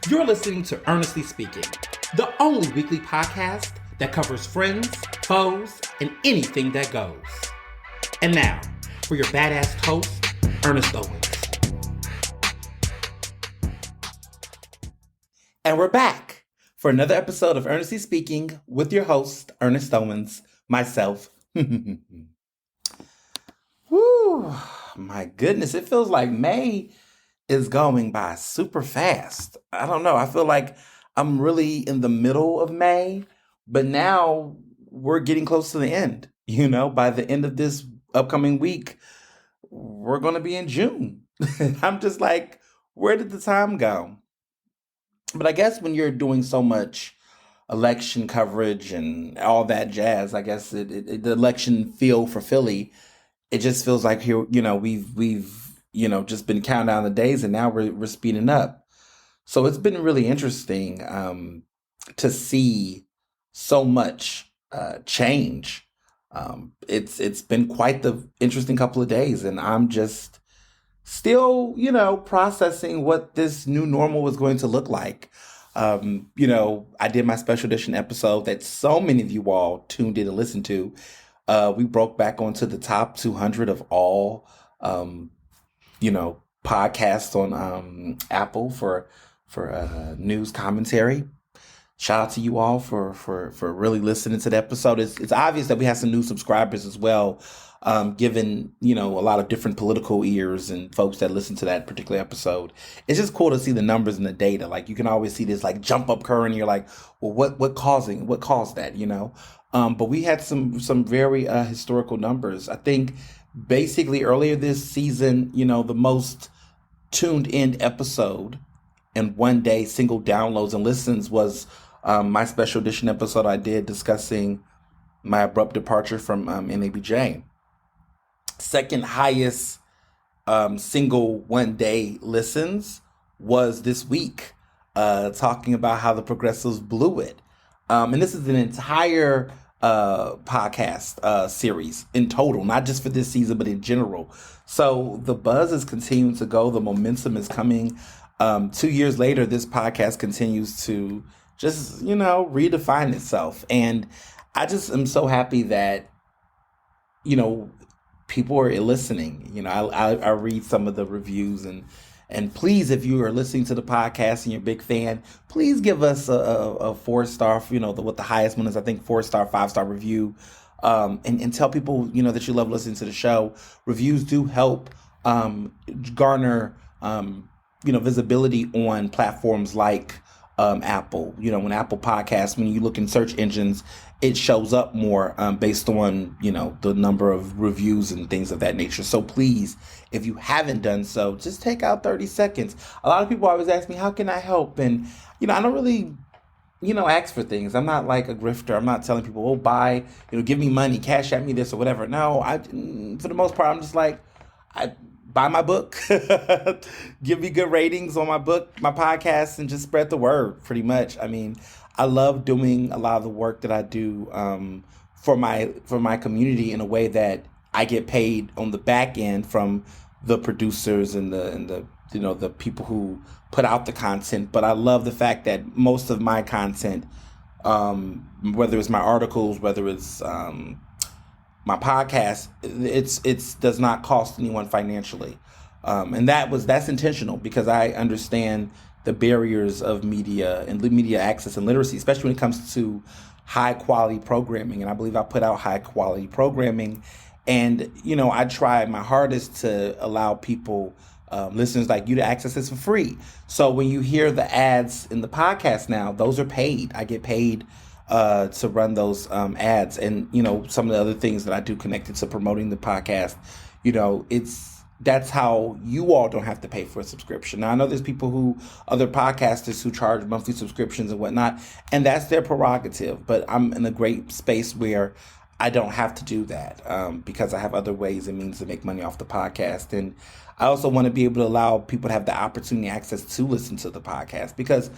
You're listening to Ernestly Speaking, the only weekly podcast that covers friends, foes, and anything that goes. And now, for your badass host, Ernest Owens. And we're back for another episode of Ernestly Speaking with your host, Ernest Owens, myself. Woo, my goodness, it feels like May is going by super fast. I don't know. I feel like I'm really in the middle of May, but now we're getting close to the end. You know, by the end of this upcoming week, we're going to be in June. I'm just like, where did the time go? But I guess when you're doing so much election coverage and all that jazz, I guess the election feel for Philly, it just feels like here, we've just been counting down the days, and now we're speeding up. So it's been really interesting to see so much change. It's been quite the interesting couple of days, and I'm just still, processing what this new normal was going to look like. I did my special edition episode that so many of you all tuned in to listen to. We broke back onto the top 200 of all podcasts on Apple for news commentary. Shout out to you all for really listening to the episode. It's obvious that we have some new subscribers as well, given a lot of different political ears and folks that listen to that particular episode. It's just cool to see the numbers and the data. Like, you can always see this like jump up curve, and you're like, well, what caused that? But we had some very historical numbers. I think basically earlier this season, the most tuned in episode and one day single downloads and listens was my special edition episode I did discussing my abrupt departure from NABJ. Second highest single one day listens was this week, talking about how the progressives blew it. And this is an entire podcast series in total, not just for this season, but in general. So the buzz is continuing to go. The momentum is coming. 2 years later, this podcast continues to just, redefine itself. And I just am so happy that, people are listening. I read some of the reviews, and please, if you are listening to the podcast and you're a big fan, please give us a 4-star, what the highest one is, I think 4-star, 5-star review. And tell people, that you love listening to the show. Reviews do help garner, visibility on platforms like Apple. When Apple Podcasts, when you look in search engines, it shows up more based on, the number of reviews and things of that nature. So please, if you haven't done so, just take out 30 seconds. A lot of people always ask me, how can I help? And, I don't really, ask for things. I'm not like a grifter. I'm not telling people, oh, buy, give me money, cash at me this or whatever. No, for the most part, I'm just like, I buy my book, give me good ratings on my book, my podcast, and just spread the word pretty much. I mean, I love doing a lot of the work that I do for my community in a way that I get paid on the back end from the producers and the people who put out the content. But I love the fact that most of my content, whether it's my articles, whether it's my podcast, it's does not cost anyone financially, and that's intentional, because I understand the barriers of media and media access and literacy, especially when it comes to high quality programming. And I believe I put out high quality programming, and I try my hardest to allow people, listeners like you, to access this for free. So when you hear the ads in the podcast now, those are paid. I get paid to run those ads, and some of the other things that I do connected to promoting the podcast. That's how you all don't have to pay for a subscription. Now, I know there's other podcasters who charge monthly subscriptions and whatnot, and that's their prerogative. But I'm in a great space where I don't have to do that because I have other ways and means to make money off the podcast. And I also want to be able to allow people to have the opportunity, access to listen to the podcast, because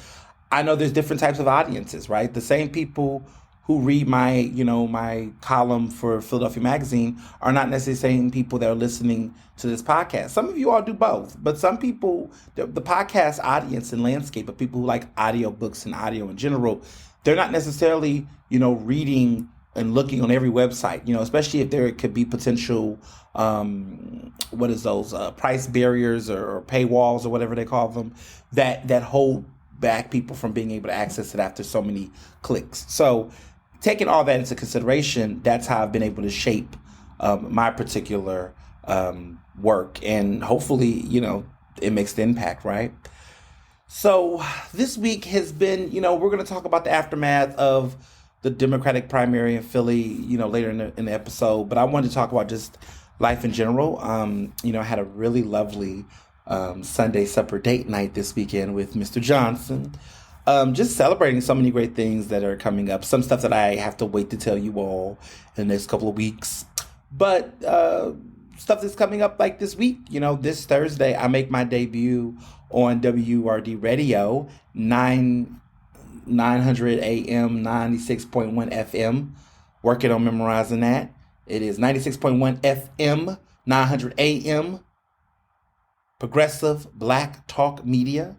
I know there's different types of audiences, right? The same people who read my column for Philadelphia Magazine are not necessarily same people that are listening to this podcast. Some of you all do both, but some people, the podcast audience and landscape of people who like audiobooks and audio in general, they're not necessarily, reading and looking on every website, especially if there could be potential, what is those, price barriers or paywalls or whatever they call them, that hold back people from being able to access it after so many clicks. So taking all that into consideration, that's how I've been able to shape my particular work. And hopefully, it makes the impact, right? So this week has been, we're going to talk about the aftermath of the Democratic primary in Philly, later in the episode. But I wanted to talk about just life in general. I had a really lovely Sunday supper date night this weekend with Mr. Johnson. Just celebrating so many great things that are coming up. Some stuff that I have to wait to tell you all in the next couple of weeks. But stuff that's coming up like this week, this Thursday, I make my debut on WRD Radio, 900 AM, 96.1 FM. Working on memorizing that. It is 96.1 FM, 900 AM. Progressive Black Talk Media,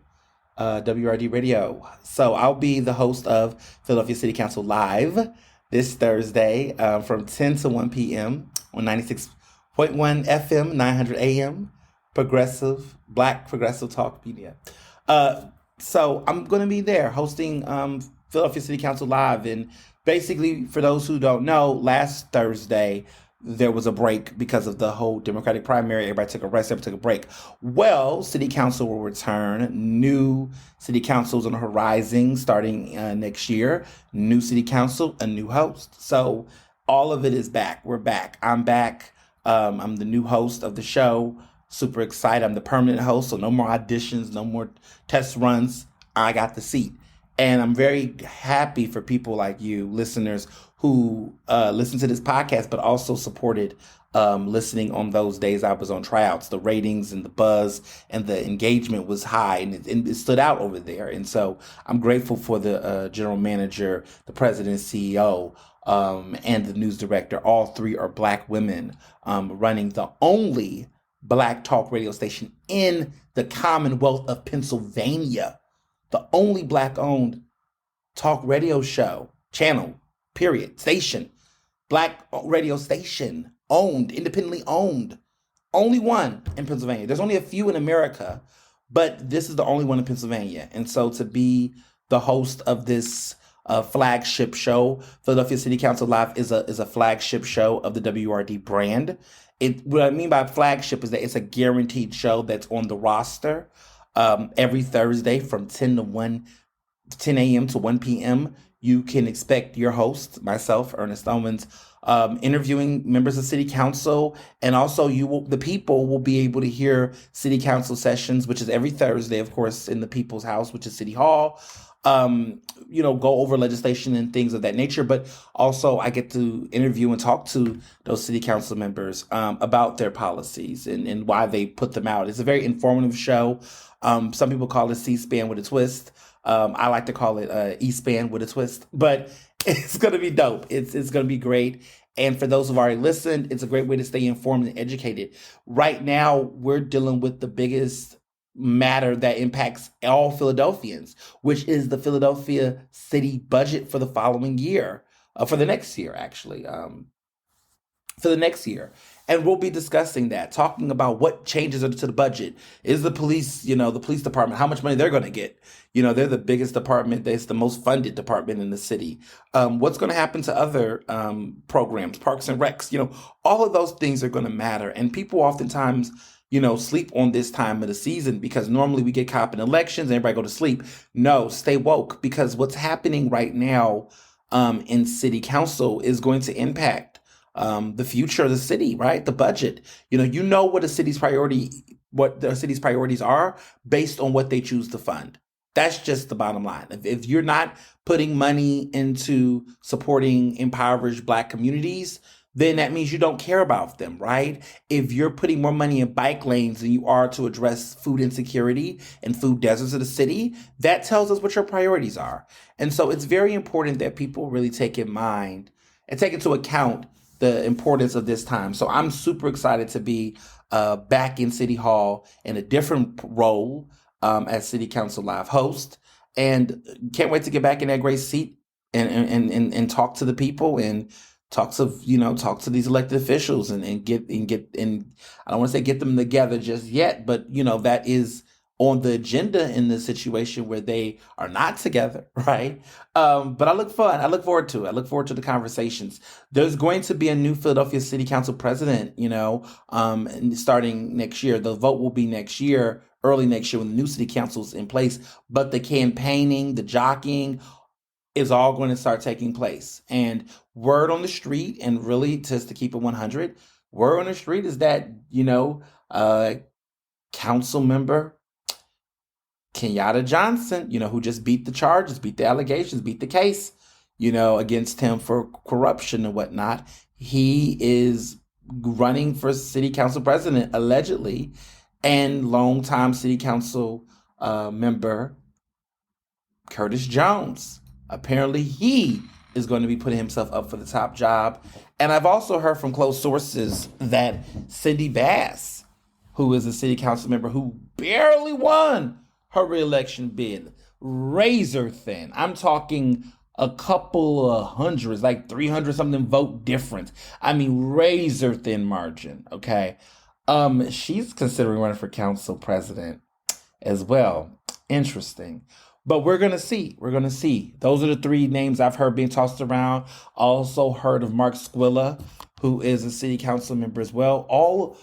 WRD Radio. So I'll be the host of Philadelphia City Council Live this Thursday from 10 to 1 p.m. on 96.1 FM, 900 AM. Black Progressive Talk Media. So I'm going to be there hosting Philadelphia City Council Live. And basically, for those who don't know, last Thursday, there was a break because of the whole Democratic primary. Everybody took a rest, everybody took a break. Well, City Council will return. New City Council's on the horizon starting next year. New City Council, a new host. So all of it is back. We're back. I'm back. I'm the new host of the show. Super excited. I'm the permanent host, so no more auditions, no more test runs. I got the seat. And I'm very happy for people like you, listeners, who listen to this podcast, but also supported listening on those days I was on tryouts. The ratings and the buzz and the engagement was high, and it stood out over there. And so I'm grateful for the general manager, the president, CEO, and the news director. All three are Black women running the only Black talk radio station in the Commonwealth of Pennsylvania. The only Black-owned talk radio show, channel, period, station, Black radio station, owned, independently owned. Only one in Pennsylvania. There's only a few in America, but this is the only one in Pennsylvania. And so to be the host of this flagship show, Philadelphia City Council Live is a flagship show of the WRD brand. What I mean by flagship is that it's a guaranteed show that's on the roster every Thursday from 10 a.m. to 1 p.m. You can expect your host, myself, Ernest Owens, interviewing members of City Council, and also the people will be able to hear City Council sessions, which is every Thursday, of course, in the People's House, which is City Hall. Go over legislation and things of that nature, but also I get to interview and talk to those city council members about their policies and why they put them out. It's a very informative show. Some people call it C-SPAN with a twist. I like to call it E-SPAN with a twist, but it's going to be dope. It's going to be great. And for those who've already listened, it's a great way to stay informed and educated. Right now, we're dealing with the biggest matter that impacts all Philadelphians, which is the Philadelphia city budget for the following year, for the next year, actually, for the next year. And we'll be discussing that, talking about what changes are to the budget. Is the police, the police department, how much money they're going to get? They're the biggest department. It's the most funded department in the city. What's going to happen to other programs, parks and recs? All of those things are going to matter. And people oftentimes sleep on this time of the season because normally we get caught up in elections and everybody go to sleep. No, stay woke, because what's happening right now in city council is going to impact the future of the city, right? The budget. What the city's priorities are based on what they choose to fund. That's just the bottom line. If you're not putting money into supporting impoverished Black communities, then that means you don't care about them, right? If you're putting more money in bike lanes than you are to address food insecurity and food deserts of the city, that tells us what your priorities are. And so it's very important that people really take in mind and take into account the importance of this time. So I'm super excited to be back in City Hall in a different role as City Council Live host, and can't wait to get back in that great seat and talk to the people and talk to these elected officials and get and I don't want to say get them together just yet, but that is on the agenda in the situation where they are not together, right? But I look forward to it. I look forward to the conversations. There's going to be a new Philadelphia City Council president, starting next year. The vote will be next year, early next year when the new city council's in place. But the campaigning, the jockeying is all going to start taking place. And word on the street, and really just to keep it 100, word on the street is that, council member Kenyatta Johnson, who just beat the charges, beat the allegations, beat the case, against him for corruption and whatnot. He is running for city council president, allegedly, and longtime city council member Curtis Jones. Apparently, he is going to be putting himself up for the top job. And I've also heard from close sources that Cindy Bass, who is a city council member who barely won her reelection bid, razor thin. I'm talking a couple of hundreds, like 300 something vote difference. I mean, razor thin margin. Okay. She's considering running for council president as well. Interesting. But we're going to see. We're going to see. Those are the three names I've heard being tossed around. Also heard of Mark Squilla, who is a city council member as well. All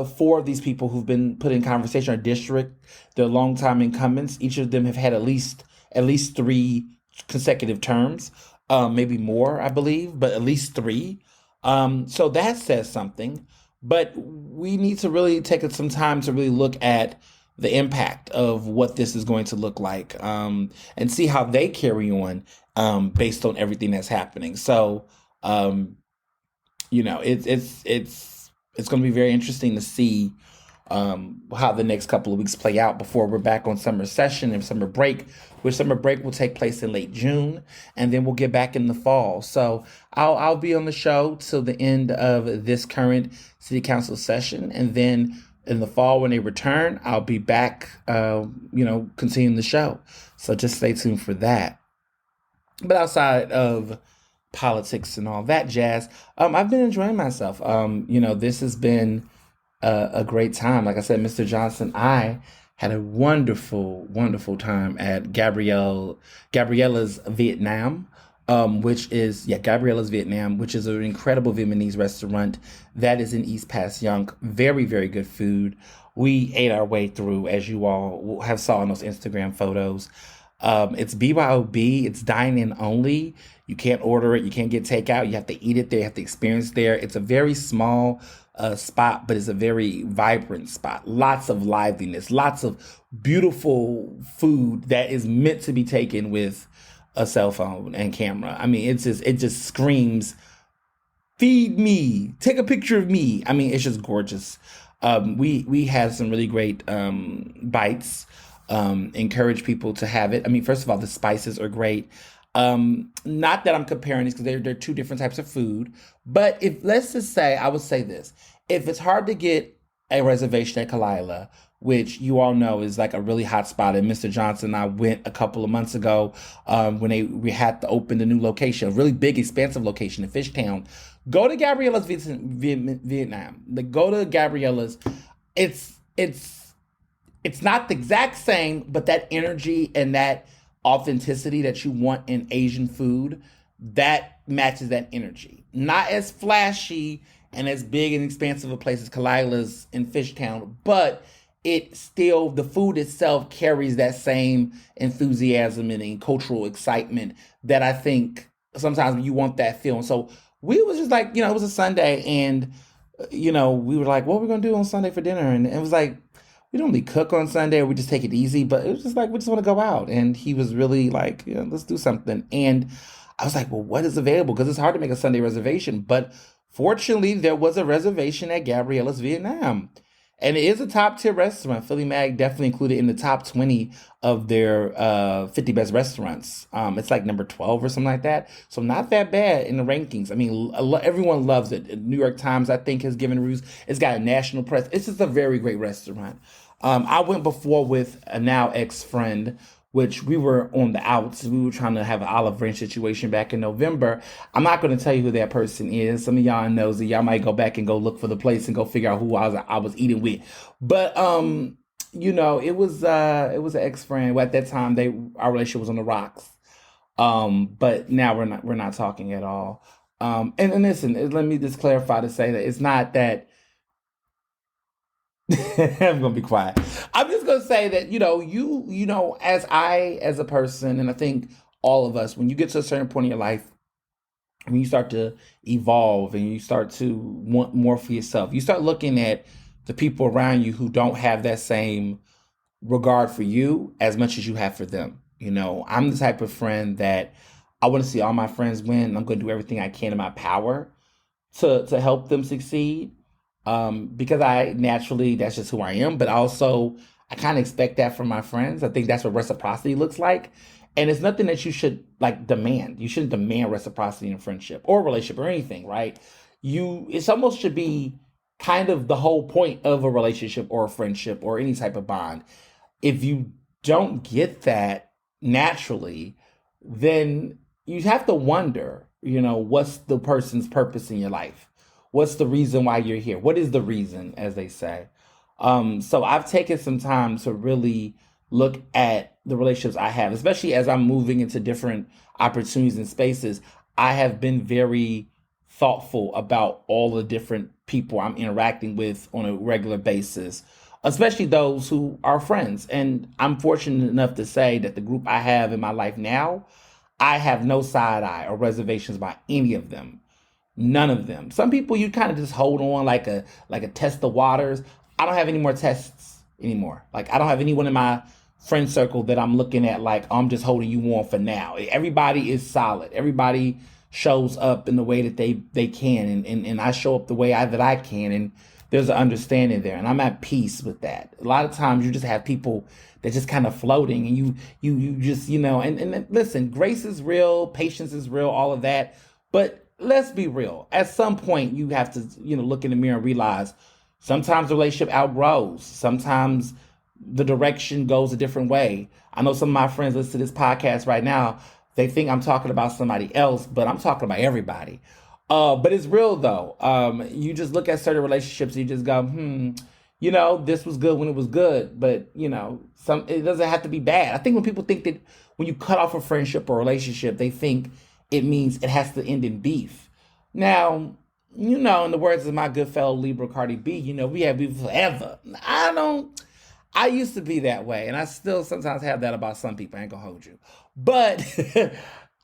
four of these people who've been put in conversation are district. They're longtime incumbents. Each of them have had at least 3 consecutive terms, maybe more, I believe, but at least 3. So that says something. But we need to really take some time to really look at the impact of what this is going to look like, and see how they carry on based on everything that's happening. So, it's going to be very interesting to see how the next couple of weeks play out before we're back on summer session and summer break, which summer break will take place in late June, and then we'll get back in the fall. So I'll be on the show till the end of this current city council session, and then in the fall when they return, I'll be back, continuing the show. So just stay tuned for that. But outside of politics and all that jazz, I've been enjoying myself. This has been a great time. Like I said, Mr. Johnson, I had a wonderful, wonderful time at Gabriella's Vietnam, Gabriella's Vietnam, which is an incredible Vietnamese restaurant that is in East Pass Young. Very, very good food. We ate our way through, as you all have saw in those Instagram photos. It's BYOB. It's dine-in only. You can't order it. You can't get takeout. You have to eat it there. You have to experience there. It's a very small spot, but it's a very vibrant spot. Lots of liveliness. Lots of beautiful food that is meant to be taken with a cell phone and camera. I mean, it just screams, feed me, take a picture of me. I mean, it's just gorgeous. We had some really great bites. Encourage people to have it. I mean, first of all, the spices are great. Not that I'm comparing these because they're 2 different types of food. But I would say this: if it's hard to get a reservation at Kalila, which you all know is like a really hot spot, and Mr. Johnson and I went a couple of months ago when we had to open the new location, a really big, expansive location in Fishtown. Go to Gabriella's Vietnam. Go to Gabriella's. It's not the exact same, but that energy and that authenticity that you want in Asian food, that matches that energy. Not as flashy and as big and expansive a place as Kalila's in Fishtown, but the food itself carries that same enthusiasm and cultural excitement that I think sometimes you want that feeling. So we was just like, it was a Sunday, and, we were like, what are we going to do on Sunday for dinner? And it was like, we don't really cook on Sunday, or we just take it easy, but it was just like, we just want to go out. And he was really like, let's do something. And I was like, well, what is available? Because it's hard to make a Sunday reservation. But Fortunately, there was a reservation at Gabriella's Vietnam. And it is a top tier restaurant. Philly Mag definitely included in the top 20 of their 50 best restaurants. It's like number 12 or something like that. So not that bad in the rankings. I mean, everyone loves it. New York Times, I think, has given reviews. It's got a national press. It's just a very great restaurant. I went before with a now ex-friend, which we were on the outs. We were trying to have an olive branch situation back in November. I'm not going to tell you who that person is. Some of y'all knows that y'all might go back and go look for the place and go figure out who I was eating with. But it was an ex-friend. Well, at that time, our relationship was on the rocks. But now we're not talking at all. And listen, let me just clarify to say that it's not that. I'm gonna be quiet. I'm just gonna say that as a person, and I think all of us, when you get to a certain point in your life, when you start to evolve and you start to want more for yourself, you start looking at the people around you who don't have that same regard for you as much as you have for them. I'm the type of friend that I want to see all my friends win. I'm going to do everything I can in my power to help them succeed. Because I naturally, that's just who I am. But also, I kind of expect that from my friends. I think that's what reciprocity looks like. And it's nothing that you should like demand. You shouldn't demand reciprocity in a friendship or a relationship or anything, right? It's almost should be kind of the whole point of a relationship or a friendship or any type of bond. If you don't get that naturally, then you have to wonder, what's the person's purpose in your life? What's the reason why you're here? What is the reason, as they say? So I've taken some time to really look at the relationships I have, especially as I'm moving into different opportunities and spaces. I have been very thoughtful about all the different people I'm interacting with on a regular basis, especially those who are friends. And I'm fortunate enough to say that the group I have in my life now, I have no side eye or reservations by any of them. None of them. Some people you kind of just hold on like a test the waters. I don't have any more tests anymore. Like I don't have anyone in my friend circle that I'm looking at like, oh, I'm just holding you on for now. Everybody is solid. Everybody shows up in the way that they can, and I show up the way that I can, and there's an understanding there, and I'm at peace with that. A lot of times you just have people that just kind of floating, and you just and listen, grace is real, patience is real, all of that, but let's be real. At some point, you have to, look in the mirror and realize sometimes the relationship outgrows. Sometimes the direction goes a different way. I know some of my friends listen to this podcast right now. They think I'm talking about somebody else, but I'm talking about everybody. But it's real though. You just look at certain relationships and you just go, this was good when it was good, but it doesn't have to be bad. I think when people think that when you cut off a friendship or relationship, they think it means it has to end in beef. Now, in the words of my good fellow Libra Cardi B, we have beef forever. I used to be that way, and I still sometimes have that about some people. I ain't gonna hold you. But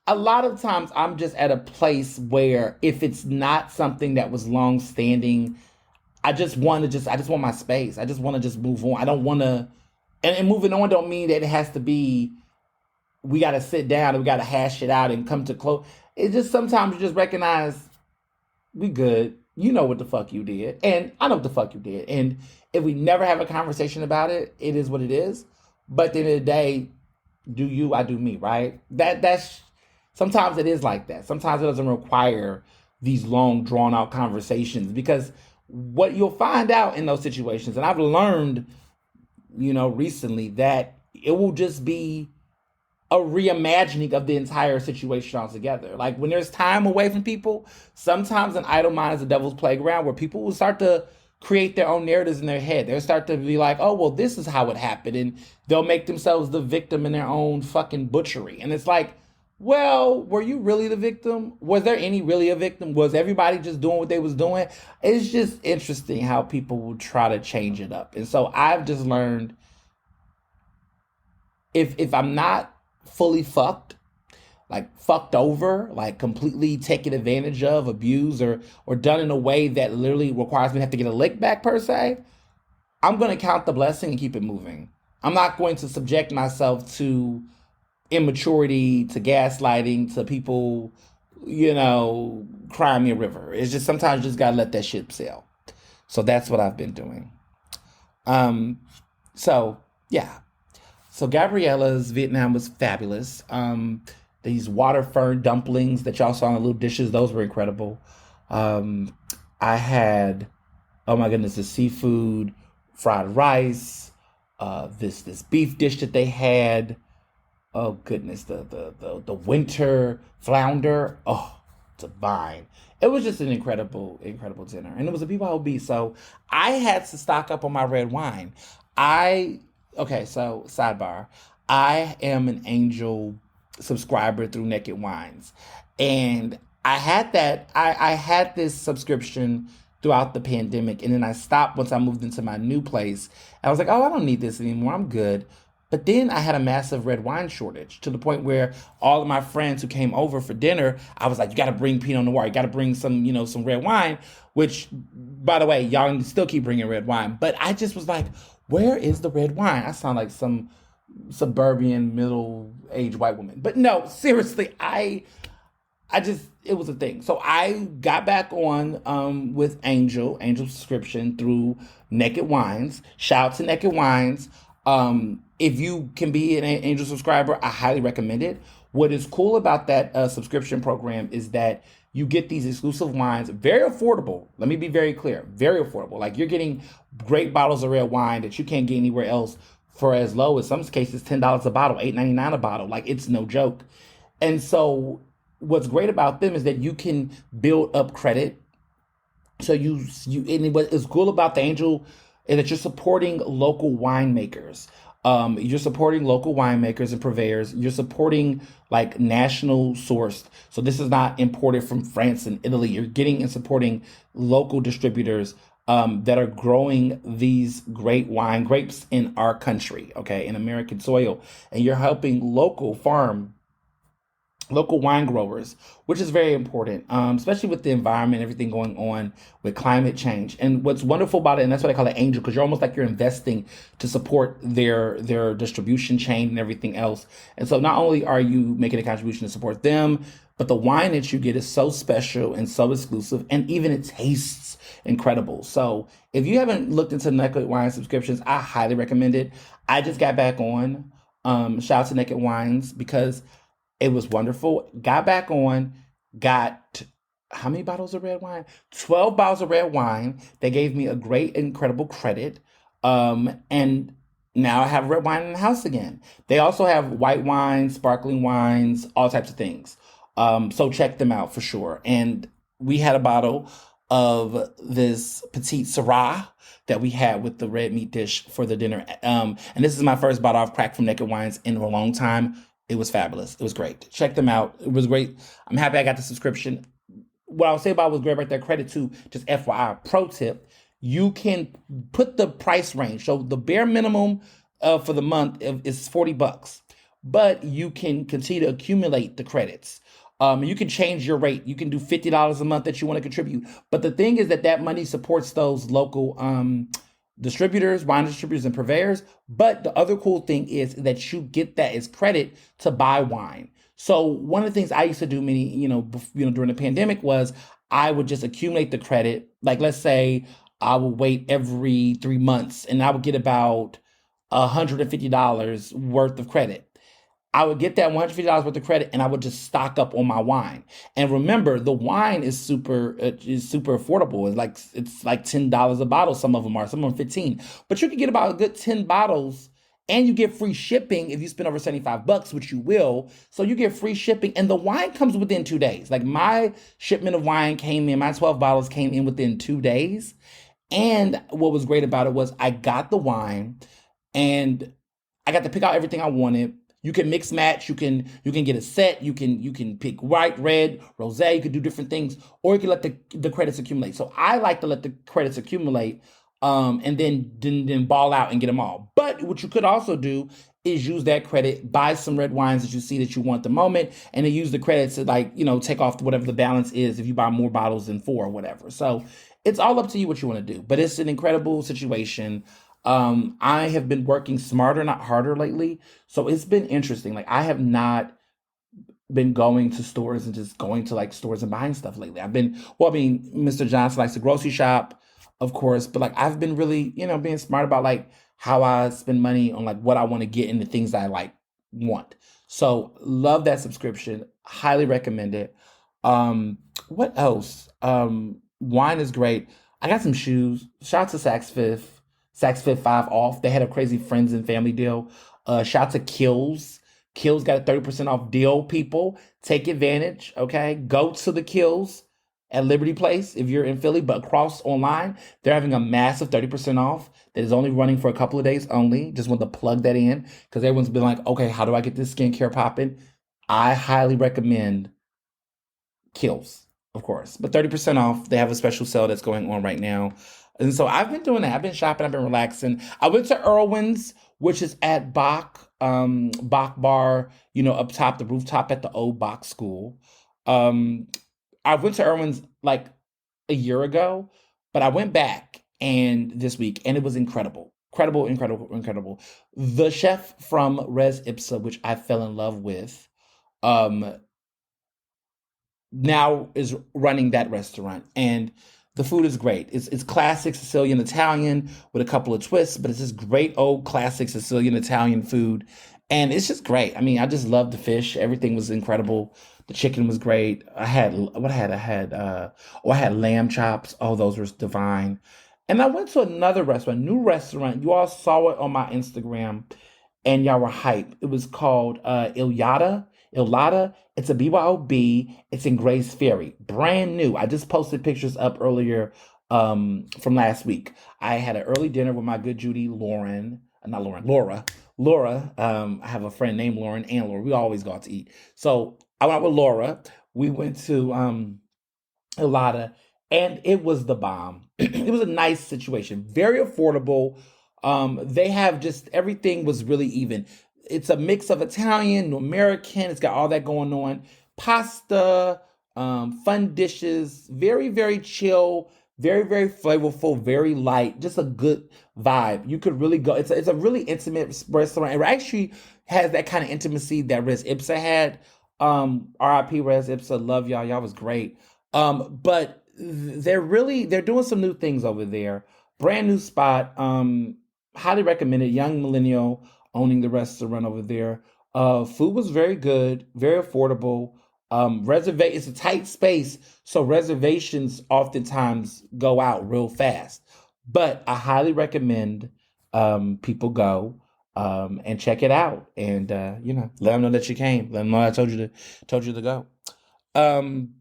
a lot of times I'm just at a place where if it's not something that was long standing, I just want my space. I just want to just move on. I don't want to, and moving on don't mean that it has to be, we got to sit down and we got to hash it out and come to close. It just sometimes you just recognize we good. You know what the fuck you did. And I know what the fuck you did. And if we never have a conversation about it, it is what it is. But at the end of the day, do you, I do me, right? That's sometimes it is like that. Sometimes it doesn't require these long drawn out conversations, because what you'll find out in those situations, and I've learned, recently, that it will just be a reimagining of the entire situation altogether. Like when there's time away from people, sometimes an idle mind is the devil's playground, where people will start to create their own narratives in their head. They'll start to be like, oh, well, this is how it happened. And they'll make themselves the victim in their own fucking butchery. And it's like, well, were you really the victim? Was there any really a victim? Was everybody just doing what they was doing? It's just interesting how people will try to change it up. And so I've just learned, if I'm not fully fucked, like fucked over, like completely taken advantage of, abused, or done in a way that literally requires me to have to get a lick back per se, I'm going to count the blessing and keep it moving. I'm not going to subject myself to immaturity, to gaslighting, to people cry me a river. It's just sometimes you just gotta let that ship sail. So that's what I've been doing. Um, so yeah. So Gabriella's Vietnam was fabulous. These water fern dumplings that y'all saw in the little dishes, those were incredible. Um, I had, oh my goodness, the seafood fried rice, this beef dish that they had. Oh goodness, the winter flounder. Oh, divine. It was just an incredible dinner. And it was a BYOB. So I had to stock up on my red wine. I okay, so sidebar. I am an Angel subscriber through Naked Wines. And I had this subscription throughout the pandemic, and then I stopped once I moved into my new place. And I was like, oh, I don't need this anymore. I'm good. But then I had a massive red wine shortage to the point where all of my friends who came over for dinner, I was like, you got to bring Pinot Noir. You got to bring some red wine, which, by the way, y'all still keep bringing red wine. But I just was like, where is the red wine? I sound like some suburban middle-aged white woman. But no, seriously, I just it was a thing. So I got back on with Angel subscription through Naked Wines. Shout out to Naked Wines. If you can be an Angel subscriber, I highly recommend it. What is cool about that subscription program is that you get these exclusive wines, very affordable. Let me be very clear, very affordable. Like you're getting great bottles of red wine that you can't get anywhere else for as low as some cases $10 a bottle, $8.99 a bottle. Like it's no joke. And so what's great about them is that you can build up credit. So and what is cool about the Angel is that you're supporting local winemakers. You're supporting local winemakers and purveyors. You're supporting like national sourced. So this is not imported from France and Italy. You're getting and supporting local distributors that are growing these great wine grapes in our country, okay, in American soil, and you're helping local wine growers, which is very important, especially with the environment, everything going on with climate change. And what's wonderful about it, and that's what I call it angel, because you're almost like you're investing to support their distribution chain and everything else. And so not only are you making a contribution to support them, but the wine that you get is so special and so exclusive, and even it tastes incredible. So if you haven't looked into Naked Wine subscriptions, I highly recommend it. I just got back on. Shout out to Naked Wines because it was wonderful. Got back on, got how many bottles of red wine? 12 bottles of red wine. They gave me a great, incredible credit. And now I have red wine in the house again. They also have white wines, sparkling wines, all types of things. So check them out for sure. And we had a bottle of this petite Syrah that we had with the red meat dish for the dinner. And this is my first bottle of crack from Naked Wines in a long time. It was fabulous. It was great. Check them out. It was great. I'm happy I got the subscription. What I'll say about it was great right there. Credit to just FYI. Pro tip: you can put the price range. So the bare minimum for the month is $40, but you can continue to accumulate the credits. You can change your rate. You can do $50 a month that you want to contribute. But the thing is that that money supports those local distributors, wine distributors, and purveyors. But the other cool thing is that you get that as credit to buy wine. So one of the things I used to do during the pandemic was I would just accumulate the credit. Like let's say I would wait every 3 months and I would get about $150 worth of credit. I would get that $150 worth of credit and I would just stock up on my wine. And remember, the wine is super affordable. It's like $10 a bottle. Some of them are, some of them 15. But you can get about a good 10 bottles and you get free shipping if you spend over $75, which you will. So you get free shipping and the wine comes within 2 days. Like my shipment of wine came in, my 12 bottles came in within 2 days. And what was great about it was I got the wine and I got to pick out everything I wanted. You can mix match. You can get a set. You can pick white, red, rosé. You can do different things, or you can let the credits accumulate. So I like to let the credits accumulate, and then ball out and get them all. But what you could also do is use that credit, buy some red wines that you see that you want at the moment, and then use the credits to take off whatever the balance is if you buy more bottles than four or whatever. So it's all up to you what you want to do. But it's an incredible situation. I have been working smarter, not harder lately. So it's been interesting. Like I have not been going to stores and just going to like stores and buying stuff lately. Well, I mean, Mr. Johnson likes to grocery shop, of course, but like I've been really, being smart about like how I spend money on like what I want to get and the things that I like want. So love that subscription. Highly recommend it. What else? Wine is great. I got some shoes. Shout out to Saks Fifth 5 off. They had a crazy friends and family deal. Shout out to Kills. Kills got a 30% off deal, people. Take advantage, okay? Go to the Kills at Liberty Place if you're in Philly, but across online, they're having a massive 30% off that is only running for a couple of days only. Just want to plug that in because everyone's been like, okay, how do I get this skincare popping? I highly recommend Kills, of course. But 30% off. They have a special sale that's going on right now. And so I've been doing that. I've been shopping, I've been relaxing. I went to Irwin's, which is at Bach Bar, up top, the rooftop at the old Bach School. Um, I went to Irwin's like a year ago, but I went back and this week and it was incredible. Incredible, incredible, incredible. The chef from Res Ipsa, which I fell in love with, um, now is running that restaurant and the food is great. It's classic Sicilian Italian with a couple of twists, but it's just great old classic Sicilian Italian food. And it's just great. I mean, I just love the fish. Everything was incredible. The chicken was great. I had lamb chops. Oh, those were divine. And I went to another restaurant, new restaurant. You all saw it on my Instagram and y'all were hype. It was called Ilyada. Ilyada. It's a BYOB. It's in Grace Ferry. Brand new. I just posted pictures up earlier from last week. I had an early dinner with my good Judy Lauren. Not Lauren, Laura. Laura. I have a friend named Lauren and Laura. We always go out to eat. So I went with Laura. We went to Ilata, and it was the bomb. It was a nice situation, very affordable. They have just everything was really even. It's a mix of Italian, American. It's got all that going on. Pasta, fun dishes, very, very chill, very, very flavorful, very light, just a good vibe. You could really go. It's a really intimate restaurant. It actually has that kind of intimacy that Res Ipsa had. RIP Res Ipsa, love y'all. Y'all was great. But they're doing some new things over there. Brand new spot. Highly recommended. Young millennial owning the restaurant over there. Food was very good, very affordable. It's a tight space, so reservations oftentimes go out real fast. But I highly recommend people go and check it out, and let them know that you came. Let them know I told you to go. Um,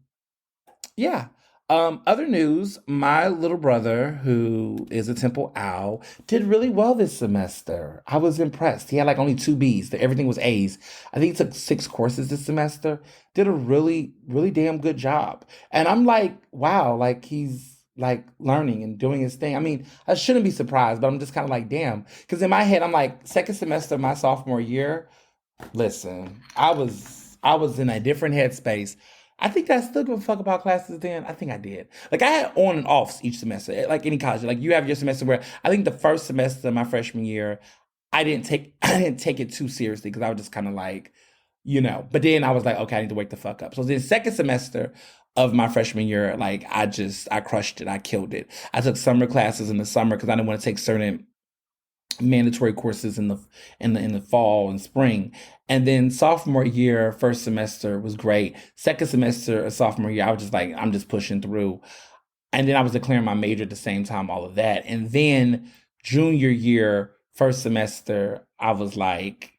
yeah. Other news, my little brother, who is a Temple Owl, did really well this semester. I was impressed. He had like only two B's. Everything was A's. I think he took 6 courses this semester. Did a really, really damn good job. And I'm like, wow, like he's like learning and doing his thing. I mean, I shouldn't be surprised, but I'm just kind of like, damn. Because in my head, I'm like, second semester of my sophomore year, listen, I was in a different headspace. I think I still give a fuck about classes then. I think I did. Like I had on and offs each semester, like any college. Like you have your semester where I think the first semester of my freshman year, I didn't take it too seriously because I was just kind of like, But then I was like, okay, I need to wake the fuck up. So then second semester of my freshman year, like I crushed it. I killed it. I took summer classes in the summer because I didn't want to take certain mandatory courses in the fall and spring. And then sophomore year, first semester was great. Second semester of sophomore year, I was just like, I'm just pushing through. And then I was declaring my major at the same time, all of that. And then junior year, first semester, I was like,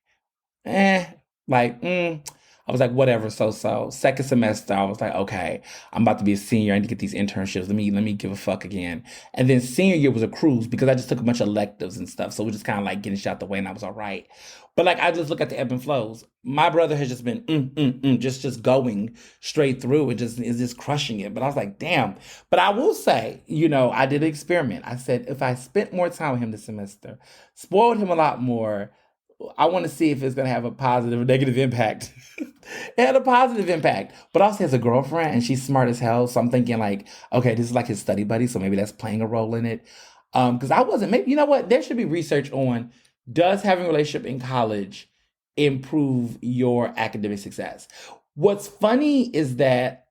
eh, like, I was like, whatever, so. Second semester, I was like, okay, I'm about to be a senior. I need to get these internships. Let me give a fuck again. And then senior year was a cruise because I just took a bunch of electives and stuff. So it was just kind of like getting shot the way and I was all right. But like I just look at the ebb and flows. My brother has just been just going straight through and just is just crushing it. But I was like, damn. But I will say, I did an experiment. I said if I spent more time with him this semester, spoiled him a lot more, I want to see if it's going to have a positive or negative impact. It had a positive impact, but also he has a girlfriend and she's smart as hell. So I'm thinking like, okay, this is like his study buddy. So maybe that's playing a role in it. Because I wasn't, maybe, you know what? There should be research on does having a relationship in college improve your academic success? What's funny is that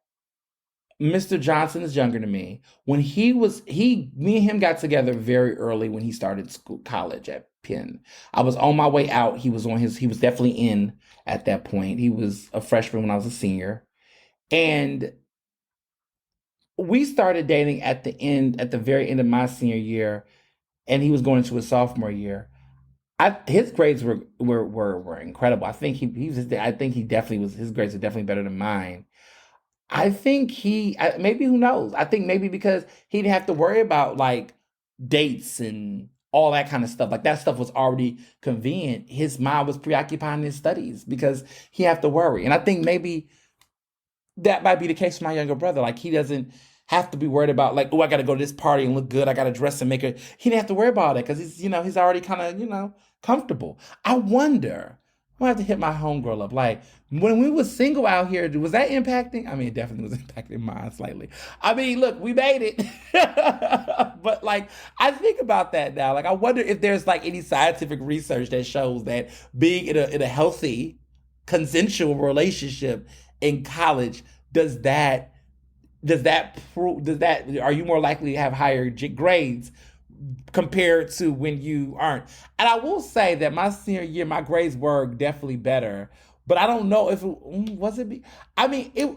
Mr. Johnson is younger than me. When me and him got together very early when he started college at Penn. I was on my way out. He was definitely in at that point. He was a freshman when I was a senior. And we started dating at the very end of my senior year, and he was going into his sophomore year. His grades were incredible. I think he definitely was. His grades are definitely better than mine. I think maybe who knows? I think maybe because he didn't have to worry about like dates and all that kind of stuff. Like that stuff was already convenient. His mind was preoccupied in his studies because he have to worry. And I think maybe that might be the case for my younger brother. Like he doesn't have to be worried about like, oh, I got to go to this party and look good. I got to dress and make it. He didn't have to worry about it because he's already kind of, comfortable. I wonder. I'm gonna have to hit my homegirl up. Like when we was single out here, was that impacting? I mean, it definitely was impacting mine slightly. I mean, look, we made it. But like I think about that now. Like I wonder if there's like any scientific research that shows that being in a healthy, consensual relationship in college does that are you more likely to have higher grades compared to when you aren't? And I will say that my senior year my grades were definitely better, but I don't know if it was it I mean it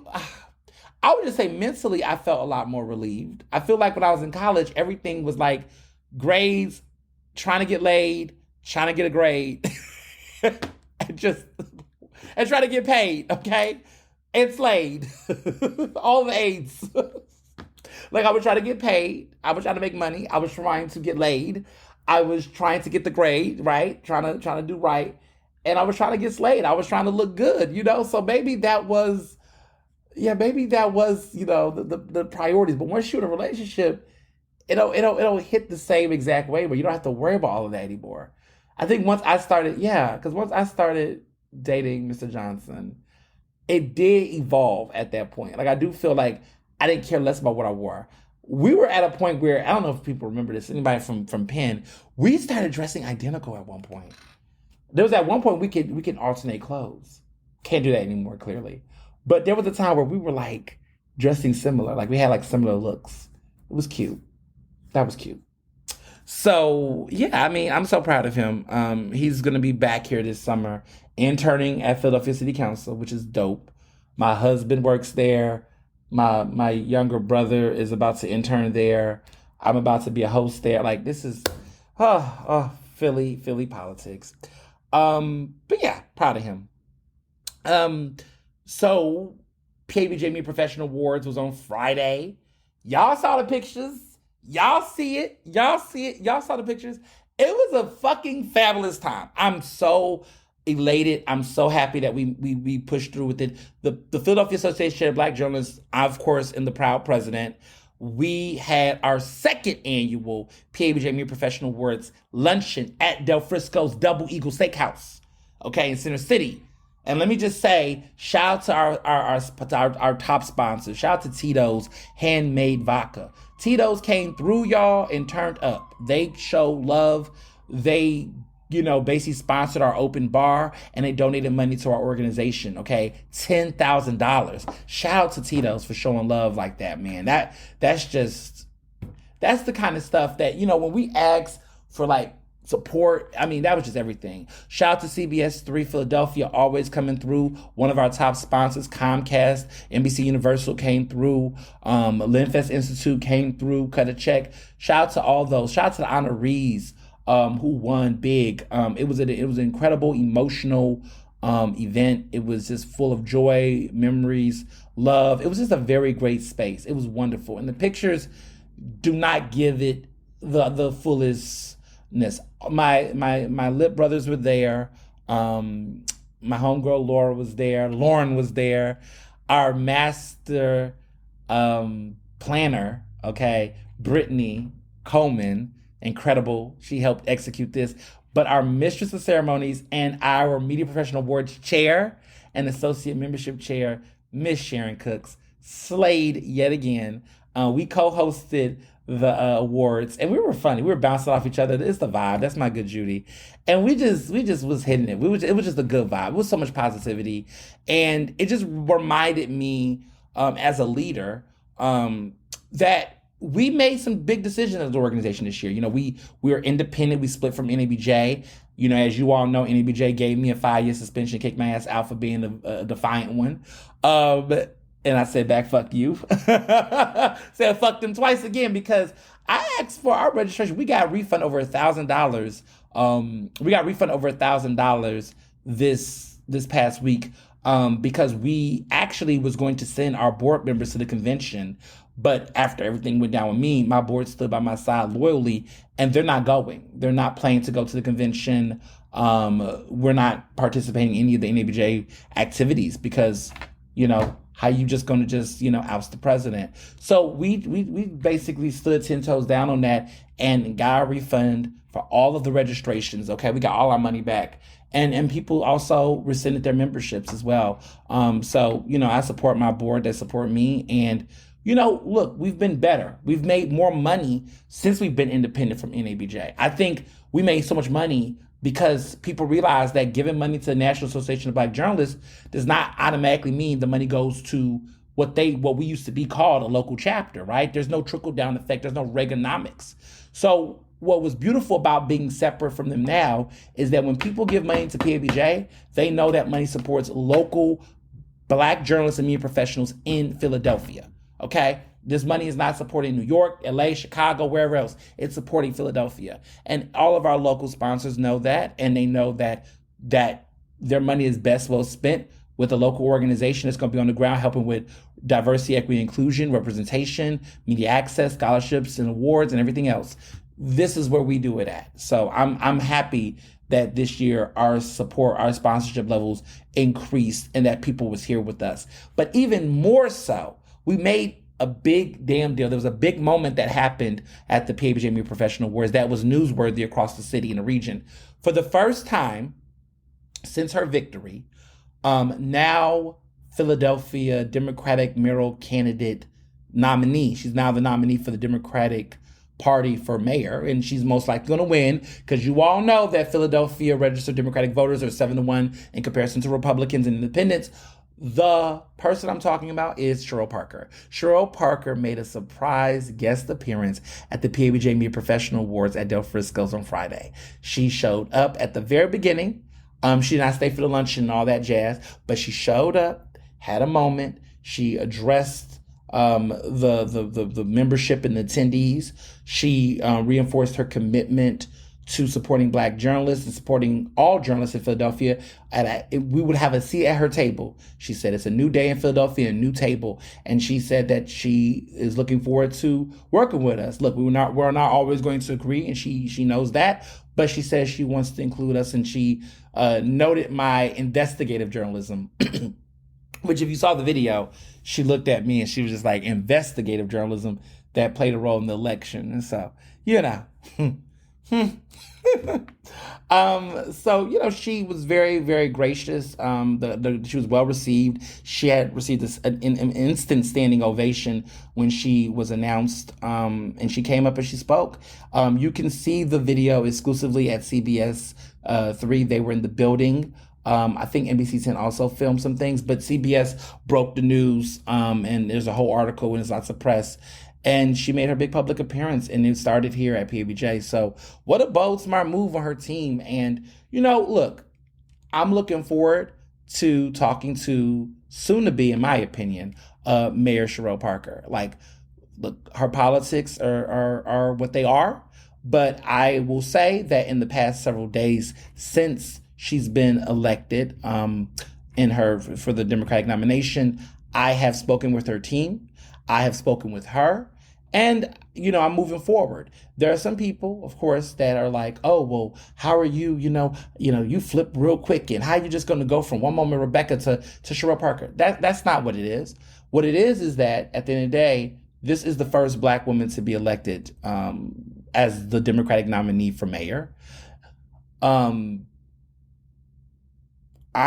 I would just say mentally I felt a lot more relieved. I feel like when I was in college everything was like grades, trying to get laid, trying to get a grade, and just and trying to get paid, okay? And slayed. All the AIDS. Like I was trying to get paid. I was trying to make money. I was trying to get laid. I was trying to get the grade, right? Trying to do right. And I was trying to get slayed. I was trying to look good. So maybe that was the priorities. But once you're in a relationship, it'll hit the same exact way where you don't have to worry about all of that anymore. I think because once I started dating Mr. Johnson, it did evolve at that point. Like I do feel like I didn't care less about what I wore. We were at a point where I don't know if people remember this. Anybody from Penn, we started dressing identical at one point. There was at one point we could alternate clothes. Can't do that anymore, clearly. But there was a time where we were like dressing similar. Like we had like similar looks. It was cute. That was cute. So yeah, I mean, I'm so proud of him. He's gonna be back here this summer, interning at Philadelphia City Council, which is dope. My husband works there. My younger brother is about to intern there. I'm about to be a host there. Like this is, Philly politics. But yeah, proud of him. So PABJME Professional Awards was on Friday. Y'all saw the pictures. Y'all see it. Y'all see it. Y'all saw the pictures. It was a fucking fabulous time. I'm so elated. I'm so happy that we pushed through with it. The Philadelphia Association of Black Journalists, of course, and the proud president. We had our second annual PABJME Professional Awards luncheon at Del Frisco's Double Eagle Steakhouse, okay, in Center City. And let me just say, shout out to our top sponsors. Shout out to Tito's Handmade Vodka. Tito's came through, y'all, and turned up. They showed love. They, basically sponsored our open bar, and they donated money to our organization, okay? $10,000. Shout out to Tito's for showing love like that, man. That's the kind of stuff that, when we ask for, like, support, I mean, that was just everything. Shout out to CBS 3 Philadelphia, always coming through. One of our top sponsors, Comcast, NBC Universal came through. Linfest Institute came through, cut a check. Shout out to all those. Shout out to the honorees who won big. It was an incredible, emotional event. It was just full of joy, memories, love. It was just a very great space. It was wonderful. And the pictures do not give it the fullest. My lip brothers were there. My homegirl Laura was there. Lauren was there. Our master planner, okay, Brittany Coleman, incredible. She helped execute this. But our mistress of ceremonies and our media professional awards chair and associate membership chair, Miss Sharon Cooks, slayed yet again. We co-hosted the awards, and we were funny. We were bouncing off each other. It's the vibe. That's my good Judy, and we just was hitting it. It was just a good vibe. It was so much positivity, and it just reminded me as a leader that we made some big decisions as an organization this year. You know, we were independent. We split from NABJ. You know, as you all know, NABJ gave me a 5-year suspension, kicked my ass out for being a defiant one. And I said back, fuck you. Said fuck them twice again because I asked for our registration. We got a refund over $1,000. We got a refund over $1,000 this past week because we actually was going to send our board members to the convention. But after everything went down with me, my board stood by my side loyally, and they're not going. They're not planning to go to the convention. We're not participating in any of the NABJ activities because, you know, how you just going to just, you know, oust the president? So we basically stood 10 toes down on that and got a refund for all of the registrations. Okay, we got all our money back. And people also rescinded their memberships as well. So, you know, I support my board, they support me. And, you know, look, we've been better. We've made more money since we've been independent from NABJ. I think we made so much money because people realize that giving money to the National Association of Black Journalists does not automatically mean the money goes to what we used to be called a local chapter, right? There's no trickle down effect. There's no Reaganomics. So what was beautiful about being separate from them now is that when people give money to PABJ, they know that money supports local Black journalists and media professionals in Philadelphia. Okay, this money is not supporting New York, LA, Chicago, wherever else. It's supporting Philadelphia. And all of our local sponsors know that, and they know that their money is best well spent with a local organization that's going to be on the ground helping with diversity, equity, inclusion, representation, media access, scholarships, and awards, and everything else. This is where we do it at. So I'm happy that this year our support, our sponsorship levels increased and that people was here with us. But even more so, we made a big damn deal. There was a big moment that happened at the PABJ Media Professional Awards that was newsworthy across the city and the region. For the first time since her victory, now Philadelphia Democratic mayoral candidate nominee. She's now the nominee for the Democratic Party for mayor, and she's most likely going to win because you all know that Philadelphia registered Democratic voters are 7-1 in comparison to Republicans and independents. The person I'm talking about is Cheryl Parker. Cheryl Parker made a surprise guest appearance at the PABJ Media Professional Awards at Del Frisco's on Friday. She showed up at the very beginning. She did not stay for the luncheon and all that jazz, but she showed up, had a moment. She addressed the membership and the attendees. She reinforced her commitment to supporting Black journalists and supporting all journalists in Philadelphia. We would have a seat at her table. She said it's a new day in Philadelphia, a new table. And she said that she is looking forward to working with us. Look, we're not always going to agree, and she knows that. But she says she wants to include us, and she noted my investigative journalism, which if you saw the video, she looked at me and she was just like, investigative journalism that played a role in the election. And so, you know, so, you know, she was very, very gracious. She was well received. She had received an instant standing ovation when she was announced, and she came up and she spoke. You can see the video exclusively at CBS 3. They were in the building. I think NBC 10 also filmed some things, but CBS broke the news, and there's a whole article and there's lots of press. And she made her big public appearance, and it started here at PABJ. So what a bold, smart move on her team. And, you know, look, I'm looking forward to talking to soon to be, in my opinion, Mayor Cheryl Parker. Like, look, her politics are what they are. But I will say that in the past several days since she's been elected for the Democratic nomination, I have spoken with her team. I have spoken with her, and, you know, I'm moving forward. There are some people, of course, that are like, oh, well, how are you, you flip real quick, and how are you just going to go from one moment Rebecca to Cheryl Parker? That's not what it is. What it is that at the end of the day, this is the first Black woman to be elected as the Democratic nominee for mayor. I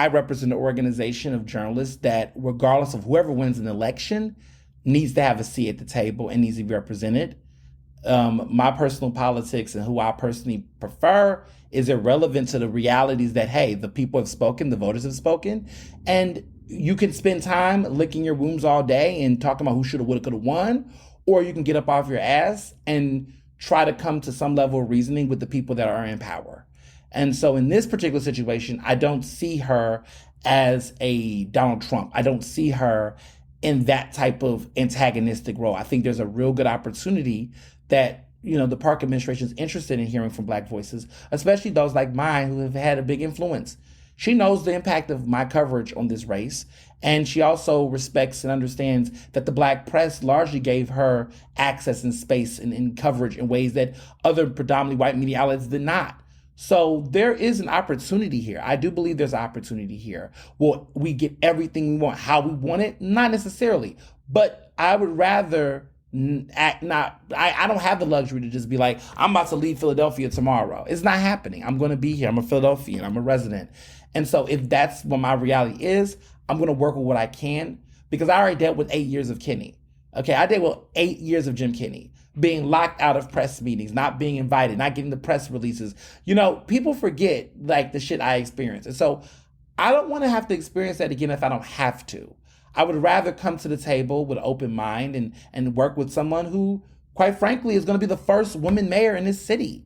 represent an organization of journalists that, regardless of whoever wins an election, needs to have a seat at the table and needs to be represented. my personal politics and who I personally prefer is irrelevant to the realities that, hey, the people have spoken, the voters have spoken, and you can spend time licking your wounds all day and talking about who should have, would have, could have won, or you can get up off your ass and try to come to some level of reasoning with the people that are in power. And so in this particular situation, I don't see her as a Donald Trump. I don't see her in that type of antagonistic role. I think there's a real good opportunity that, the Park administration is interested in hearing from Black voices, especially those like mine who have had a big influence. She knows the impact of my coverage on this race, and she also respects and understands that the Black press largely gave her access and space and coverage in ways that other predominantly white media outlets did not. So there is an opportunity here. I do believe there's an opportunity here. Will we get everything we want how we want it? Not necessarily, but I would rather act not. I don't have the luxury to just be like, I'm about to leave Philadelphia tomorrow. It's not happening. I'm going to be here. I'm a Philadelphian. I'm a resident. And so if that's what my reality is, I'm going to work with what I can, because I already dealt with 8 years of Kenny. Okay, I dealt with 8 years of Jim Kenney, being locked out of press meetings, not being invited, not getting the press releases. People forget like the shit I experienced. And so I don't want to have to experience that again if I don't have to. I would rather come to the table with an open mind and work with someone who, quite frankly, is going to be the first woman mayor in this city.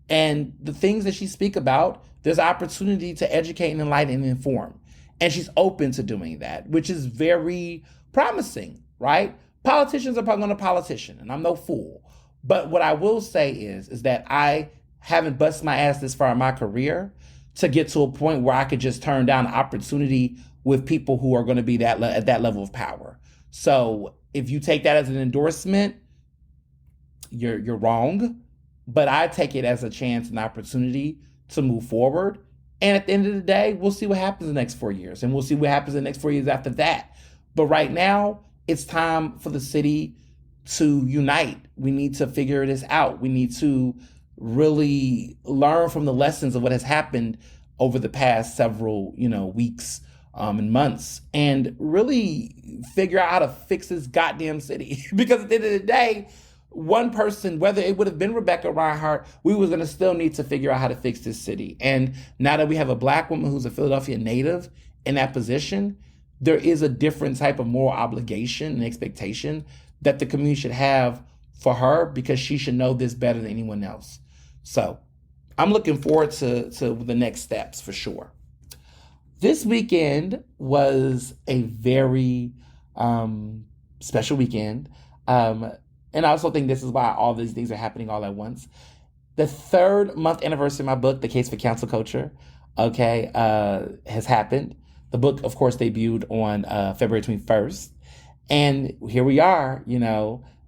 And the things that she speaks about, there's opportunity to educate and enlighten and inform. And she's open to doing that, which is very promising, right? Politicians are going to politician, and I'm no fool. But what I will say is that I haven't busted my ass this far in my career to get to a point where I could just turn down opportunity with people who are going to be at that level of power. So if you take that as an endorsement, you're wrong. But I take it as a chance and opportunity to move forward. And at the end of the day, we'll see what happens in the next 4 years. And we'll see what happens in the next 4 years after that. But right now, it's time for the city to unite. We need to figure this out. We need to really learn from the lessons of what has happened over the past several, weeks and months, and really figure out how to fix this goddamn city. Because at the end of the day, one person, whether it would have been Rebecca Reinhart, we was going to still need to figure out how to fix this city. And now that we have a Black woman who's a Philadelphia native in that position, there is a different type of moral obligation and expectation that the community should have for her, because she should know this better than anyone else. So I'm looking forward to the next steps for sure. This weekend was a very special weekend. And I also think this is why all these things are happening all at once. The 3rd month anniversary of my book, The Case for Cancel Culture, has happened. The book, of course, debuted on February 21st. And here we are,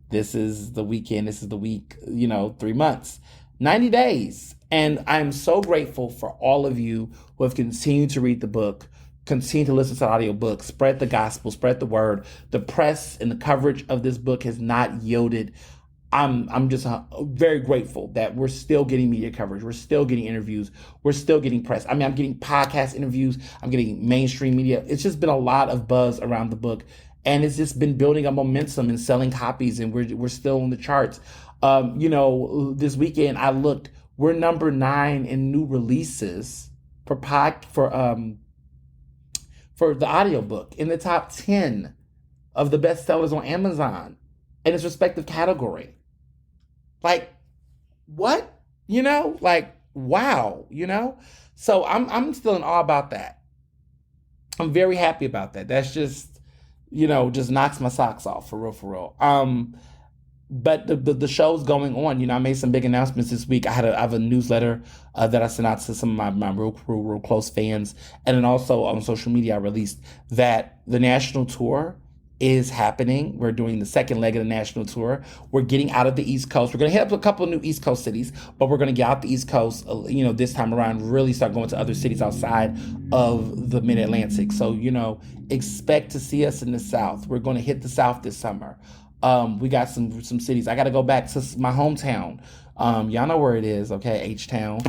this is the weekend, this is the week, 3 months, 90 days. And I'm so grateful for all of you who have continued to read the book, continue to listen to the audiobook, spread the gospel, spread the word. The press and the coverage of this book has not yielded. I'm just very grateful that we're still getting media coverage. We're still getting interviews. We're still getting press. I'm getting podcast interviews. I'm getting mainstream media. It's just been a lot of buzz around the book. And it's just been building a momentum and selling copies, and we're still on the charts. This weekend I looked, we're number 9 in new releases for the audiobook, in the top 10 of the bestsellers on Amazon in its respective category. Like, what? Wow, So I'm still in awe about that. I'm very happy about that. That's just, just knocks my socks off, for real. But the show's going on. I made some big announcements this week. I have a newsletter that I sent out to some of my real close fans. And then also on social media, I released that the national tour is happening. We're doing the second leg of the national tour. We're getting out of the East Coast. We're going to hit up a couple of new East Coast cities, but we're going to get out the East Coast, this time around, really start going to other cities outside of the Mid-Atlantic. So, expect to see us in the South. We're going to hit the South this summer. We got some cities. I got to go back to my hometown. Y'all know where it is, okay? H-Town.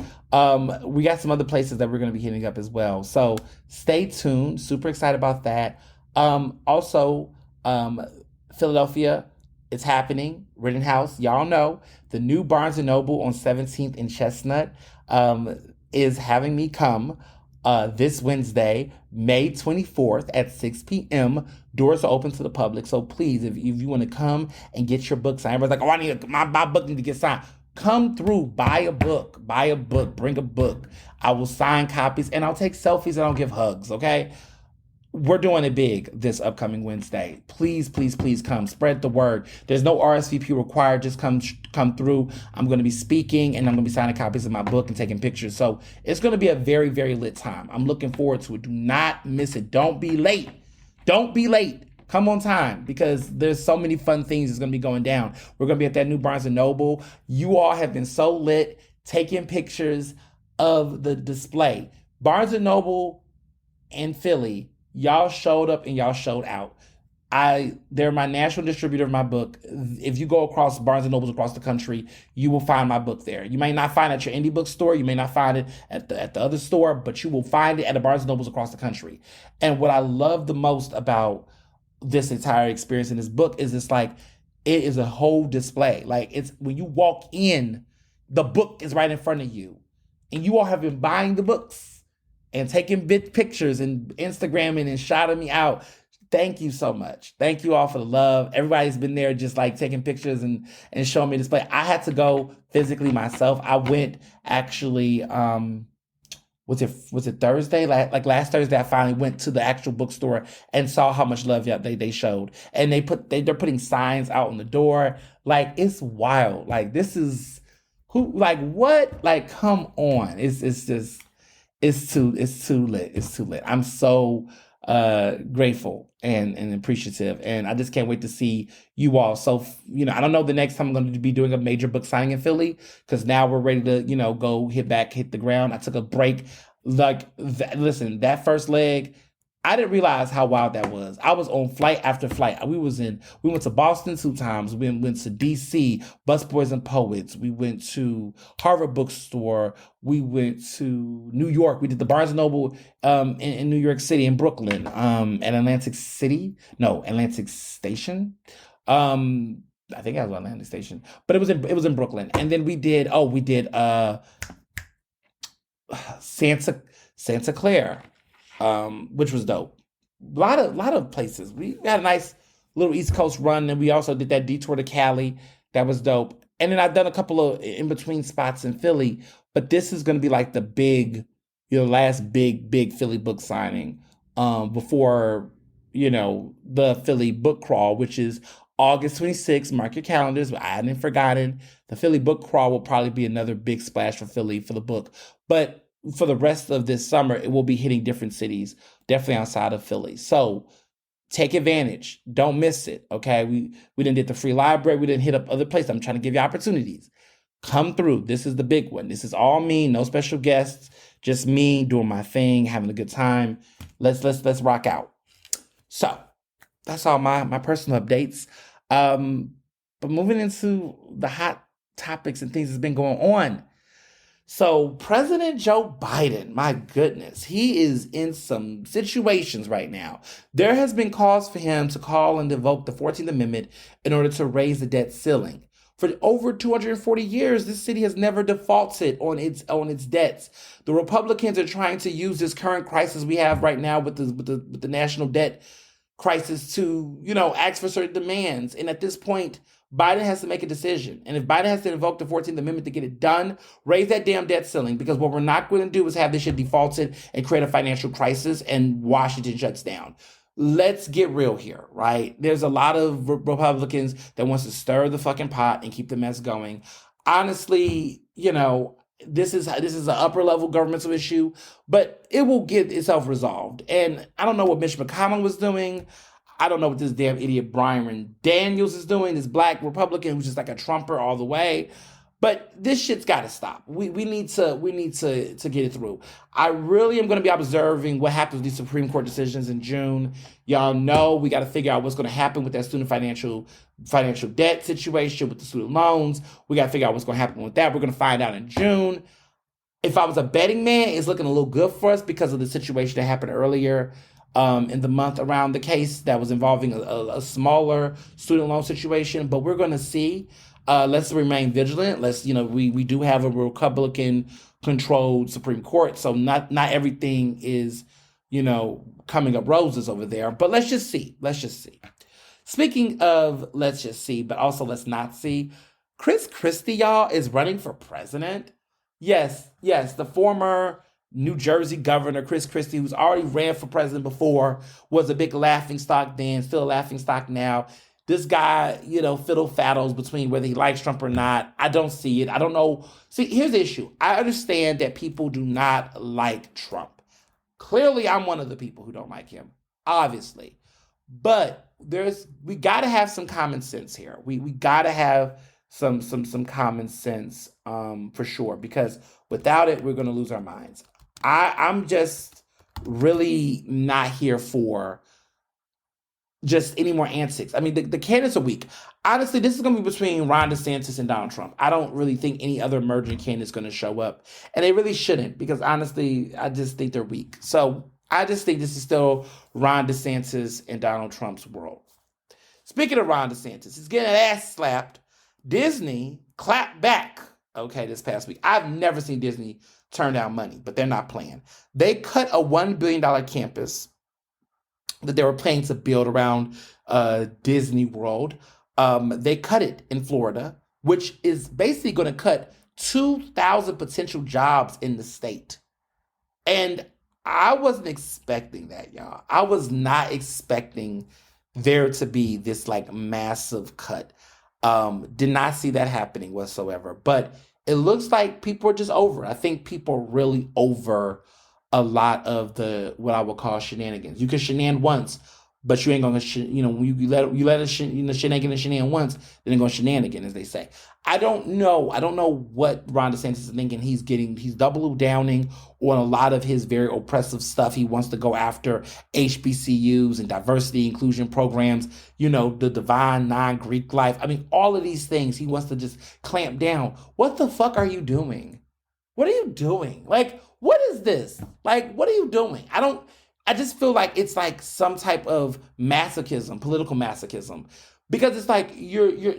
We got some other places that we're going to be hitting up as well. So stay tuned. Super excited about that. Also, Philadelphia, It's happening. Rittenhouse, y'all know the new Barnes and Noble on 17th and Chestnut is having me come this Wednesday, May 24th at 6 p.m. Doors are open to the public. So please, if you want to come and get your book signed, everybody's like, oh, my book need to get signed. Come through, buy a book, bring a book. I will sign copies and I'll take selfies and I'll give hugs, okay? We're doing it big this upcoming Wednesday. Please, please, please come. Spread the word. There's no RSVP required. Just come through. I'm going to be speaking and I'm going to be signing copies of my book and taking pictures. So it's going to be a very, very lit time. I'm looking forward to it. Do not miss it. Don't be late. Don't be late. Come on time because there's so many fun things that's going to be going down. We're going to be at that new Barnes & Noble. You all have been so lit taking pictures of the display. Barnes & Noble in Philly, y'all showed up and y'all showed out. They're my national distributor of my book. If you go across Barnes and Nobles across the country, you will find my book there. You may not find it at your indie bookstore, you may not find it at the other store, but you will find it at the Barnes and Nobles across the country. And what I love the most about this entire experience in this book is it's like it is a whole display. Like it's when you walk in, the book is right in front of you, and you all have been buying the books and taking pictures and Instagramming and shouting me out. Thank you so much. Thank you all for the love. Everybody's been there just like taking pictures and showing me display. I had to go physically myself. I went actually, was it Thursday? Like last Thursday, I finally went to the actual bookstore and saw how much love they showed. And they're putting signs out on the door. Like it's wild. Like this is like what? Like come on. It's just it's too lit. It's too lit. I'm so grateful and appreciative, and I just can't wait to see you all. So I don't know the next time I'm going to be doing a major book signing in Philly because now we're ready to go hit the ground. I took a break. Listen, that first leg, I didn't realize how wild that was. I was on flight after flight. We went to Boston 2 times. We went to DC, Busboys and Poets. We went to Harvard Bookstore. We went to New York. We did the Barnes & Noble in New York City, in Brooklyn, at Atlantic Station. I think I was on Atlantic Station, but it was in Brooklyn. And then we did Santa Clara. Which was dope. A lot of places. We had a nice little East Coast run, and we also did that detour to Cali. That was dope. And then I've done a couple of in between spots in Philly, but this is going to be like the big, last big Philly book signing before the Philly book crawl, which is August 26th. Mark your calendars. I hadn't forgotten. The Philly book crawl will probably be another big splash for Philly for the book, but for the rest of this summer, it will be hitting different cities, definitely outside of Philly. So take advantage. Don't miss it, okay? We didn't hit the free library. We didn't hit up other places. I'm trying to give you opportunities. Come through. This is the big one. This is all me, no special guests, just me doing my thing, having a good time. Let's rock out. So that's all my personal updates. But moving into the hot topics and things that's been going on. So President Joe Biden, my goodness, he is in some situations right now. There has been calls for him to call and invoke the 14th Amendment in order to raise the debt ceiling. For over 240 years, this city has never defaulted on its debts. The Republicans are trying to use this current crisis we have right now with the national debt crisis to, ask for certain demands. And at this point, Biden has to make a decision. And if Biden has to invoke the 14th Amendment to get it done, raise that damn debt ceiling. Because what we're not going to do is have this shit defaulted and create a financial crisis and Washington shuts down. Let's get real here, right? There's a lot of Republicans that wants to stir the fucking pot and keep the mess going. Honestly, this is an upper level governmental issue, but it will get itself resolved. And I don't know what Mitch McConnell was doing. I don't know what this damn idiot Brian Daniels is doing, this black Republican who's just like a Trumper all the way. But this shit's got to stop. We need to get it through. I really am going to be observing what happens with these Supreme Court decisions in June. Y'all know we got to figure out what's going to happen with that student financial debt situation with the student loans. We got to figure out what's going to happen with that. We're going to find out in June. If I was a betting man, it's looking a little good for us because of the situation that happened earlier in the month around the case that was involving a smaller student loan situation. But we're going to see. Let's remain vigilant. We do have a Republican controlled Supreme Court, so not everything is coming up roses over there. But let's just see. Let's just see. Speaking of let's just see, but also let's not see, Chris Christie, y'all, is running for president. Yes, the former New Jersey governor, Chris Christie, who's already ran for president before, was a big laughing stock then, still a laughing stock now. This guy, fiddle faddles between whether he likes Trump or not. I don't see it. I don't know. See, here's the issue. I understand that people do not like Trump. Clearly, I'm one of the people who don't like him, obviously. But we got to have some common sense here. We got to have some common sense for sure, because without it, we're going to lose our minds. I'm just really not here for just any more antics. I mean, the candidates are weak. Honestly, this is going to be between Ron DeSantis and Donald Trump. I don't really think any other emerging candidate is going to show up. And they really shouldn't, because honestly, I just think they're weak. So I just think this is still Ron DeSantis and Donald Trump's world. Speaking of Ron DeSantis, he's getting an ass slapped. Disney clapped back, this past week. I've never seen Disney turn down money, but they're not playing. They cut a $1 billion campus that they were planning to build around Disney World. They cut it in Florida, which is basically going to cut 2,000 potential jobs in the state. And I wasn't expecting that, y'all. I was not expecting there to be this massive cut. Did not see that happening whatsoever. But it looks like people are just over. I think people are really over a lot of the what I would call shenanigans. You can shenan once, but you ain't gonna when you let a shenan once, then they're gonna shenanigan, as they say. I don't know what Ron DeSantis is thinking. He's double downing on a lot of his very oppressive stuff. He wants to go after HBCUs and diversity inclusion programs, the divine non-Greek life. I mean, all of these things he wants to just clamp down. What the fuck are you doing? What are you doing? What is this? What are you doing? I just feel like it's some type of masochism, political masochism, because it's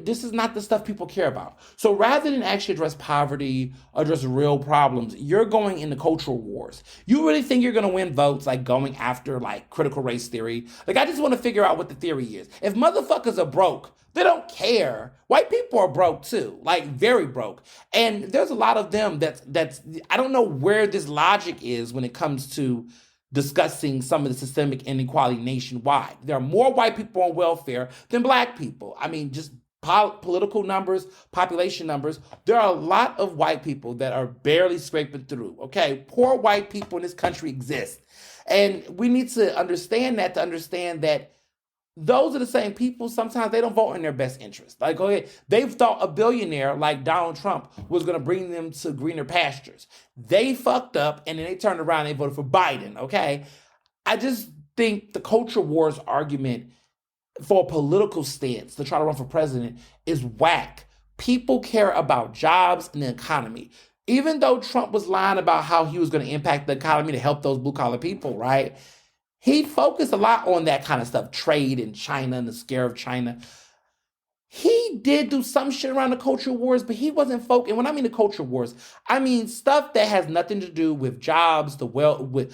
this is not the stuff people care about. So rather than actually address poverty, address real problems, you're going into cultural wars. You really think you're going to win votes going after critical race theory? I just want to figure out what the theory is. If motherfuckers are broke, they don't care. White people are broke too, very broke. And there's a lot of them that's I don't know where this logic is when it comes to discussing some of the systemic inequality nationwide. There are more white people on welfare than black people. I mean, just political numbers, population numbers. There are a lot of white people that are barely scraping through. Okay, poor white people in this country exist. And we need to understand that those are the same people. Sometimes they don't vote in their best interest. They thought a billionaire like Donald Trump was going to bring them to greener pastures. They fucked up, and then they turned around and they voted for Biden. Okay, I just think the culture wars argument for a political stance to try to run for president is whack. People care about jobs and the economy. Even though Trump was lying about how he was going to impact the economy to help those blue collar people, right? He focused a lot on that kind of stuff, trade in China and the scare of China. He did do some shit around the culture wars, but he wasn't focused. And when I mean the culture wars, I mean stuff that has nothing to do with jobs, with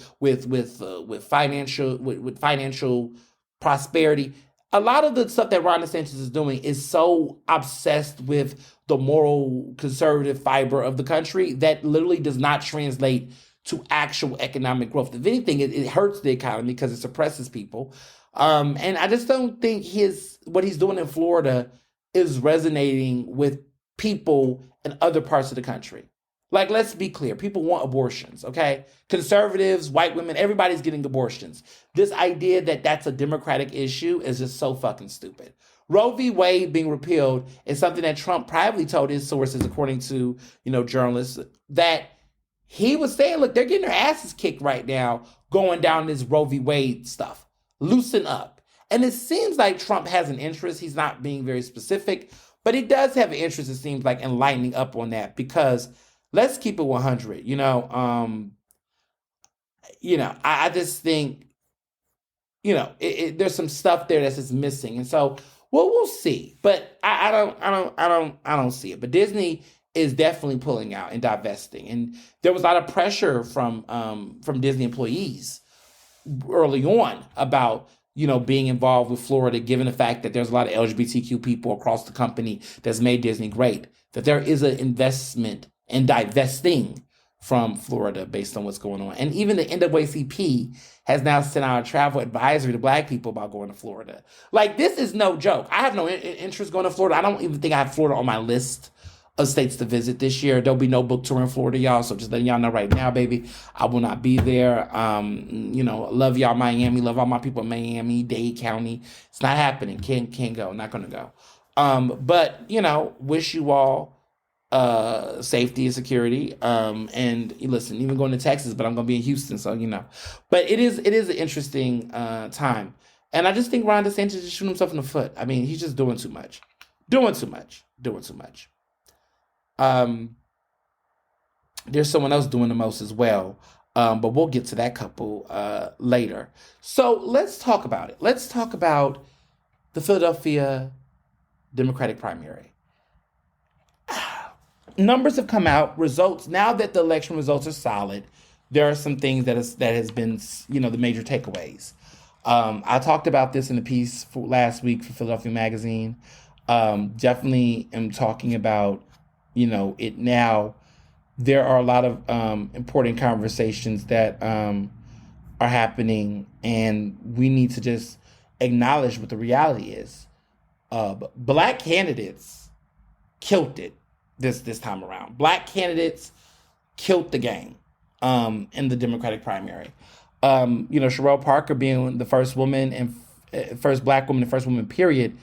financial prosperity. A lot of the stuff that Ron DeSantis is doing is so obsessed with the moral conservative fiber of the country that literally does not translate to actual economic growth. If anything, it hurts the economy because it suppresses people. And I just don't think what he's doing in Florida is resonating with people in other parts of the country. Let's be clear. People want abortions, okay? Conservatives, white women, everybody's getting abortions. This idea that that's a Democratic issue is just so fucking stupid. Roe v. Wade being repealed is something that Trump privately told his sources, according to, journalists, that he was saying, look, they're getting their asses kicked right now going down this Roe v. Wade stuff. Loosen up. And it seems like Trump has an interest. He's not being very specific, but he does have an interest, it seems like, in lightening up on that, because let's keep it 100. I just think there's some stuff there that's just missing. And so, well, we'll see. But I don't see it. But Disney is definitely pulling out and divesting. And there was a lot of pressure from Disney employees early on about being involved with Florida, given the fact that there's a lot of LGBTQ people across the company that's made Disney great, that there is an investment in divesting from Florida based on what's going on. And even the NAACP has now sent out a travel advisory to Black people about going to Florida. Like, this is no joke. I have no interest going to Florida. I don't even think I have Florida on my list of states to visit this year. There'll be no book tour in Florida, y'all. So just letting y'all know right now, baby, I will not be there. Love y'all, Miami. Love all my people in Miami, Dade County. It's not happening. Can't go. Not gonna go. But wish you all safety and security. And listen, even going to Texas, but I'm gonna be in Houston, so But it is an interesting time, and I just think Ron DeSantis is shooting himself in the foot. I mean, he's just doing too much. There's someone else doing the most as well, but we'll get to that couple later. So let's talk about it. Let's talk about the Philadelphia Democratic primary. Numbers have come out, results. Now that the election results are solid, there are some things that has been, the major takeaways. I talked about this in a piece last week for Philadelphia Magazine. Definitely am talking about, it now. There are a lot of important conversations that are happening, and we need to just acknowledge what the reality is. Black candidates killed it this time around. Black candidates killed the game in the Democratic primary. Sherelle Parker being the first woman and first Black woman and first woman period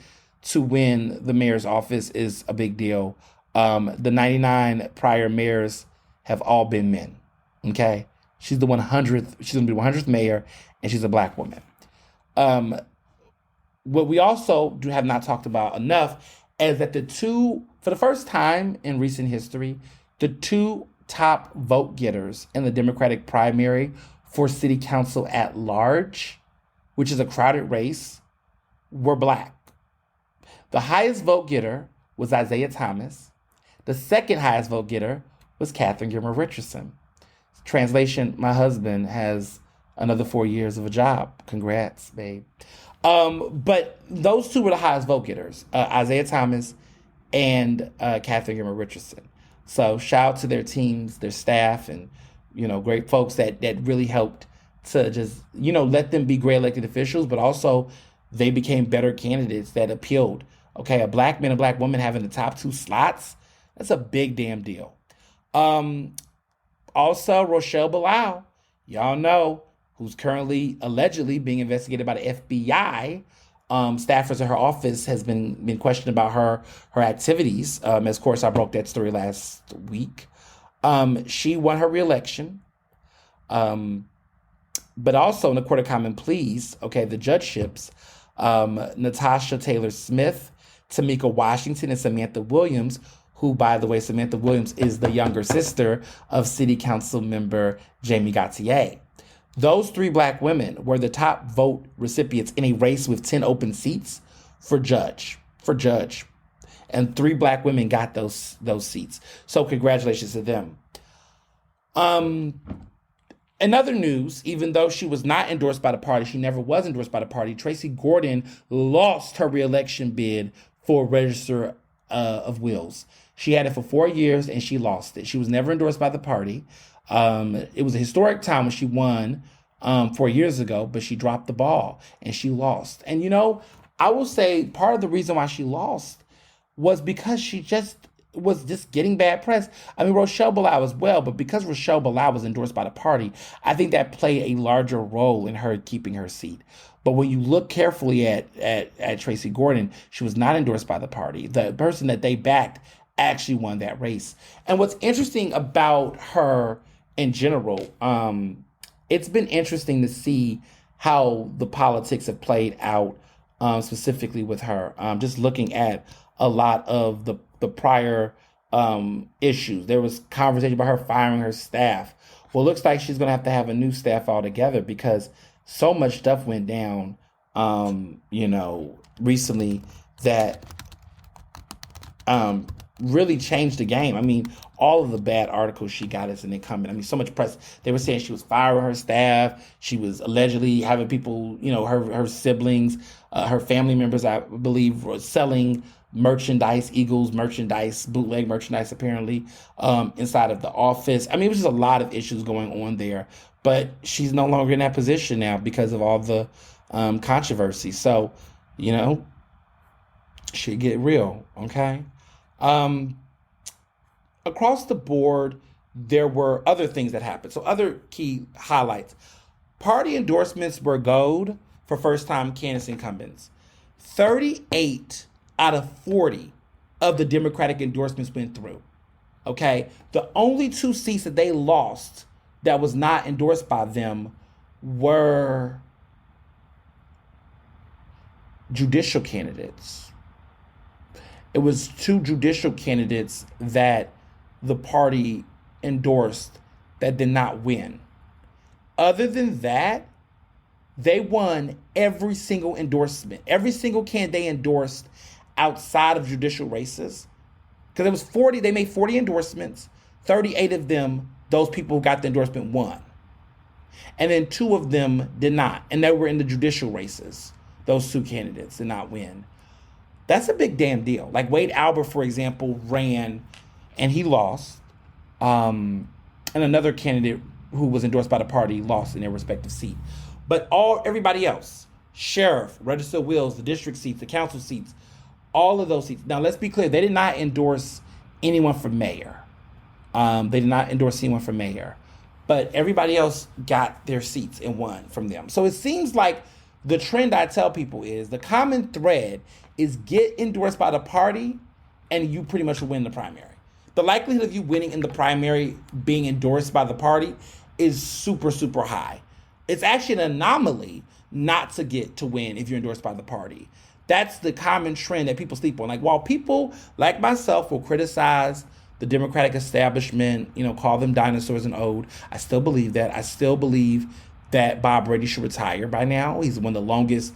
to win the mayor's office is a big deal. The 99 prior mayors have all been men. Okay, she's the 100th. She's gonna be the 100th mayor, and she's a Black woman. What we also have not talked about enough is that for the first time in recent history, the two top vote getters in the Democratic primary for city council at large, which is a crowded race, were Black. The highest vote getter was Isaiah Thomas. The second highest vote getter was Catherine Gilmer Richardson. Translation, my husband has another 4 years of a job. Congrats, babe. But those two were the highest vote getters, Isaiah Thomas and Catherine Gilmer Richardson. So shout out to their teams, their staff, and, great folks that really helped to just, let them be great elected officials, but also they became better candidates that appealed. Okay, a Black man and Black woman having the top two slots, that's a big damn deal. Also, Rochelle Bilal, y'all know, who's currently allegedly being investigated by the FBI. Staffers at her office has been questioned about her activities. As of course, I broke that story last week. She won her reelection. But also in the Court of Common Pleas, the judgeships, Natasha Taylor Smith, Tamika Washington, and Samantha Williams, who, by the way, Samantha Williams is the younger sister of City Council member Jamie Gautier. Those three Black women were the top vote recipients in a race with 10 open seats for judge. And three Black women got those seats. So congratulations to them. In other news, even though she was not endorsed by the party, she never was endorsed by the party, Tracy Gordon lost her reelection bid for Register of Wills. She had it for 4 years and she lost it. She was never endorsed by the party. It was a historic time when she won 4 years ago, but she dropped the ball and she lost. And, I will say part of the reason why she lost was because she was just getting bad press. I mean, Rochelle Bilal as well, but because Rochelle Bilal was endorsed by the party, I think that played a larger role in her keeping her seat. But when you look carefully at Tracy Gordon, she was not endorsed by the party. The person that they backed actually won that race. And what's interesting about her in general, it's been interesting to see how the politics have played out, specifically with her. Just looking at a lot of the prior issues. There was conversation about her firing her staff. Well, it looks like she's going to have a new staff altogether because so much stuff went down, recently that really changed the game. I mean, all of the bad articles she got as an incumbent. I mean, so much press. They were saying she was firing her staff. She was allegedly having people, her siblings, her family members, I believe, were selling merchandise, Eagles merchandise, bootleg merchandise, apparently, inside of the office. I mean, it was just a lot of issues going on there. But she's no longer in that position now because of all the controversy. So, shit get real, okay? Across the board, there were other things that happened. So other key highlights. Party endorsements were gold for first-time candidates incumbents. 38 out of 40 of the Democratic endorsements went through, okay? The only 2 seats that they lost that was not endorsed by them were judicial candidates. It was 2 judicial candidates that the party endorsed that did not win. Other than that, they won every single endorsement. Every single candidate they endorsed outside of judicial races. Because it was 40, they made 40 endorsements. 38 of them, those people who got the endorsement won. And then 2 of them did not. And they were in the judicial races. Those 2 candidates did not win. That's a big damn deal. Like Wade Albert, for example, ran and he lost. And another candidate who was endorsed by the party lost in their respective seat. But everybody else, sheriff, register of wills, the district seats, the council seats, all of those seats. Now, let's be clear. They did not endorse anyone for mayor. But everybody else got their seats and won from them. So it seems like the trend I tell people is the common thread is get endorsed by the party and you pretty much will win the primary. The likelihood of you winning in the primary being endorsed by the party is super, super high. It's actually an anomaly not to get to win if you're endorsed by the party. That's the common trend that people sleep on. Like, while people like myself will criticize the Democratic establishment, call them dinosaurs and old, I still believe that. I still believe that Bob Brady should retire by now. He's one of the longest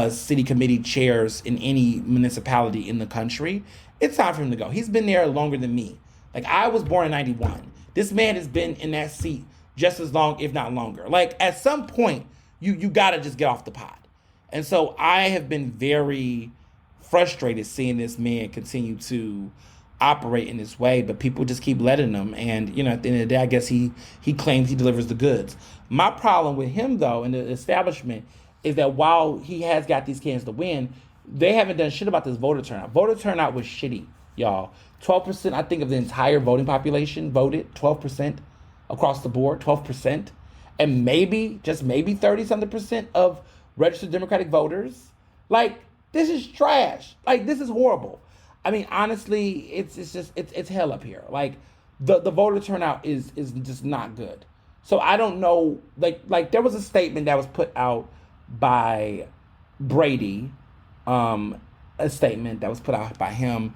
city committee chairs in any municipality in the country. It's time for him to go. He's been there longer than me. Like, I was born in 91. This man has been in that seat just as long, if not longer. Like, at some point, you got to just get off the pot. And so I have been very frustrated seeing this man continue to operate in this way, but people just keep letting him. And, at the end of the day, I guess he claims he delivers the goods. My problem with him, though, and the establishment is that while he has got these candidates to win, they haven't done shit about this voter turnout. Voter turnout was shitty, y'all. 12%, I think, of the entire voting population voted, 12% across the board, 12%. And maybe, just maybe 30-something% of registered Democratic voters. Like, this is trash. Like, this is horrible. I mean, honestly, it's hell up here. Like, the voter turnout is just not good. So I don't know, like there was a statement that was put out by Brady, a statement that was put out by him.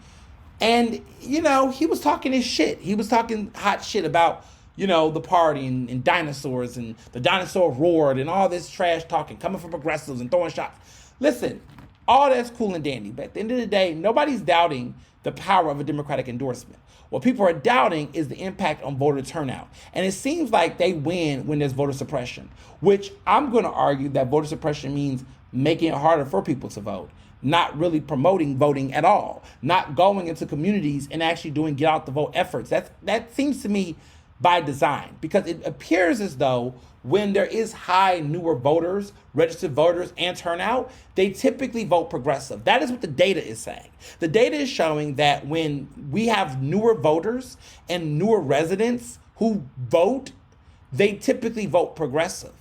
And, he was talking his shit. He was talking hot shit about, the party and dinosaurs and the dinosaur roared and all this trash talking coming from progressives and throwing shots. Listen, all that's cool and dandy. But at the end of the day, nobody's doubting the power of a Democratic endorsement. What people are doubting is the impact on voter turnout. And it seems like they win when there's voter suppression, which I'm going to argue that voter suppression means making it harder for people to vote, not really promoting voting at all, not going into communities and actually doing get out the vote efforts. That seems to me by design, because it appears as though when there is high newer voters, registered voters, and turnout, they typically vote progressive. That is what the data is saying. The data is showing that when we have newer voters and newer residents who vote, they typically vote progressive.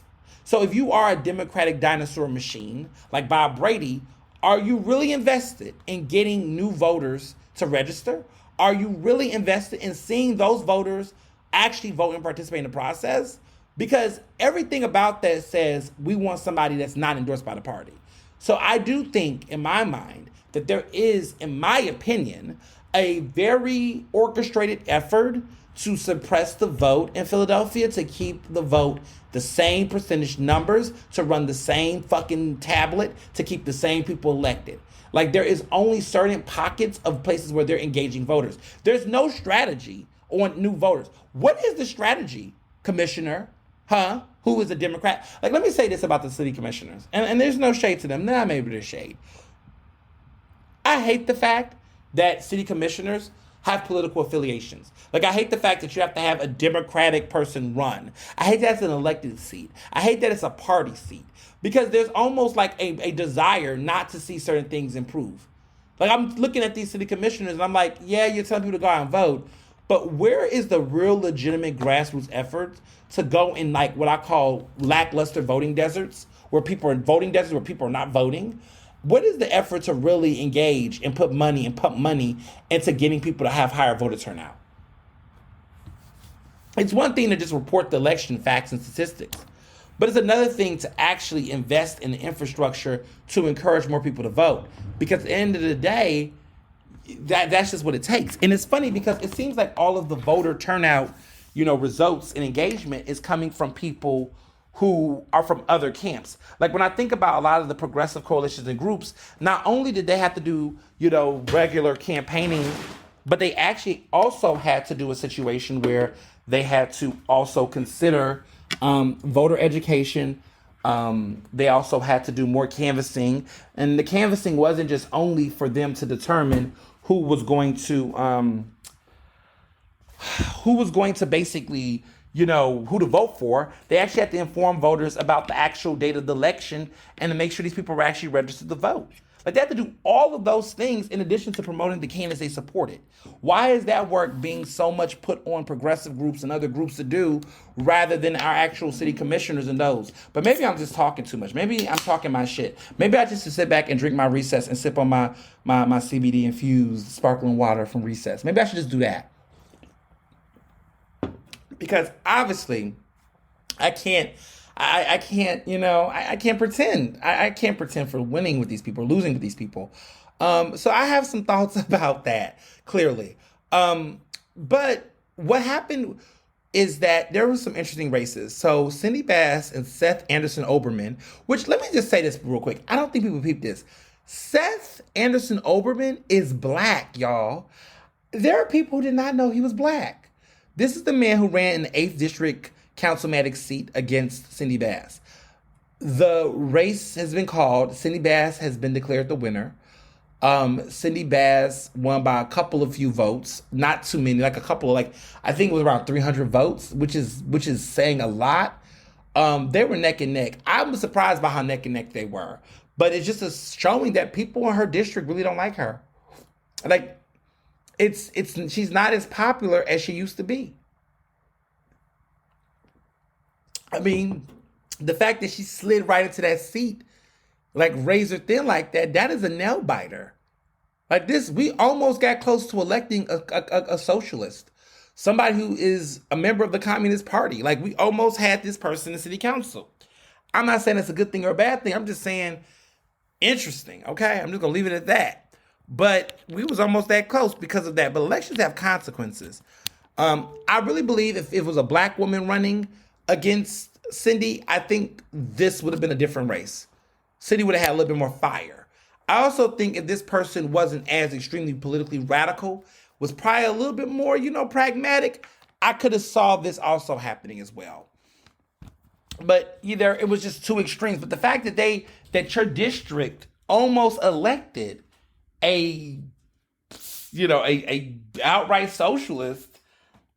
So if you are a Democratic dinosaur machine like Bob Brady, are you really invested in getting new voters to register? Are you really invested in seeing those voters actually vote and participate in the process? Because everything about that says we want somebody that's not endorsed by the party. So I do think, in my mind, that there is, in my opinion, a very orchestrated effort to suppress the vote in Philadelphia, to keep the vote the same percentage numbers, to run the same fucking tablet, to keep the same people elected. Like, there is only certain pockets of places where they're engaging voters. There's no strategy on new voters. What is the strategy, Commissioner? Huh? Who is a Democrat? Like, let me say this about the city commissioners. And there's no shade to them. Nah, maybe there's shade. I hate the fact that city commissioners have political affiliations. Like, I hate the fact that you have to have a Democratic person run. I hate that it's an elected seat. I hate that it's a party seat. Because there's almost like a desire not to see certain things improve. Like, I'm looking at these city commissioners and I'm like, yeah, you're telling people to go out and vote, but where is the real legitimate grassroots effort to go in, like, what I call lackluster voting deserts, where people are in voting deserts, where people are not voting? What is the effort to really engage and put money and pump money into getting people to have higher voter turnout? It's one thing to just report the election facts and statistics, but it's another thing to actually invest in the infrastructure to encourage more people to vote. Because at the end of the day, that's just what it takes. And it's funny because it seems like all of the voter turnout, results and engagement is coming from people who are from other camps. Like, when I think about a lot of the progressive coalitions and groups, not only did they have to do, regular campaigning, but they actually also had to do a situation where they had to also consider voter education. They also had to do more canvassing. And the canvassing wasn't just only for them to determine who was going to basically, who to vote for. They actually had to inform voters about the actual date of the election and to make sure these people were actually registered to vote. Like, they had to do all of those things in addition to promoting the candidates they supported. Why is that work being so much put on progressive groups and other groups to do rather than our actual city commissioners and those? But maybe I'm just talking too much. Maybe I'm talking my shit. Maybe I just sit back and drink my Recess and sip on my CBD infused sparkling water from Recess. Maybe I should just do that. Because obviously I can't pretend. I can't pretend for winning with these people or losing with these people. So I have some thoughts about that, clearly. But what happened is that there were some interesting races. So Cindy Bass and Seth Anderson Oberman, which, let me just say this real quick. I don't think people peep this. Seth Anderson Oberman is black, y'all. There are people who did not know he was black. This is the man who ran in the 8th District Councilmanic seat against Cindy Bass. The race has been called. Cindy Bass has been declared the winner. Cindy Bass won by a few votes, not too many, like a couple, I think it was around 300 votes, which is saying a lot. They were neck and neck. I was surprised by how neck and neck they were, but it's just showing that people in her district really don't like her. Like, she's not as popular as she used to be. I mean, the fact that she slid right into that seat, like razor thin like that is a nail biter. Like this, we almost got close to electing a socialist, somebody who is a member of the Communist Party. Like, we almost had this person in city council. I'm not saying it's a good thing or a bad thing. I'm just saying interesting, okay? I'm just going to leave it at that. But we was almost that close because of that. But elections have consequences. I really believe if it was a black woman running against Cindy, I think this would have been a different race. Cindy would have had a little bit more fire. I also think if this person wasn't as extremely politically radical, was probably a little bit more, pragmatic, I could have saw this also happening as well. But either it was just two extremes. But the fact that your district almost elected a outright socialist,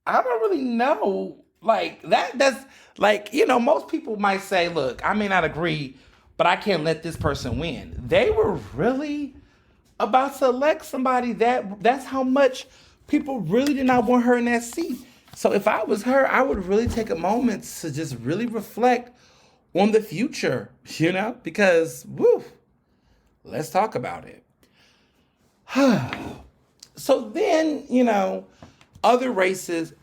I don't really know. Like, that's like, most people might say, look, I may not agree, but I can't let this person win. They were really about to elect somebody that's how much people really did not want her in that seat. So if I was her, I would really take a moment to just really reflect on the future, because, let's talk about it. So then, other races,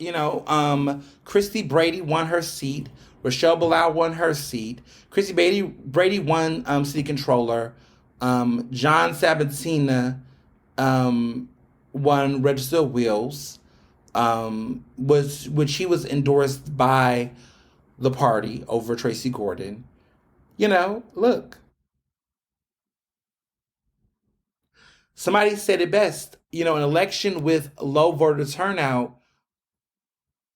Christy Brady won her seat. Rochelle Bilal won her seat. Christy Brady won city controller. John Sabatina won register of wills. was when she was endorsed by the party over Tracy Gordon. Look, somebody said it best. An election with low voter turnout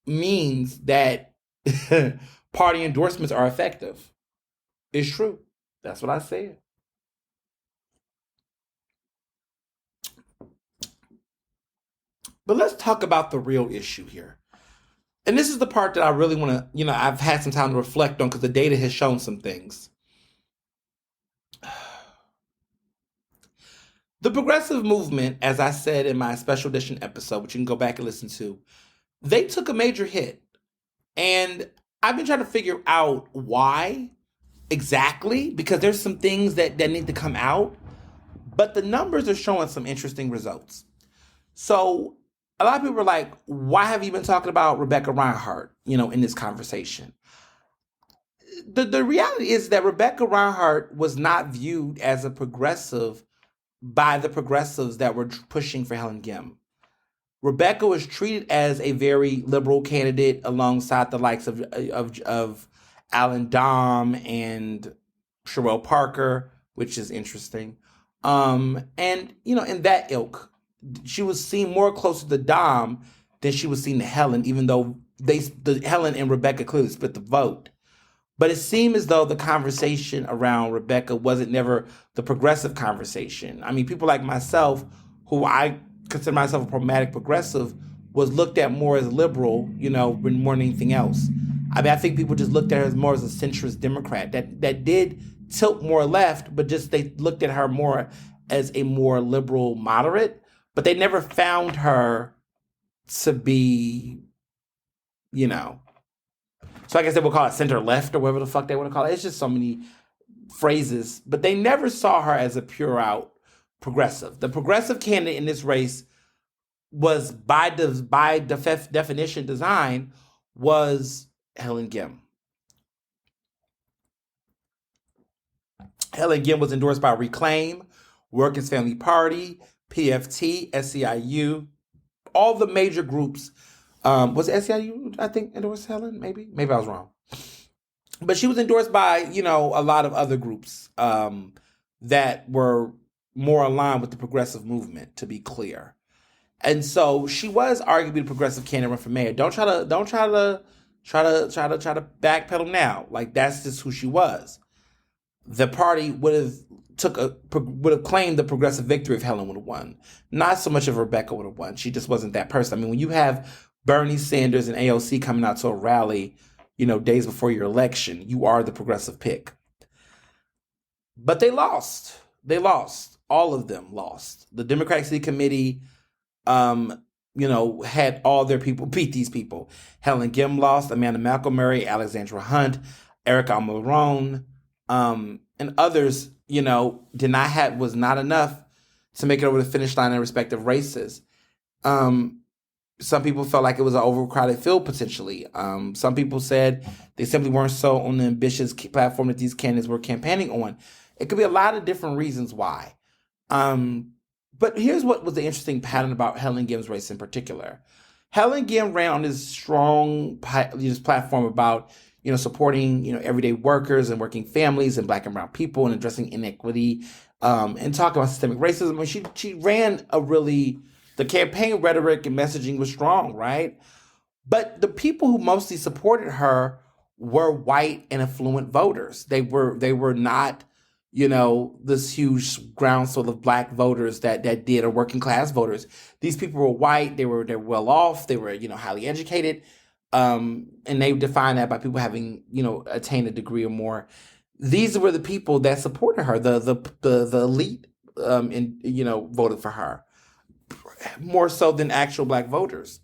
means that party endorsements are effective. It's true. That's what I said. But let's talk about the real issue here. And this is the part that I really want to, I've had some time to reflect on because the data has shown some things. The progressive movement, as I said in my special edition episode, which you can go back and listen to, they took a major hit. And I've been trying to figure out why exactly, because there's some things that need to come out. But the numbers are showing some interesting results. So a lot of people are like, why have you been talking about Rebecca Reinhart, in this conversation? The reality is that Rebecca Reinhart was not viewed as a progressive by the progressives that were pushing for Helen Gim. Rebecca was treated as a very liberal candidate alongside the likes of Alan Dom and Sherelle Parker, which is interesting. And in that ilk, she was seen more closer to Dom than she was seen to Helen, even though Helen and Rebecca clearly split the vote. But it seemed as though the conversation around Rebecca wasn't never the progressive conversation. I mean, people like myself, who I consider myself a pragmatic progressive, was looked at more as liberal, more than anything else. I mean, I think people just looked at her as more as a centrist Democrat that did tilt more left, but just they looked at her more as a more liberal moderate. But they never found her to be, so I guess they would call it center left or whatever the fuck they want to call it. It's just so many phrases. But they never saw her as a pure out progressive. The progressive candidate in this race was, by definition, design, was Helen Gim. Helen Gim was endorsed by Reclaim, Workers' Family Party, PFT, SEIU, all the major groups. Was SEIU, I think, endorsed Helen? Maybe I was wrong. But she was endorsed by, a lot of other groups that were more aligned with the progressive movement, to be clear. And so she was arguably the progressive candidate for mayor. Don't try to backpedal now. Like, that's just who she was. The party would have claimed the progressive victory if Helen would have won. Not so much if Rebecca would have won. She just wasn't that person. I mean, when you have Bernie Sanders and AOC coming out to a rally, days before your election, you are the progressive pick. But they lost. They lost. All of them lost. The Democratic City Committee, had all their people beat these people. Helen Gim lost, Amanda McElmurray, Alexandra Hunt, Erica Almiron, and others, was not enough to make it over the finish line in respective races. Some people felt like it was an overcrowded field potentially. Some people said they simply weren't so on the ambitious platform that these candidates were campaigning on. It could be a lot of different reasons why. But here's what was the interesting pattern about Helen Gim's race in particular. Helen Gim ran on this strong platform about, supporting, everyday workers and working families and Black and brown people and addressing inequity, and talking about systemic racism. I mean, she ran the campaign rhetoric and messaging was strong, right? But the people who mostly supported her were white and affluent voters. They were not, this huge groundswell of Black voters that did, or working class voters. These people were white. They're well off. They were, highly educated. And they define that by people having, attained a degree or more. These were the people that supported her. The elite, voted for her more so than actual Black voters.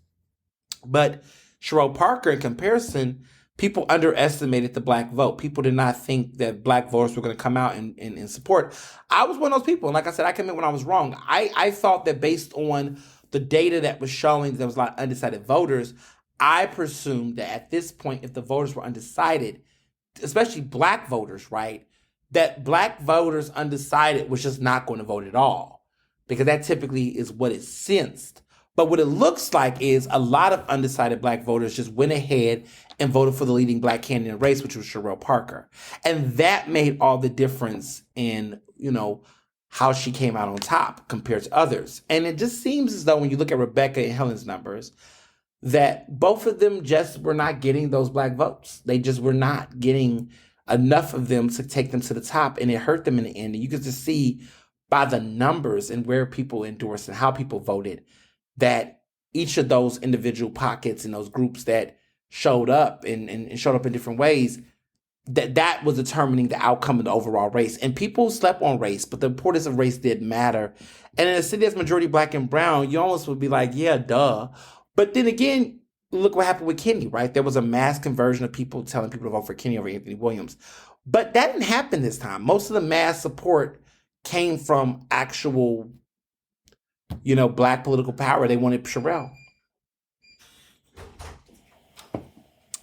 But Sherelle Parker, in comparison, people underestimated the Black vote. People did not think that Black voters were going to come out and support. I was one of those people. And like I said, I can admit when I was wrong. I thought that based on the data that was showing there was a lot of undecided voters, I presumed that at this point, if the voters were undecided, especially Black voters, right, that Black voters undecided was just not going to vote at all. Because that typically is what is sensed. But what it looks like is a lot of undecided black voters just went ahead and voted for the leading black candidate in the race, which was Sherelle Parker. And that made all the difference in, how she came out on top compared to others. And it just seems as though when you look at Rebecca and Helen's numbers, that both of them just were not getting those black votes. They just were not getting enough of them to take them to the top, and it hurt them in the end. And you could just see by the numbers and where people endorsed and how people voted that each of those individual pockets and those groups that showed up and showed up in different ways, that was determining the outcome of the overall race. And people slept on race, but the importance of race did matter. And in a city that's majority black and brown, you almost would be like, yeah, duh. But then again, look what happened with Kennedy, right? There was a mass conversion of people telling people to vote for Kennedy over Anthony Williams. But that didn't happen this time. Most of the mass support came from actual, black political power. They wanted Sherelle.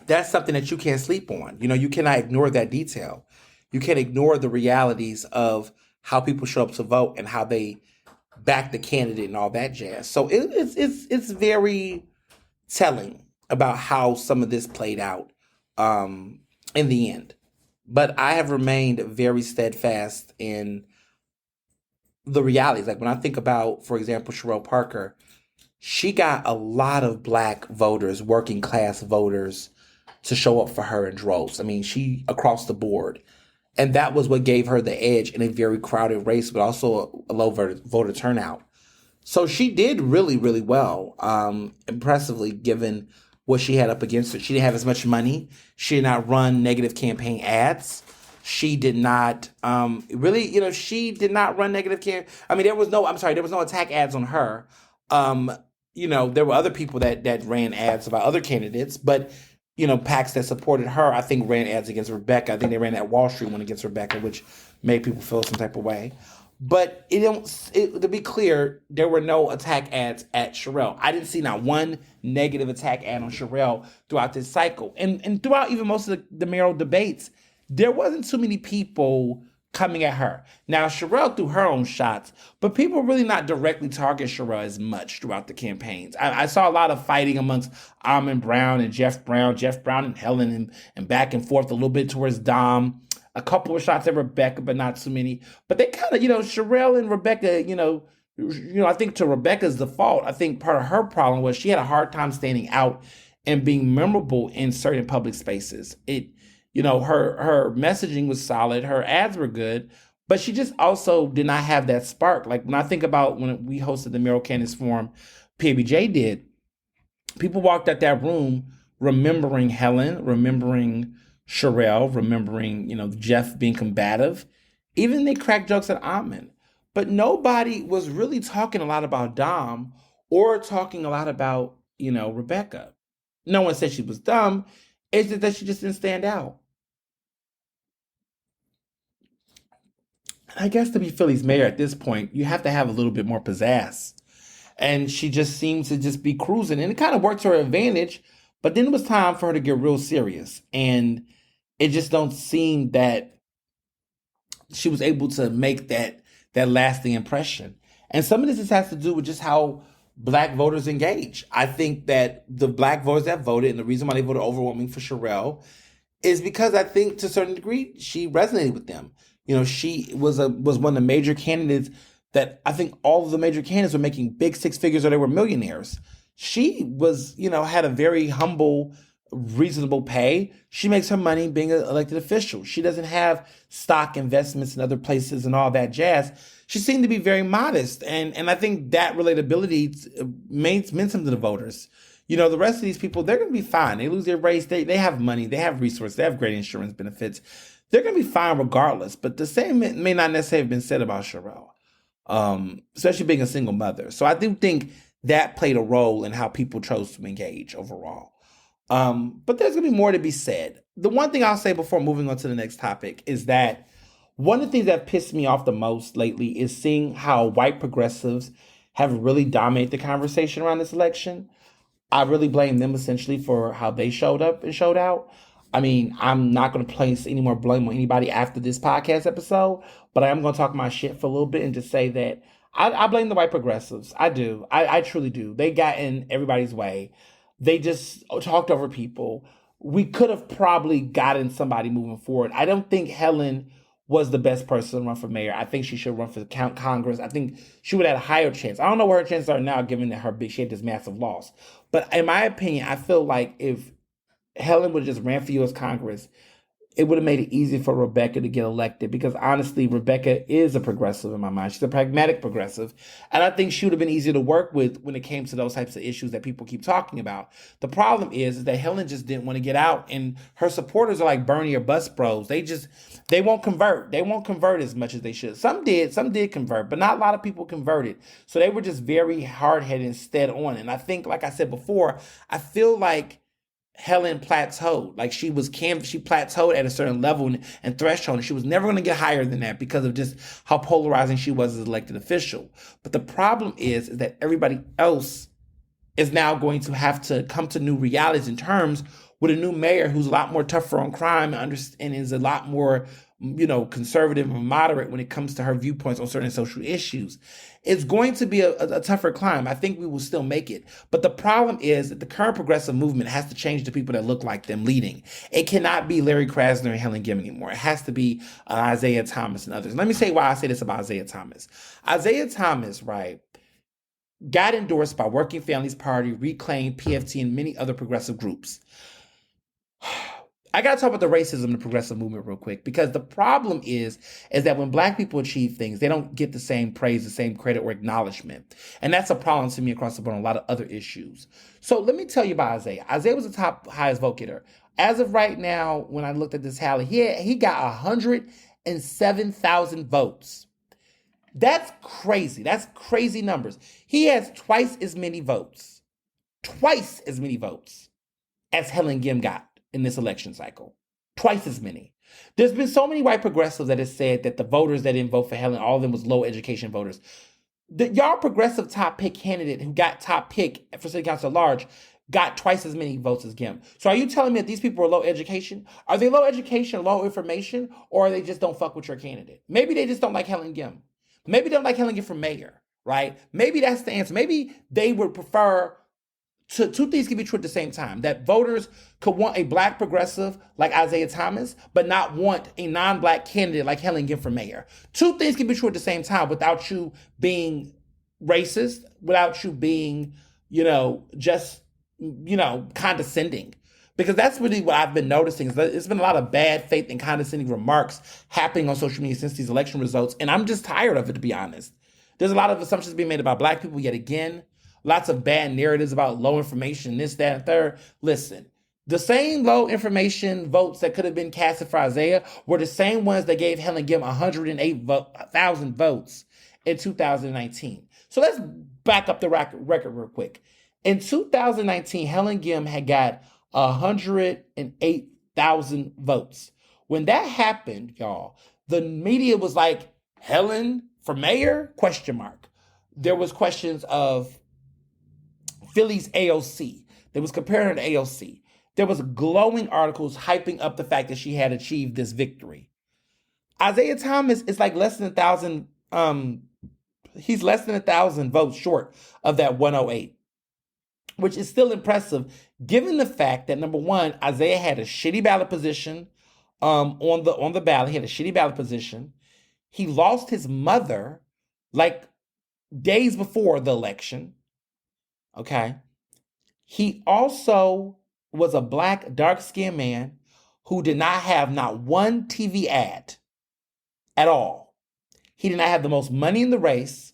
That's something that you can't sleep on. You cannot ignore that detail. You can't ignore the realities of how people show up to vote and how they back the candidate and all that jazz. So it's very telling about how some of this played out in the end. But I have remained very steadfast in the realities. Like when I think about, for example, Sherelle Parker, she got a lot of black voters, working class voters, to show up for her in droves. I mean, she across the board. And that was what gave her the edge in a very crowded race, but also a low voter turnout. So she did really, really well, impressively, given what she had up against her. She didn't have as much money. She did not run negative campaign ads. She did not she did not run negative I mean, there was no attack ads on her. There were other people that ran ads about other candidates, but PACs that supported her, I think, ran ads against Rebecca. I think they ran that Wall Street one against Rebecca, which made people feel some type of way. But to be clear, there were no attack ads at Sherelle. I didn't see not one negative attack ad on Sherelle throughout this cycle. And throughout even most of the mayoral debates, there wasn't too many people coming at her. Now, Sherelle threw her own shots, but people really not directly target Sherelle as much throughout the campaigns. I saw a lot of fighting amongst Almond Brown and Jeff Brown and Helen, and back and forth a little bit towards Dom. A couple of shots at Rebecca, but not too many. But they kind of, Sherelle and Rebecca, I think to Rebecca's default, I think part of her problem was she had a hard time standing out and being memorable in certain public spaces. Her messaging was solid, her ads were good, but she just also did not have that spark. Like when I think about when we hosted the Mayoral Candidates Forum, PBJ did, people walked out that room remembering Helen, remembering Sherelle, remembering, Jeff being combative. Even they cracked jokes at Amon. But nobody was really talking a lot about Dom or talking a lot about, Rebecca. No one said she was dumb. It's just that she just didn't stand out. I guess to be Philly's mayor at this point, you have to have a little bit more pizzazz. And she just seemed to just be cruising. And it kind of worked to her advantage. But then it was time for her to get real serious. And it just don't seem that she was able to make that lasting impression. And some of this just has to do with just how black voters engage. I think that the black voters that voted, and the reason why they voted overwhelming for Sherelle, is because I think to a certain degree she resonated with them. She was one of the major candidates that I think all of the major candidates were making big six figures or they were millionaires. She was, had a very humble, reasonable pay. She makes her money being an elected official. She doesn't have stock investments in other places and all that jazz. She seemed to be very modest. And I think that relatability meant something to the voters. The rest of these people, they're going to be fine. They lose their race. They have money. They have resources. They have great insurance benefits. They're going to be fine regardless. But the same may not necessarily have been said about Sherelle, especially being a single mother. So I do think that played a role in how people chose to engage overall. But there's going to be more to be said. The one thing I'll say before moving on to the next topic is that one of the things that pissed me off the most lately is seeing how white progressives have really dominated the conversation around this election. I really blame them essentially for how they showed up and showed out. I mean, I'm not going to place any more blame on anybody after this podcast episode, but I am going to talk my shit for a little bit and just say that I blame the white progressives. I do. I truly do. They got in everybody's way. They just talked over people. We could have probably gotten somebody moving forward. I don't think Helen was the best person to run for mayor. I think she should run for the Congress. I think she would have had a higher chance. I don't know where her chances are now, given that she had this massive loss. But in my opinion, I feel like if Helen would have just ran for U.S. Congress, it would have made it easy for Rebecca to get elected because honestly, Rebecca is a progressive in my mind. She's a pragmatic progressive. And I think she would have been easier to work with when it came to those types of issues that people keep talking about. The problem is that Helen just didn't want to get out, and her supporters are like Bernie or Bus Bros. They won't convert. They won't convert as much as they should. Some did convert, but not a lot of people converted. So they were just very hard-headed and stead on. And I think, like I said before, I feel like Helen plateaued. Like she plateaued at a certain level and threshold, and she was never going to get higher than that because of just how polarizing she was as an elected official. But the problem is that everybody else is now going to have to come to new realities in terms with a new mayor who's a lot more tougher on crime and is a lot more, conservative and moderate when it comes to her viewpoints on certain social issues. It's going to be a tougher climb. I think we will still make it. But the problem is that the current progressive movement has to change the people that look like them leading. It cannot be Larry Krasner and Helen Gim anymore. It has to be Isaiah Thomas and others. Let me say why I say this about Isaiah Thomas. Isaiah Thomas, right, got endorsed by Working Families Party, Reclaim, PFT, and many other progressive groups. I got to talk about the racism in the progressive movement real quick, because the problem is that when Black people achieve things, they don't get the same praise, the same credit or acknowledgement. And that's a problem to me across the board on a lot of other issues. So let me tell you about Isaiah. Isaiah was the top highest vote getter. As of right now, when I looked at this tally, he got 107,000 votes. That's crazy. That's crazy numbers. He has twice as many votes as Helen Gim got in this election cycle. Twice as many. There's been so many white progressives that have said that the voters that didn't vote for Helen, all of them was low education voters. Y'all progressive top pick candidate who got top pick for city council at large got twice as many votes as Gim. So are you telling me that these people are low education? Are they low education, low information, or they just don't fuck with your candidate? Maybe they just don't like Helen Gim. Maybe they don't like Helen Gim for mayor, right? Maybe that's the answer. Maybe they would prefer two things can be true at the same time. That voters could want a Black progressive like Isaiah Thomas, but not want a non-Black candidate like Helen Gim for mayor. Two things can be true at the same time without you being racist, without you being, condescending. Because that's really what I've been noticing. Is that it's been a lot of bad faith and condescending remarks happening on social media since these election results. And I'm just tired of it, to be honest. There's a lot of assumptions being made about Black people yet again. Lots of bad narratives about low information, this, that, and third. Listen, the same low information votes that could have been casted for Isaiah were the same ones that gave Helen Gim 108,000 votes in 2019. So let's back up the record real quick. In 2019, Helen Gim had got 108,000 votes. When that happened, y'all, the media was like, Helen for mayor? ? There was questions of Philly's AOC. They was comparing her to AOC. There was glowing articles hyping up the fact that she had achieved this victory. Isaiah Thomas is like less than 1,000. He's less than 1,000 votes short of that 108, which is still impressive given the fact that, number one, Isaiah had a shitty ballot position on the ballot. He had a shitty ballot position. He lost his mother like days before the election. Okay. He also was a Black, dark-skinned man who did not have not one TV ad at all. He did not have the most money in the race.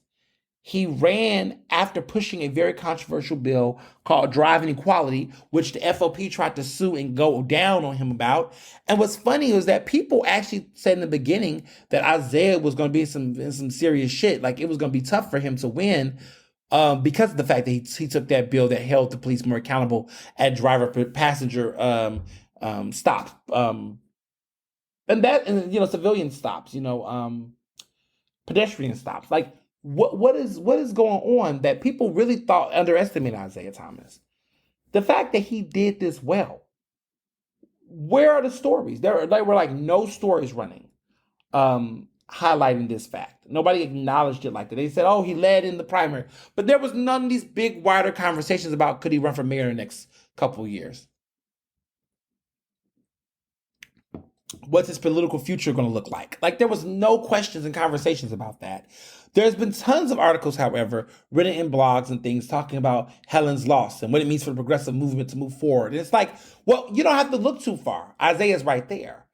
He ran after pushing a very controversial bill called Driving Equality, which the FOP tried to sue and go down on him about. And what's funny was that people actually said in the beginning that Isaiah was going to be in some serious shit. Like it was going to be tough for him to win. Because of the fact that he took that bill that held the police more accountable at driver-passenger stops, and civilian stops, pedestrian stops. Like what is going on that people really thought underestimated Isaiah Thomas? The fact that he did this well. Where are the stories? There were like no stories running, highlighting this fact. Nobody acknowledged it like that. They said, "Oh, he led in the primary," but there was none of these big, wider conversations about could he run for mayor in the next couple of years. What's his political future going to look like? Like there was no questions and conversations about that. There's been tons of articles, however, written in blogs and things talking about Helen's loss and what it means for the progressive movement to move forward. And it's like, well, you don't have to look too far. Isaiah's right there.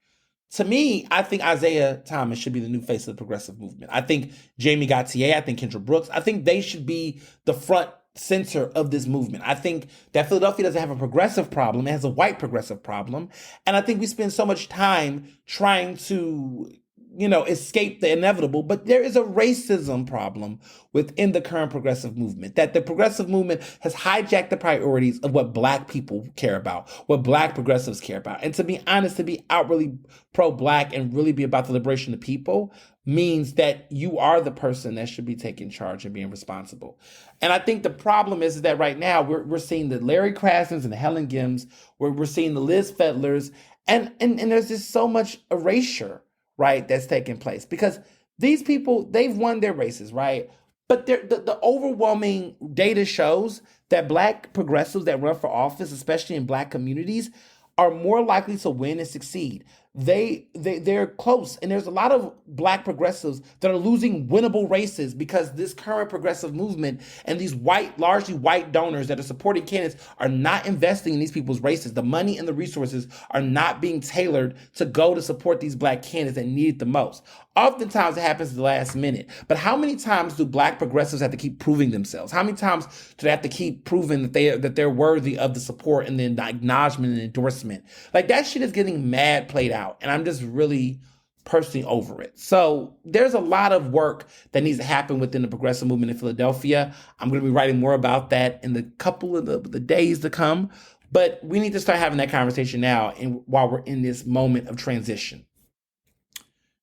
To me, I think Isaiah Thomas should be the new face of the progressive movement. I think Jamie Gautier, I think Kendra Brooks, I think they should be the front center of this movement. I think that Philadelphia doesn't have a progressive problem. It has a white progressive problem. And I think we spend so much time trying to, escape the inevitable, but there is a racism problem within the current progressive movement, that the progressive movement has hijacked the priorities of what Black people care about, what Black progressives care about. And to be honest, to be outwardly pro-Black and really be about the liberation of people means that you are the person that should be taking charge and being responsible. And I think the problem is that right now we're seeing the Larry Krassens and the Helen Gims, we're seeing the Liz Fettlers, and there's just so much erasure, right, that's taking place because these people, they've won their races, right? But the overwhelming data shows that Black progressives that run for office, especially in Black communities, are more likely to win and succeed. They're close, and there's a lot of Black progressives that are losing winnable races because this current progressive movement and these largely white donors that are supporting candidates are not investing in these people's races. The money and the resources are not being tailored to go to support these Black candidates that need it the most. Oftentimes it happens at the last minute. But how many times do Black progressives have to keep proving themselves? How many times do they have to keep proving that they're worthy of the support and the acknowledgement and endorsement? Like that shit is getting mad played out. And I'm just really personally over it. So there's a lot of work that needs to happen within the progressive movement in Philadelphia. I'm going to be writing more about that in the couple of the days to come. But we need to start having that conversation now while we're in this moment of transition.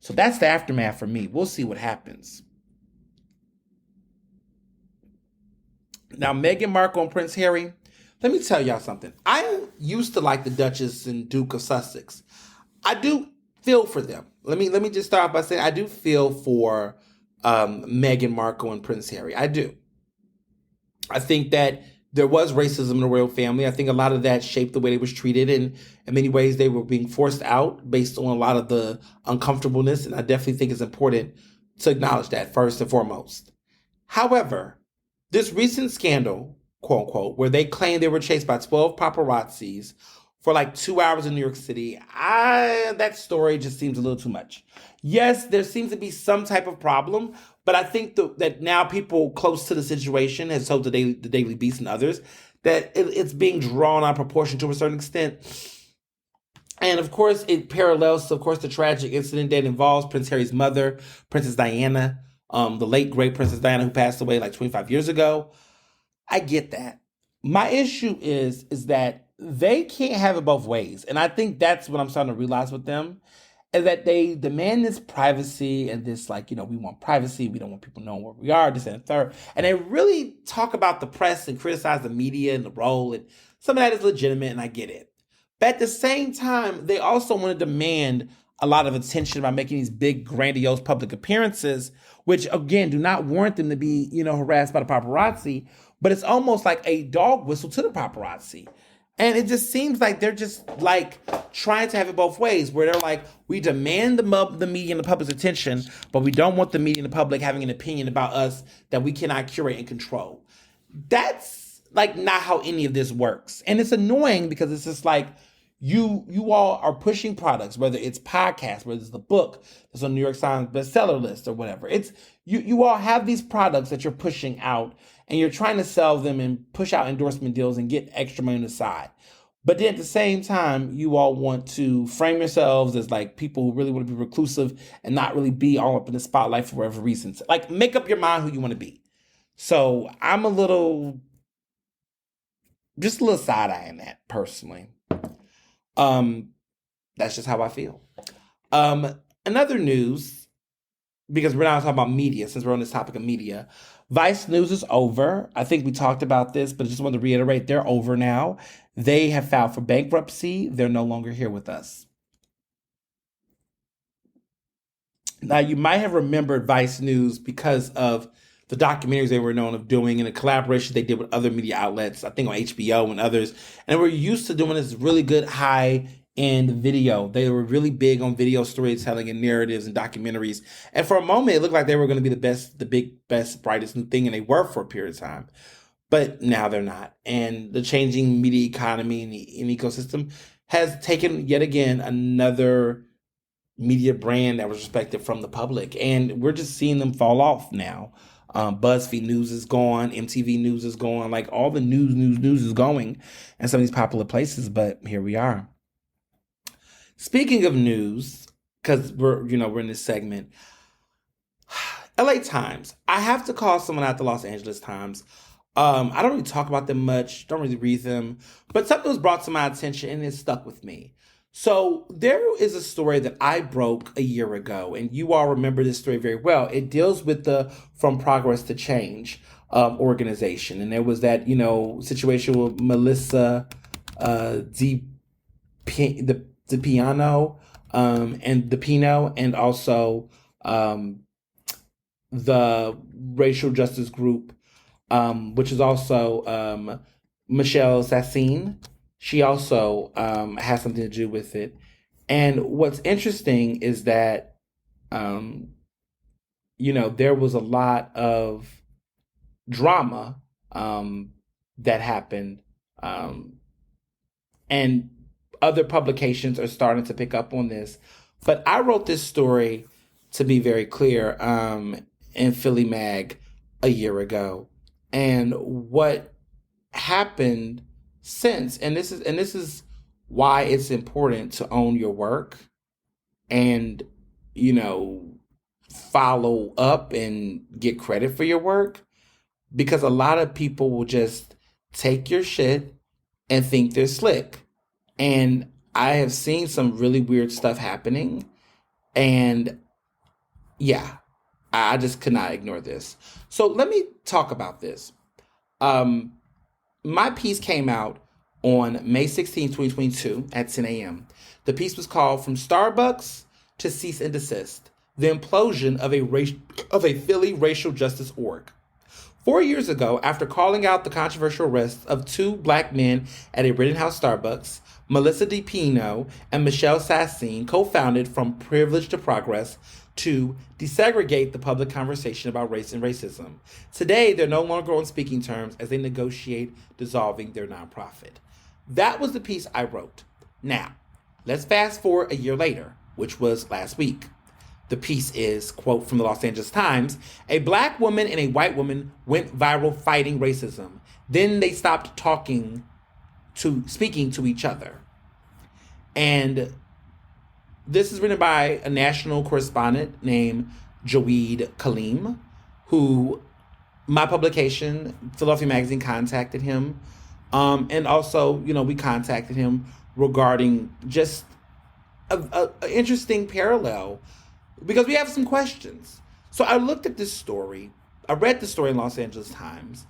So that's the aftermath for me. We'll see what happens. Now, Meghan Markle and Prince Harry, let me tell y'all something. I used to like the Duchess and Duke of Sussex. I do feel for them. Let me just start by saying I do feel for Meghan Markle and Prince Harry. I do. I think that there was racism in the royal family. I think a lot of that shaped the way they was treated, and in many ways they were being forced out based on a lot of the uncomfortableness, and I definitely think it's important to acknowledge that first and foremost. However, this recent scandal, quote unquote, where they claimed they were chased by 12 paparazzis for like 2 hours in New York City, that story just seems a little too much. Yes, there seems to be some type of problem, but I think that now people close to the situation, has told the Daily Beast and others, that it's being drawn out of proportion to a certain extent. And of course, it parallels, of course, the tragic incident that involves Prince Harry's mother, Princess Diana, the late, great Princess Diana, who passed away like 25 years ago. I get that. My issue is that they can't have it both ways. And I think that's what I'm starting to realize with them, is that they demand this privacy and this, like, we want privacy. We don't want people knowing where we are, this and the third. And they really talk about the press and criticize the media and the role. And some of that is legitimate, and I get it. But at the same time, they also want to demand a lot of attention by making these big, grandiose public appearances, which, again, do not warrant them to be, harassed by the paparazzi. But it's almost like a dog whistle to the paparazzi. And it just seems like they're just like trying to have it both ways, where they're like, we demand the media and the public's attention, but we don't want the media and the public having an opinion about us that we cannot curate and control. That's like not how any of this works. And it's annoying because it's just like you all are pushing products, whether it's podcasts, whether it's the book that's on New York Times bestseller list or whatever. It's you all have these products that you're pushing out, and you're trying to sell them and push out endorsement deals and get extra money on the side. But then at the same time, you all want to frame yourselves as like people who really want to be reclusive and not really be all up in the spotlight for whatever reasons. Like, make up your mind who you want to be. So I'm just a little side-eyeing that personally. That's just how I feel. In other news, because we're not talking about media, since we're on this topic of media. Vice News is over. I think we talked about this, but I just wanted to reiterate they're over now. They have filed for bankruptcy. They're no longer here with us. Now, you might have remembered Vice News because of the documentaries they were known of doing and the collaboration they did with other media outlets, I think on HBO and others. And we're used to doing this really good high end video. They were really big on video storytelling and narratives and documentaries. And for a moment, it looked like they were going to be the best, the big, best, brightest new thing. And they were for a period of time. But now they're not. And the changing media economy and ecosystem has taken yet again another media brand that was respected from the public. And we're just seeing them fall off now. BuzzFeed News is gone. MTV News is gone. Like all the news is going in some of these popular places. But here we are. Speaking of news, because we're in this segment, LA Times. I have to call someone out, the Los Angeles Times. I don't really talk about them much. Don't really read them. But something was brought to my attention and it stuck with me. So there is a story that I broke a year ago, and you all remember this story very well. It deals with the From Progress to Change organization. And there was that, situation with Melissa the piano and the Pino, and also the racial justice group, which is also Michelle Sassine. She also has something to do with it. And what's interesting is that, there was a lot of drama that happened. And other publications are starting to pick up on this. But I wrote this story, to be very clear, in Philly Mag a year ago. And what happened since, and this is why it's important to own your work and, follow up and get credit for your work, because a lot of people will just take your shit and think they're slick. And I have seen some really weird stuff happening. And yeah, I just could not ignore this. So let me talk about this. My piece came out on May 16, 2022 at 10 a.m. The piece was called From Starbucks to Cease and Desist, the implosion of a Philly racial justice org. 4 years ago, after calling out the controversial arrests of two black men at a Rittenhouse Starbucks, Melissa DiPino and Michelle Sassine co-founded From Privilege to Progress to desegregate the public conversation about race and racism. Today, they're no longer on speaking terms as they negotiate dissolving their nonprofit. That was the piece I wrote. Now, let's fast forward a year later, which was last week. The piece is, quote from the Los Angeles Times, a black woman and a white woman went viral fighting racism. Then they stopped speaking to each other. And this is written by a national correspondent named Joeed Kaleem, who my publication, Philadelphia Magazine, contacted him. And also, we contacted him regarding just an interesting parallel, because we have some questions. So I looked at this story. I read the story in Los Angeles Times.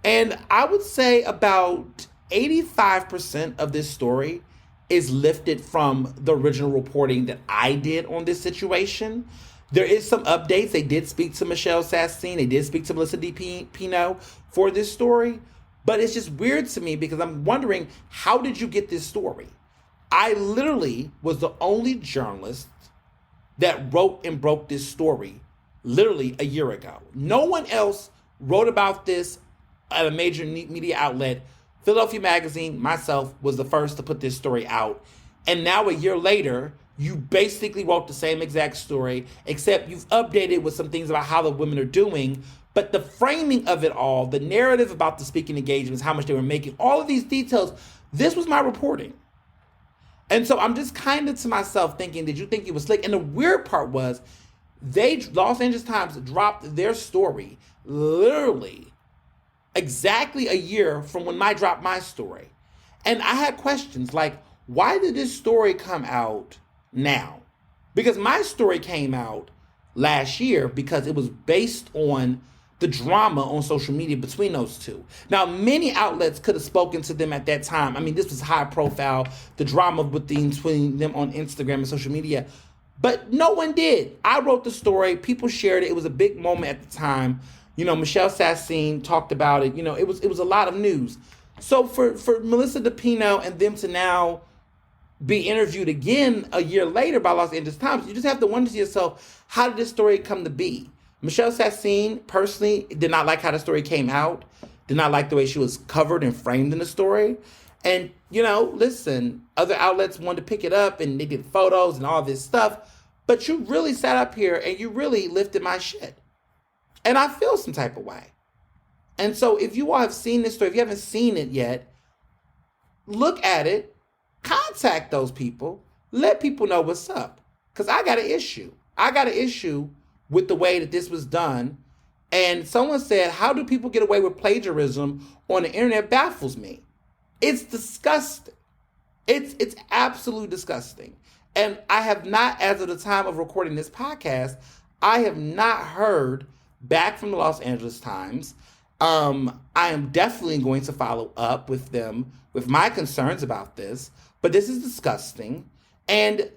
And I would say about 85% of this story is lifted from the original reporting that I did on this situation. There is some updates. They did speak to Michelle Sassine. They did speak to Melissa DiPino for this story. But it's just weird to me because I'm wondering, how did you get this story? I literally was the only journalist that wrote and broke this story literally a year ago. No one else wrote about this at a major media outlet. Philadelphia Magazine, myself, was the first to put this story out. And now a year later, you basically wrote the same exact story, except you've updated with some things about how the women are doing. But the framing of it all, the narrative about the speaking engagements, how much they were making, all of these details, this was my reporting. And so I'm just kind of to myself thinking, did you think it was slick? And the weird part was, Los Angeles Times dropped their story literally exactly a year from when I dropped my story. And I had questions like, why did this story come out now? Because my story came out last year because it was based on the drama on social media between those two. Now, many outlets could have spoken to them at that time. I mean, this was high profile, the drama between them on Instagram and social media, but no one did. I wrote the story. People shared it. It was a big moment at the time. Michelle Sassine talked about it. It was a lot of news. So for Melissa DePino and them to now be interviewed again a year later by Los Angeles Times, you just have to wonder to yourself, how did this story come to be? Michelle Sassine personally did not like how the story came out, did not like the way she was covered and framed in the story. And, listen, other outlets wanted to pick it up and they did photos and all this stuff, but you really sat up here and you really lifted my shit. And I feel some type of way. And so if you all have seen this story, if you haven't seen it yet, look at it, contact those people, let people know what's up. Because I got an issue. I got an issue with the way that this was done. And someone said, how do people get away with plagiarism on the internet? Baffles me. It's disgusting. It's absolutely disgusting. And I have not, as of the time of recording this podcast, I have not heard back from the Los Angeles Times. I am definitely going to follow up with them with my concerns about this, but this is disgusting. And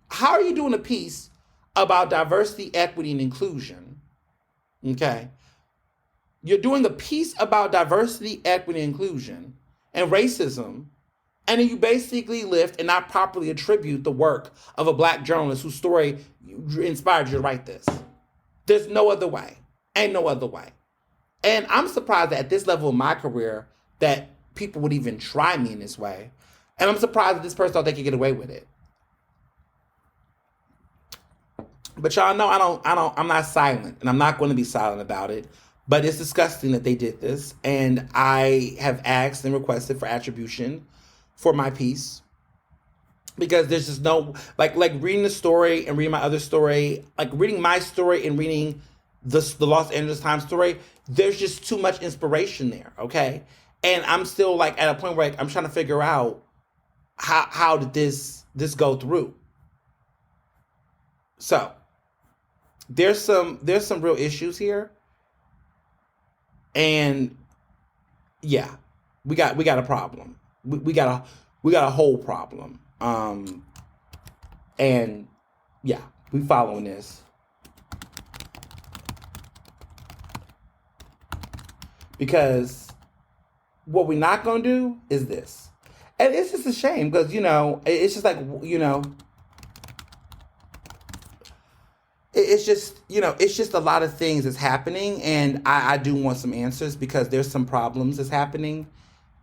how are you doing a piece about diversity, equity, and inclusion? Okay. You're doing a piece about diversity, equity, and inclusion and racism, and then you basically lift and not properly attribute the work of a Black journalist whose story inspired you to write this. There's no other way. Ain't no other way. And I'm surprised that at this level of my career that people would even try me in this way. And I'm surprised that this person thought they could get away with it. But y'all know I'm not silent, and I'm not going to be silent about it. But it's disgusting that they did this. And I have asked and requested for attribution for my piece. Because there's just no, like reading the story and reading my other story, reading my story and reading the Los Angeles Times story, there's just too much inspiration there, okay? And I'm still at a point where I'm trying to figure out how did this go through. So there's some real issues here, and yeah, we got a problem. We got a whole problem. And yeah, we following this. Because what we're not going to do is this. And it's just a shame because, it's just it's just, it's just a lot of things that's happening. And I do want some answers because there's some problems that's happening.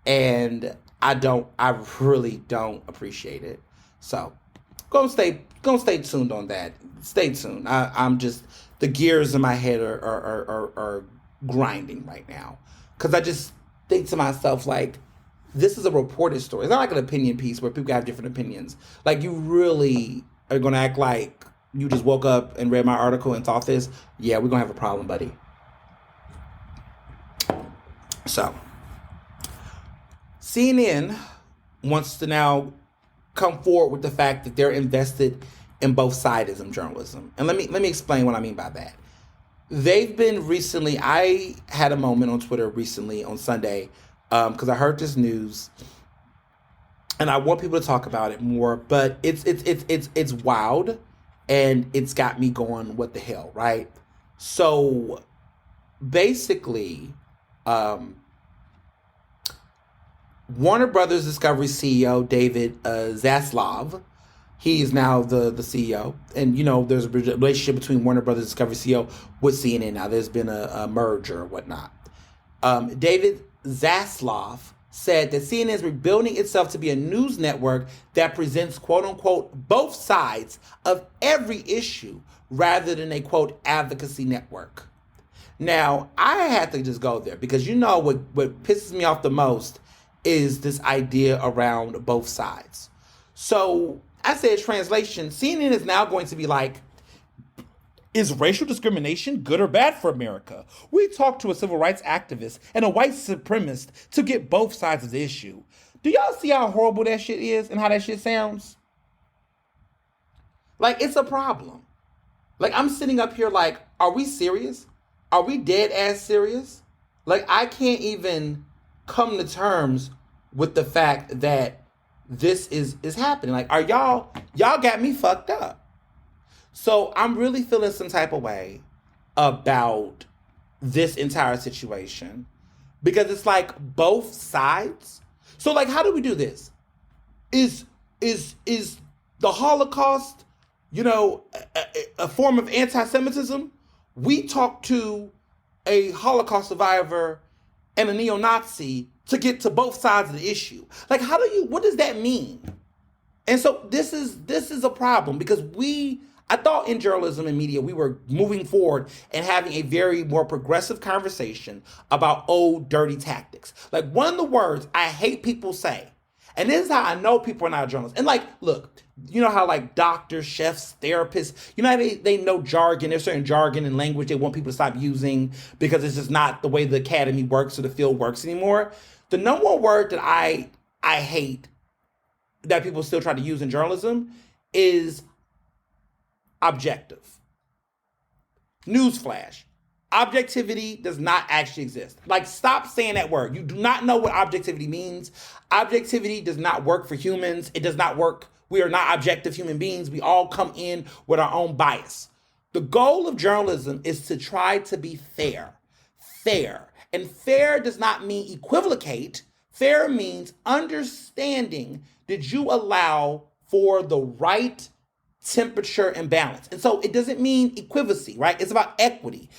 And I really don't appreciate it. So gonna stay tuned on that. Stay tuned. I'm just, the gears in my head are grinding right now. Because I just think to myself, this is a reported story. It's not like an opinion piece where people have different opinions. You really are going to act like you just woke up and read my article and thought this. Yeah, we're going to have a problem, buddy. So, CNN wants to now come forward with the fact that they're invested in both sidism journalism. And let me explain what I mean by that. They've been recently, I had a moment on Twitter recently on Sunday because I heard this news and I want people to talk about it more, but it's wild and it's got me going, what the hell, right? So basically, Warner Brothers Discovery CEO David Zaslav, he is now the CEO. And, there's a relationship between Warner Brothers Discovery CEO with CNN. Now, there's been a merger or whatnot. David Zaslav said that CNN is rebuilding itself to be a news network that presents, quote unquote, both sides of every issue rather than a, quote, advocacy network. Now, I had to just go there because what pisses me off the most is this idea around both sides. So I said, translation, CNN is now going to be is racial discrimination good or bad for America? We talked to a civil rights activist and a white supremacist to get both sides of the issue. Do y'all see how horrible that shit is and how that shit sounds? It's a problem. Like, I'm sitting up here like, are we serious? Are we dead ass serious? Like, I can't even come to terms with the fact that this is happening. Like, are y'all got me fucked up. So I'm really feeling some type of way about this entire situation because it's like both sides. So like, how do we do this? Is the Holocaust, a form of anti-Semitism? We talk to a Holocaust survivor and a neo-Nazi to get to both sides of the issue. Like, what does that mean? And so this is a problem because I thought in journalism and media, we were moving forward and having a very more progressive conversation about old dirty tactics. Like, one of the words I hate people say, and this is how I know people are not journalists. And like, look, you know how like doctors, chefs, therapists, you know how they know jargon. There's certain jargon and language they want people to stop using because it's just not the way the academy works or the field works anymore. The number one word that I hate that people still try to use in journalism is objective. Newsflash. Objectivity does not actually exist. Like, stop saying that word. You do not know what objectivity means. Objectivity does not work for humans. It does not work. We are not objective human beings. We all come in with our own bias. The goal of journalism is to try to be fair. Fair. And fair does not mean equivocate. Fair means understanding. Did you allow for the right temperature and balance? And so it doesn't mean equivacy, right? It's about equity.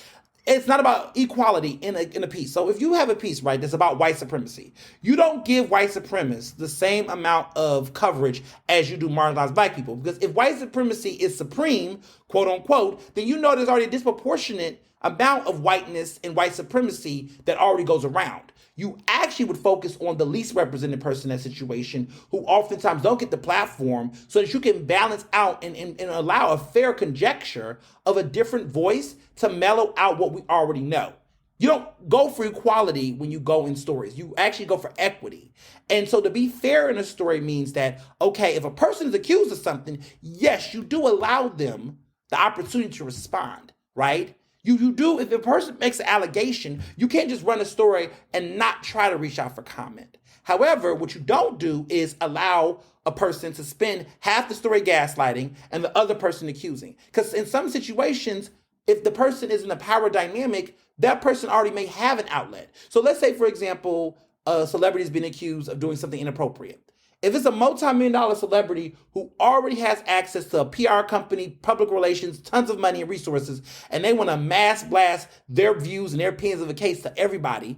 It's not about equality in a piece. So if you have a piece, right, that's about white supremacy, you don't give white supremacists the same amount of coverage as you do marginalized black people. Because if white supremacy is supreme, quote unquote, then you know there's already a disproportionate amount of whiteness and white supremacy that already goes around. You actually would focus on the least represented person in that situation who oftentimes don't get the platform so that you can balance out and allow a fair conjecture of a different voice to mellow out what we already know. You don't go for equality when you go in stories. You actually go for equity. And so to be fair in a story means that, okay, if a person is accused of something, yes, you do allow them the opportunity to respond, right? You do, if a person makes an allegation, you can't just run a story and not try to reach out for comment. However, what you don't do is allow a person to spend half the story gaslighting and the other person accusing. Because in some situations, if the person is in a power dynamic, that person already may have an outlet. So let's say, for example, a celebrity is being accused of doing something inappropriate. If it's a multi-million-dollar celebrity who already has access to a PR company, public relations, tons of money and resources, and they want to mass blast their views and their opinions of a case to everybody,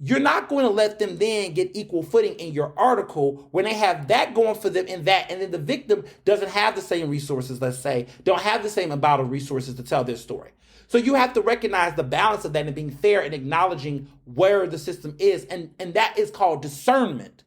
you're not going to let them then get equal footing in your article when they have that going for them and then the victim doesn't have the same resources, let's say, don't have the same amount of resources to tell their story. So you have to recognize the balance of that and being fair and acknowledging where the system is. And that is called discernment.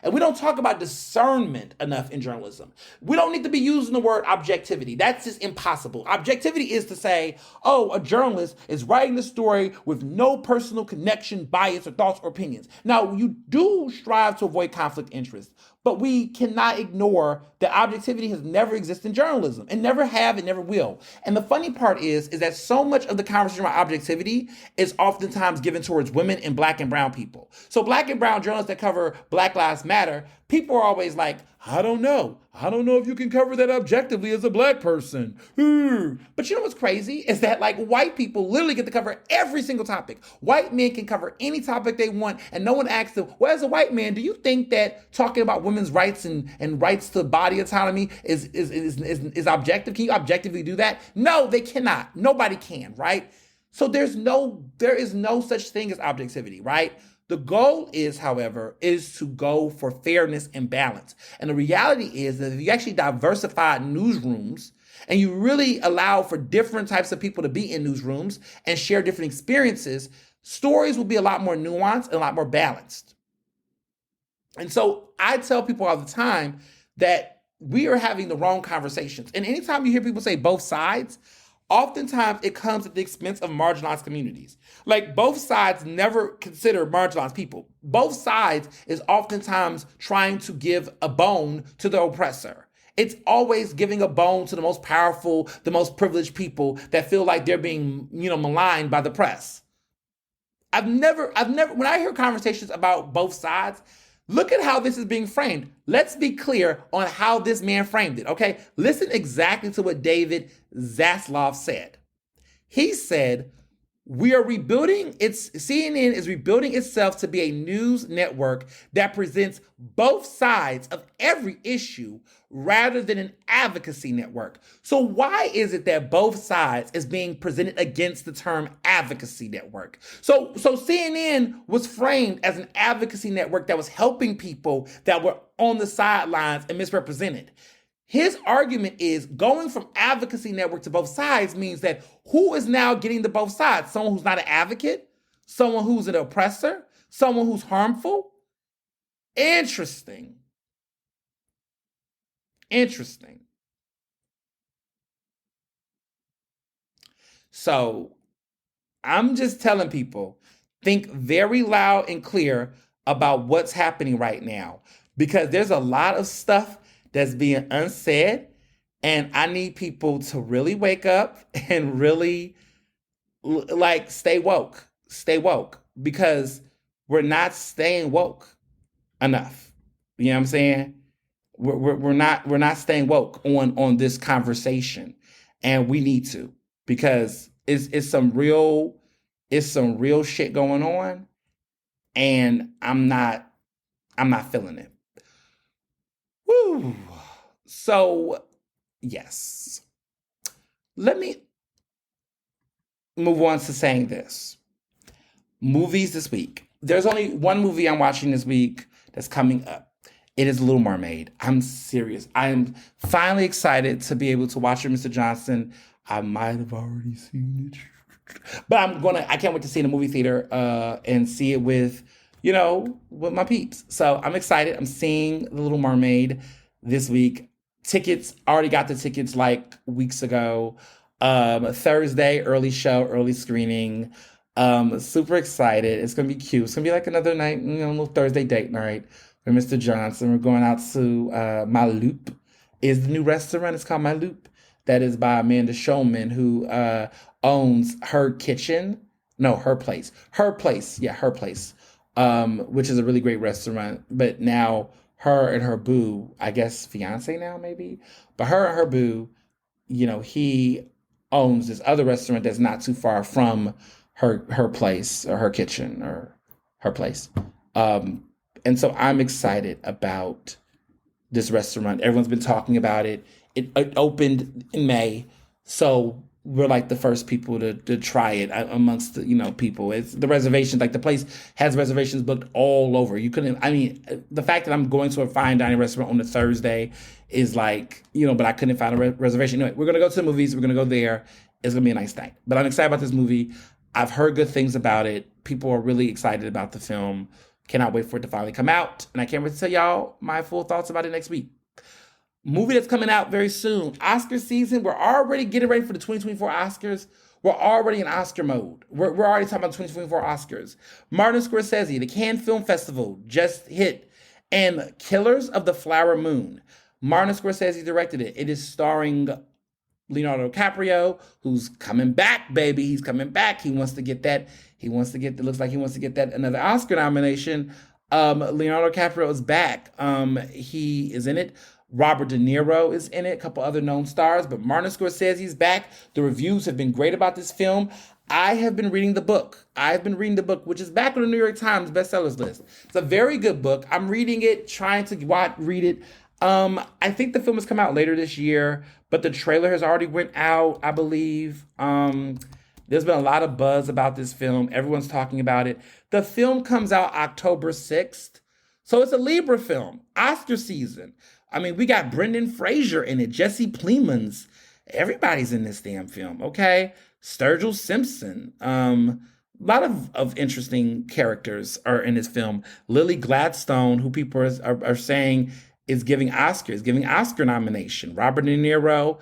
And we don't talk about discernment enough in journalism. We don't need to be using the word objectivity. That's just impossible. Objectivity is to say, oh, a journalist is writing the story with no personal connection, bias, or thoughts or opinions. Now, you do strive to avoid conflict interest, but we cannot ignore that objectivity has never existed in journalism and never have and never will. And the funny part is that so much of the conversation about objectivity is oftentimes given towards women and black and brown people. So black and brown journalists that cover Black Lives Matter, people are always like, I don't know if you can cover that objectively as a black person. But you know what's crazy is that like white people literally get to cover every single topic. White men can cover any topic they want and no one asks them, well, as a white man, do you think that talking about women's rights and rights to body autonomy is objective? Can you objectively do that? No, they cannot. Nobody can, right? So there is no such thing as objectivity, right? The goal is, however, is to go for fairness and balance. And the reality is that if you actually diversify newsrooms and you really allow for different types of people to be in newsrooms and share different experiences, stories will be a lot more nuanced and a lot more balanced. And so I tell people all the time that we are having the wrong conversations. And anytime you hear people say both sides, oftentimes it comes at the expense of marginalized communities. Like both sides never consider marginalized people. Both sides is oftentimes trying to give a bone to the oppressor. It's always giving a bone to the most powerful, the most privileged people that feel like they're being, maligned by the press. When I hear conversations about both sides, look at how this is being framed. Let's be clear on how this man framed it, okay? Listen exactly to what David Zaslav said. He said, CNN is rebuilding itself to be a news network that presents both sides of every issue rather than an advocacy network. So why is it that both sides is being presented against the term advocacy network? So CNN was framed as an advocacy network that was helping people that were on the sidelines and misrepresented. His argument is going from advocacy network to both sides means that who is now getting to both sides? Someone who's not an advocate? Someone who's an oppressor? Someone who's harmful? Interesting. So I'm just telling people, think very loud and clear about what's happening right now, because there's a lot of stuff that's being unsaid, and I need people to really wake up and really stay woke, because we're not staying woke enough. You know what I'm saying? We're not staying woke on this conversation, and we need to, because it's some real shit going on, and I'm not feeling it. Woo. So, yes. Let me move on to saying this. Movies this week. There's only one movie I'm watching this week that's coming up. It is Little Mermaid. I'm serious. I'm finally excited to be able to watch it, Mr. Johnson. I might have already seen it, but I can't wait to see it in the movie theater and see it with my peeps. So I'm excited. I'm seeing The Little Mermaid this week. Already got the tickets like weeks ago. Thursday, early show, early screening. Super excited. It's going to be cute. It's going to be like another night, a little Thursday date night with Mr. Johnson. We're going out to My Loop is the new restaurant. It's called My Loop. That is by Amanda Showman, who owns Her Kitchen. No, Her Place. Her Place. Yeah, Her Place. Which is a really great restaurant. But now her and her boo, I guess fiance now maybe, but her and her boo, he owns this other restaurant that's not too far from her place, or Her Kitchen, or Her Place. And so I'm excited about this restaurant. Everyone's been talking about it. It opened in May, so we're like the first people to try it amongst the people. It's the reservations, like the place has reservations booked all over. You couldn't. I mean, the fact that I'm going to a fine dining restaurant on a Thursday is like, but I couldn't find a reservation. Anyway, we're gonna go to the movies. We're gonna go there. It's gonna be a nice night. But I'm excited about this movie. I've heard good things about it. People are really excited about the film. Cannot wait for it to finally come out, and I can't wait to tell y'all my full thoughts about it next week. Movie that's coming out very soon. Oscar season. We're already getting ready for the 2024 Oscars. We're already in Oscar mode. We're already talking about 2024 Oscars. Martin Scorsese, the Cannes Film Festival just hit. And Killers of the Flower Moon. Martin Scorsese directed it. It is starring Leonardo DiCaprio, who's coming back, baby. He's coming back. It looks like he wants to get that another Oscar nomination. Leonardo DiCaprio is back. He is in it. Robert De Niro is in it, a couple other known stars, but Martin Scorsese's back. The reviews have been great about this film. I have been reading the book. Which is back on the New York Times bestsellers list. It's a very good book. I'm reading it, trying to read it. I think the film has come out later this year, but the trailer has already went out, I believe. There's been a lot of buzz about this film. Everyone's talking about it. The film comes out October 6th. So it's a Libra film, Oscar season. I mean, we got Brendan Fraser in it, Jesse Plemons. Everybody's in this damn film, okay? Sturgill Simpson. A lot of interesting characters are in this film. Lily Gladstone, who people are saying is giving Oscar nomination. Robert De Niro,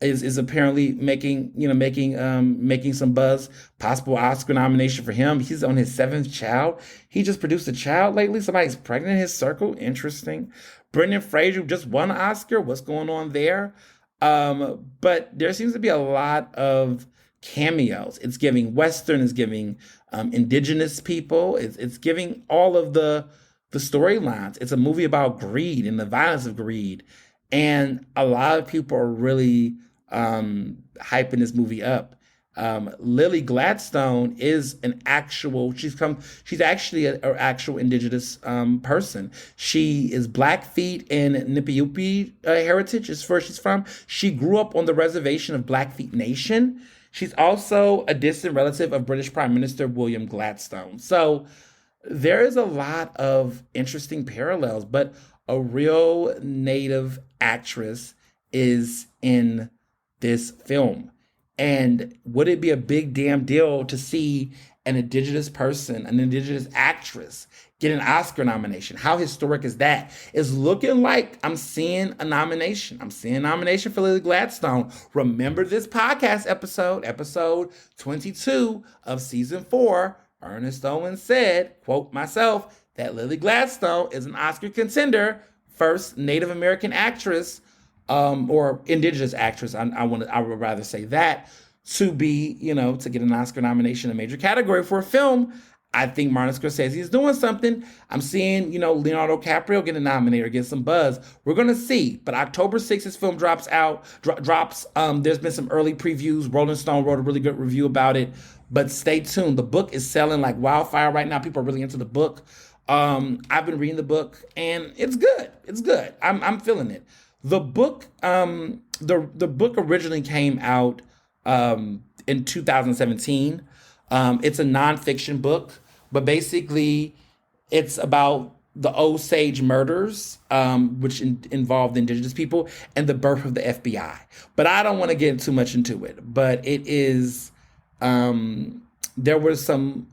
is apparently making some buzz. Possible Oscar nomination for him. He's on his seventh child. He just produced a child lately. Somebody's pregnant in his circle. Interesting. Brendan Fraser just won an Oscar. What's going on there? But there seems to be a lot of cameos. It's giving Western. It's giving indigenous people. It's giving all of the storylines. It's a movie about greed and the violence of greed, and a lot of people are really hyping this movie up. Lily Gladstone is she's actually an actual indigenous person. She is Blackfeet and Nipiupi heritage is where she's from. She grew up on the reservation of Blackfeet Nation. She's also a distant relative of British Prime Minister William Gladstone. So there is a lot of interesting parallels, but a real native actress is in this film. And would it be a big damn deal to see an indigenous person, an indigenous actress, get an Oscar nomination? How historic is that? It's looking like I'm seeing a nomination. I'm seeing a nomination for Lily Gladstone. Remember this podcast episode 22 of season 4, Ernest Owens said, quote myself, that Lily Gladstone is an Oscar contender, first Native American actress, or indigenous actress, I would rather say that, to be, to get an Oscar nomination in a major category for a film. I think Martin Scorsese is doing something. I'm seeing, Leonardo DiCaprio get a nominated or get some buzz. We're going to see. But October 6th, his film drops. There's been some early previews. Rolling Stone wrote a really good review about it. But stay tuned. The book is selling like wildfire right now. People are really into the book. I've been reading the book, and it's good. It's good. I'm feeling it. The book, the book originally came out in 2017. It's a nonfiction book, but basically it's about the Osage murders, which involved indigenous people, and the birth of the FBI. But I don't want to get too much into it. But it is, there was some,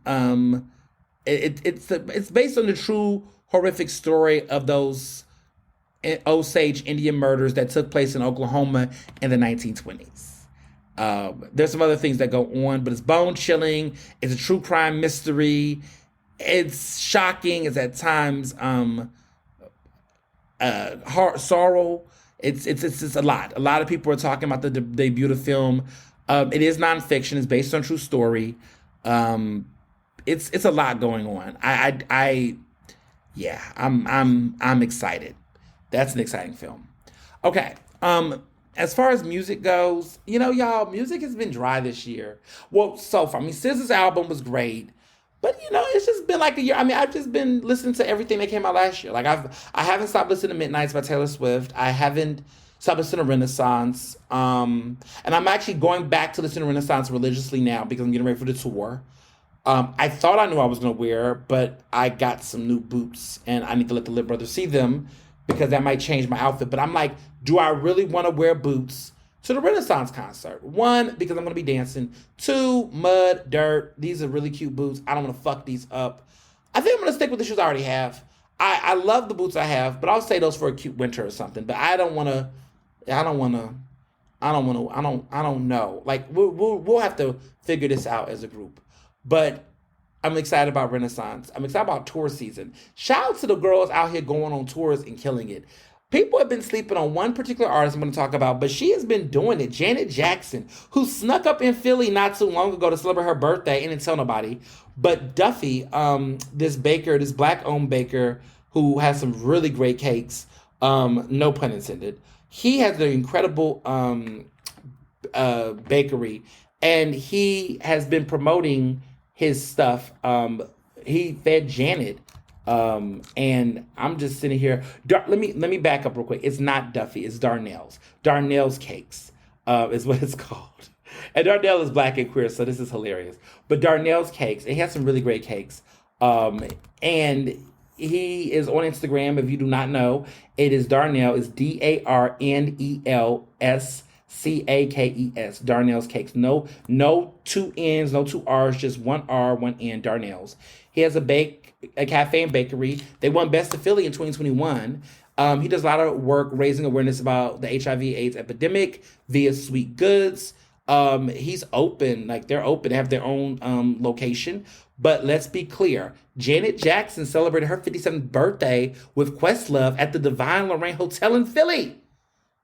it's based on the true horrific story of those Osage Indian murders that took place in Oklahoma in the 1920s. There's some other things that go on, but it's bone chilling. It's a true crime mystery. It's shocking. It's at times sorrow. It's a lot. A lot of people are talking about the debut of the film. It is nonfiction. It's based on true story. It's a lot going on. I'm excited. That's an exciting film. Okay. As far as music goes, y'all, music has been dry this year. Well, so far. SZA's album was great, but it's just been like a year. I've just been listening to everything that came out last year. Like I haven't stopped listening to Midnights by Taylor Swift. I haven't stopped listening to Renaissance. And I'm actually going back to listen to Renaissance religiously now because I'm getting ready for the tour. I thought I knew I was going to wear, but I got some new boots, and I need to let the Lit Brothers see them, because that might change my outfit. But I'm like, do I really want to wear boots to the Renaissance concert? 1, because I'm going to be dancing. 2, mud, dirt. These are really cute boots. I don't want to fuck these up. I think I'm going to stick with the shoes I already have. I love the boots I have, but I'll say those for a cute winter or something. But I don't know. Like, we'll have to figure this out as a group. But I'm excited about Renaissance. I'm excited about tour season. Shout out to the girls out here going on tours and killing it. People have been sleeping on one particular artist I'm going to talk about, but she has been doing it. Janet Jackson, who snuck up in Philly not too long ago to celebrate her birthday and didn't tell nobody. But Duffy, this black-owned baker who has some really great cakes, no pun intended. He has an incredible bakery, and he has been promoting his stuff. He fed Janet, and I'm just sitting here. Let me back up real quick. It's not Duffy. It's Darnell's. Darnell's Cakes is what it's called. And Darnell is black and queer, so this is hilarious. But Darnell's Cakes, he has some really great cakes. And he is on Instagram. If you do not know, it is Darnell. It's DarnellsCakes. Darnell's Cakes. No 2 N's, no 2 R's, just 1 R, 1 N. Darnell's. He has a cafe and bakery. They won Best of Philly in 2021. He does a lot of work raising awareness about the HIV/AIDS epidemic via Sweet Goods. He's open, like they're open, they have their own location. But let's be clear, Janet Jackson celebrated her 57th birthday with Questlove at the Divine Lorraine Hotel in Philly.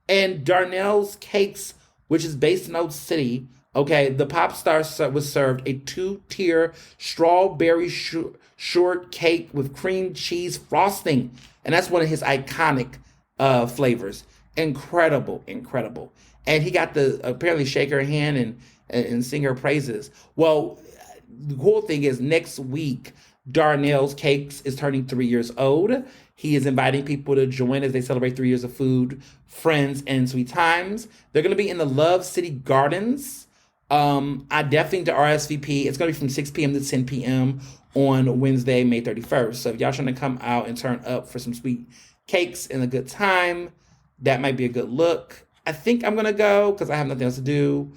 And Darnell's Cakes, which is based in Old City, okay, the pop star was served a two-tier strawberry shortcake with cream cheese frosting. And that's one of his iconic flavors. Incredible, incredible. And he got to apparently shake her hand and sing her praises. Well, the cool thing is next week, Darnell's Cakes is turning 3 years old. He is inviting people to join as they celebrate 3 years of food, friends, and sweet times. They're going to be in the Love City Gardens. I definitely need to RSVP. It's going to be from 6 p.m. to 10 p.m. on Wednesday, May 31st. So if y'all trying to come out and turn up for some sweet cakes and a good time, that might be a good look. I think I'm going to go because I have nothing else to do.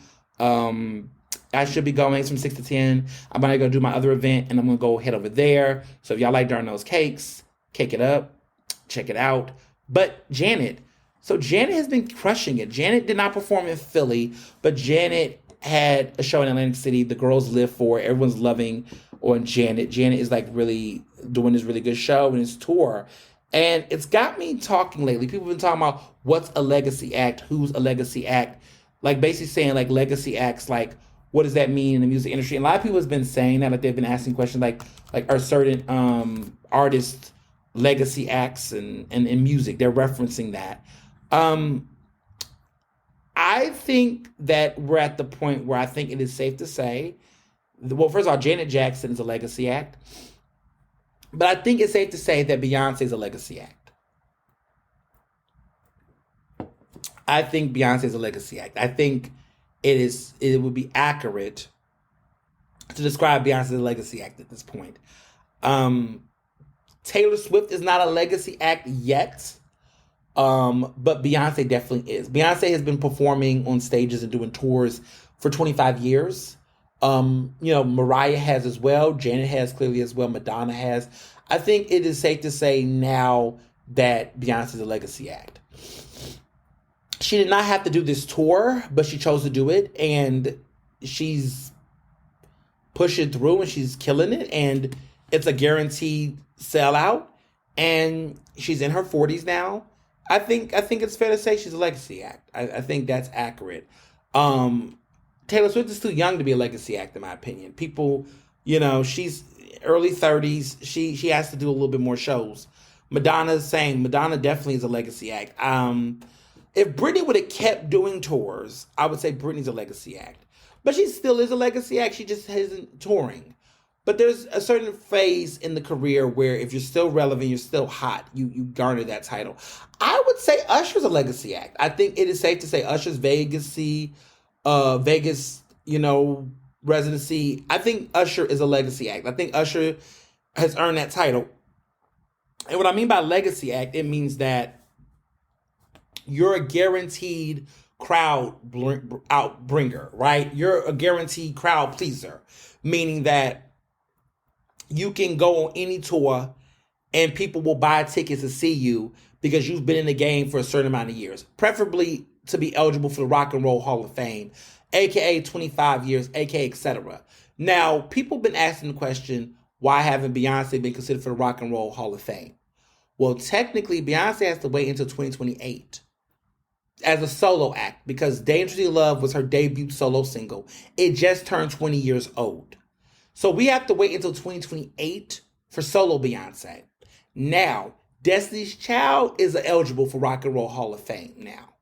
I should be going from 6 to 10. I'm going to go do my other event, and I'm going to go head over there. So if y'all like Darnell's Cakes, cake it up, check it out. But Janet has been crushing it. Janet did not perform in Philly, but Janet had a show in Atlantic City. The girls live for it. Everyone's loving on Janet. Janet is like really doing this really good show and this tour. And it's got me talking lately. People have been talking about what's a legacy act, who's a legacy act. Like basically saying like legacy acts, like what does that mean in the music industry? And a lot of people have been saying that, like they've been asking questions like are certain artists legacy acts and in music? They're referencing that. I think that we're at the point where I think it is safe to say, well, first of all, Janet Jackson is a legacy act. But I think it's safe to say that Beyonce is a legacy act. I think Beyonce is a legacy act. I think it would be accurate to describe Beyonce as a legacy act at this point. Taylor Swift is not a legacy act yet. But Beyonce definitely is. Beyonce has been performing on stages and doing tours for 25 years. Mariah has as well. Janet has clearly as well. Madonna has. I think it is safe to say now that Beyonce is a legacy act. She did not have to do this tour, but she chose to do it, and she's pushing through, and she's killing it, and it's a guaranteed sellout, and she's in her 40s now. I think it's fair to say she's a legacy act. I think that's accurate. Taylor Swift is too young to be a legacy act, in my opinion. People, she's early 30s. She has to do a little bit more shows. Madonna's same. Madonna definitely is a legacy act. If Britney would have kept doing tours, I would say Britney's a legacy act. But she still is a legacy act. She just isn't touring. But there's a certain phase in the career where if you're still relevant, you're still hot, you garner that title. I would say Usher's a legacy act. I think it is safe to say Usher's Vegas, residency. I think Usher is a legacy act. I think Usher has earned that title. And what I mean by legacy act, it means that you're a guaranteed crowd outbringer, right? You're a guaranteed crowd pleaser, meaning that you can go on any tour and people will buy tickets to see you because you've been in the game for a certain amount of years, preferably to be eligible for the Rock and Roll Hall of Fame, aka 25 years, aka etc. Now, people have been asking the question, why haven't Beyonce been considered for the Rock and Roll Hall of Fame? Well, technically, Beyonce has to wait until 2028 as a solo act because Dangerously Love was her debut solo single. It just turned 20 years old. So we have to wait until 2028 for solo Beyonce. Now, Destiny's Child is eligible for Rock and Roll Hall of Fame now.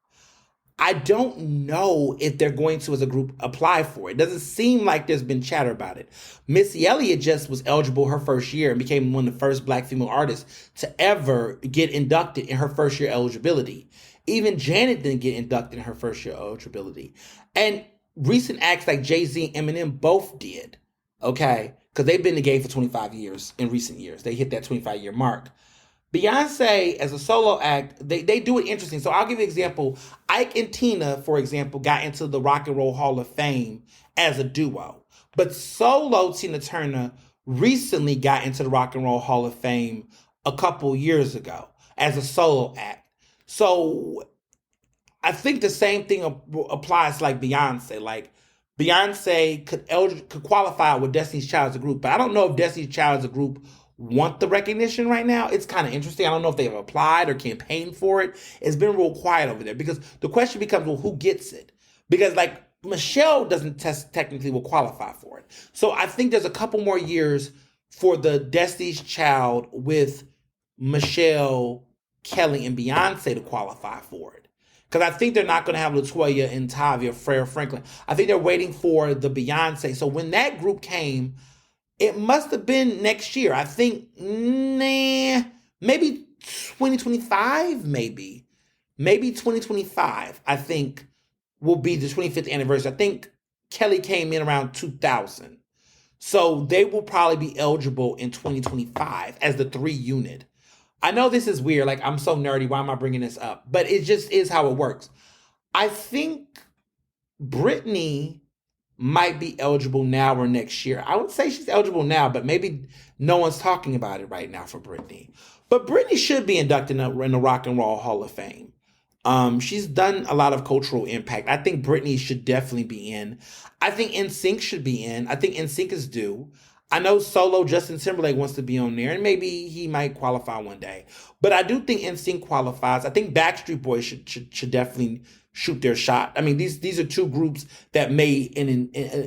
I don't know if they're going to, as a group, apply for it. It doesn't seem like there's been chatter about it. Missy Elliott just was eligible her first year and became one of the first Black female artists to ever get inducted in her first year eligibility. Even Janet didn't get inducted in her first year eligibility. And recent acts like Jay-Z and Eminem both did, okay? Because they've been in the game for 25 years in recent years. They hit that 25-year mark. Beyonce, as a solo act, they do it interesting. So I'll give you an example. Ike and Tina, for example, got into the Rock and Roll Hall of Fame as a duo. But solo Tina Turner recently got into the Rock and Roll Hall of Fame a couple years ago. as a solo act. So I think the same thing applies to like Beyonce. Like Beyonce could qualify with Destiny's Child as a group, but I don't know if Destiny's Child as a group want the recognition right now. It's kind of interesting. I don't know if they've applied or campaigned for it. It's been real quiet over there because the question becomes, well, who gets it? Because like Michelle doesn't technically will qualify for it. So I think there's a couple more years for the Destiny's Child with Michelle, Kelly, and Beyonce to qualify for it. Because I think they're not going to have LaToya and Tavia, Freya Franklin. I think they're waiting for the Beyonce. So when that group came, it must have been next year. I think, maybe 2025, maybe. Maybe 2025, I think, will be the 25th anniversary. I think Kelly came in around 2000. So they will probably be eligible in 2025 as the 3 unit. I know this is weird. Like, I'm so nerdy. Why am I bringing this up? But it just is how it works. I think Britney might be eligible now or next year. I would say she's eligible now, but maybe no one's talking about it right now for Britney. But Britney should be inducted in the Rock and Roll Hall of Fame. She's done a lot of cultural impact. I think Britney should definitely be in. I think NSYNC should be in. I think NSYNC is due. I know solo Justin Timberlake wants to be on there, and maybe he might qualify one day. But I do think NSYNC qualifies. I think Backstreet Boys should definitely shoot their shot. I mean, these are 2 groups that made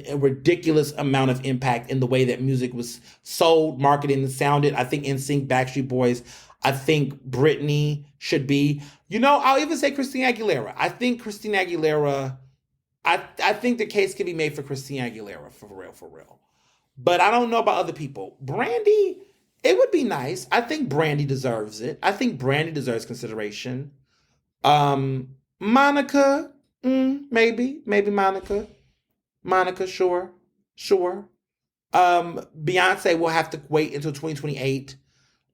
a ridiculous amount of impact in the way that music was sold, marketed, and sounded. I think NSYNC, Backstreet Boys. I think Britney should be. I'll even say Christina Aguilera. I think Christina Aguilera. I think the case can be made for Christina Aguilera for real. But I don't know about other people. Brandy, it would be nice. I think Brandy deserves it. I think Brandy deserves consideration. Monica, maybe Monica. Monica, sure. Beyonce will have to wait until 2028.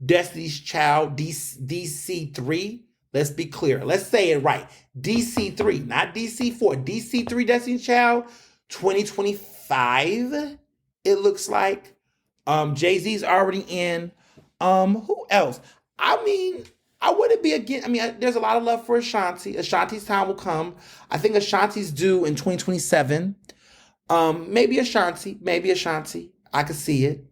Destiny's Child, DC3. Let's be clear. Let's say it right. DC3, not DC4. DC3, Destiny's Child, 2025. It looks like. Jay-Z's already in. Who else? I mean, I wouldn't be against. I mean, there's a lot of love for Ashanti. Ashanti's time will come. I think Ashanti's due in 2027. Maybe Ashanti. I could see it.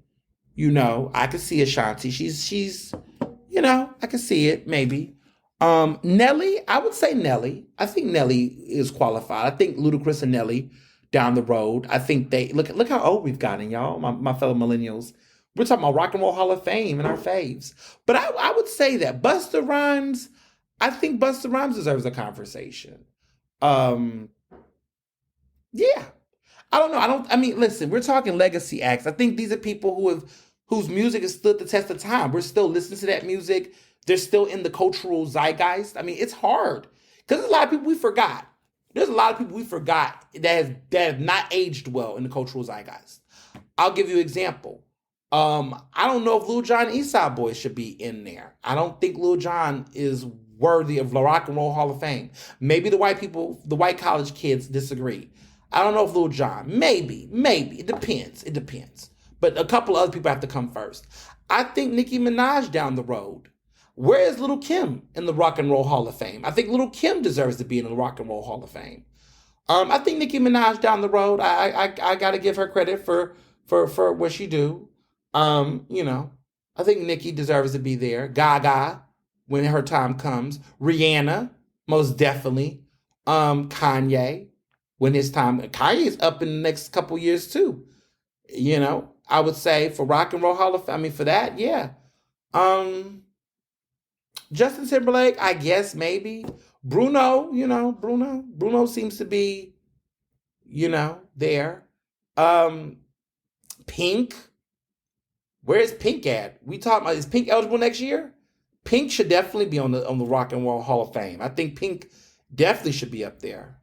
I could see Ashanti. She's, I could see it. Maybe. Nelly. I would say Nelly. I think Nelly is qualified. I think Ludacris and Nelly down the road. I think they look how old we've gotten, y'all. My fellow millennials. We're talking about Rock and Roll Hall of Fame and our faves. But I would say that Busta Rhymes, I think Busta Rhymes deserves a conversation. Yeah. I don't know. Listen, we're talking legacy acts. I think these are people whose music has stood the test of time. We're still listening to that music. They're still in the cultural zeitgeist. I mean, it's hard. Because there's a lot of people we forgot. There's a lot of people we forgot that have not aged well in the cultural zeitgeist. I'll give you an example. I don't know if Lil Jon and East Side Boys should be in there. I don't think Lil Jon is worthy of the Rock and Roll Hall of Fame. Maybe the white college kids disagree. I don't know if Lil Jon. Maybe. It depends. But a couple other people have to come first. I think Nicki Minaj down the road. Where is Lil' Kim in the Rock and Roll Hall of Fame? I think Lil' Kim deserves to be in the Rock and Roll Hall of Fame. I think Nicki Minaj down the road. I got to give her credit for what she do. I think Nicki deserves to be there. Gaga, when her time comes. Rihanna, most definitely. Kanye, when his time. Kanye's up in the next couple years too. I would say for Rock and Roll Hall of Fame. For that, yeah. Justin Timberlake, I guess maybe. Bruno, Bruno seems to be, there. Pink. Where is Pink at? We talking about, is Pink eligible next year? Pink should definitely be on the Rock and Roll Hall of Fame. I think Pink definitely should be up there.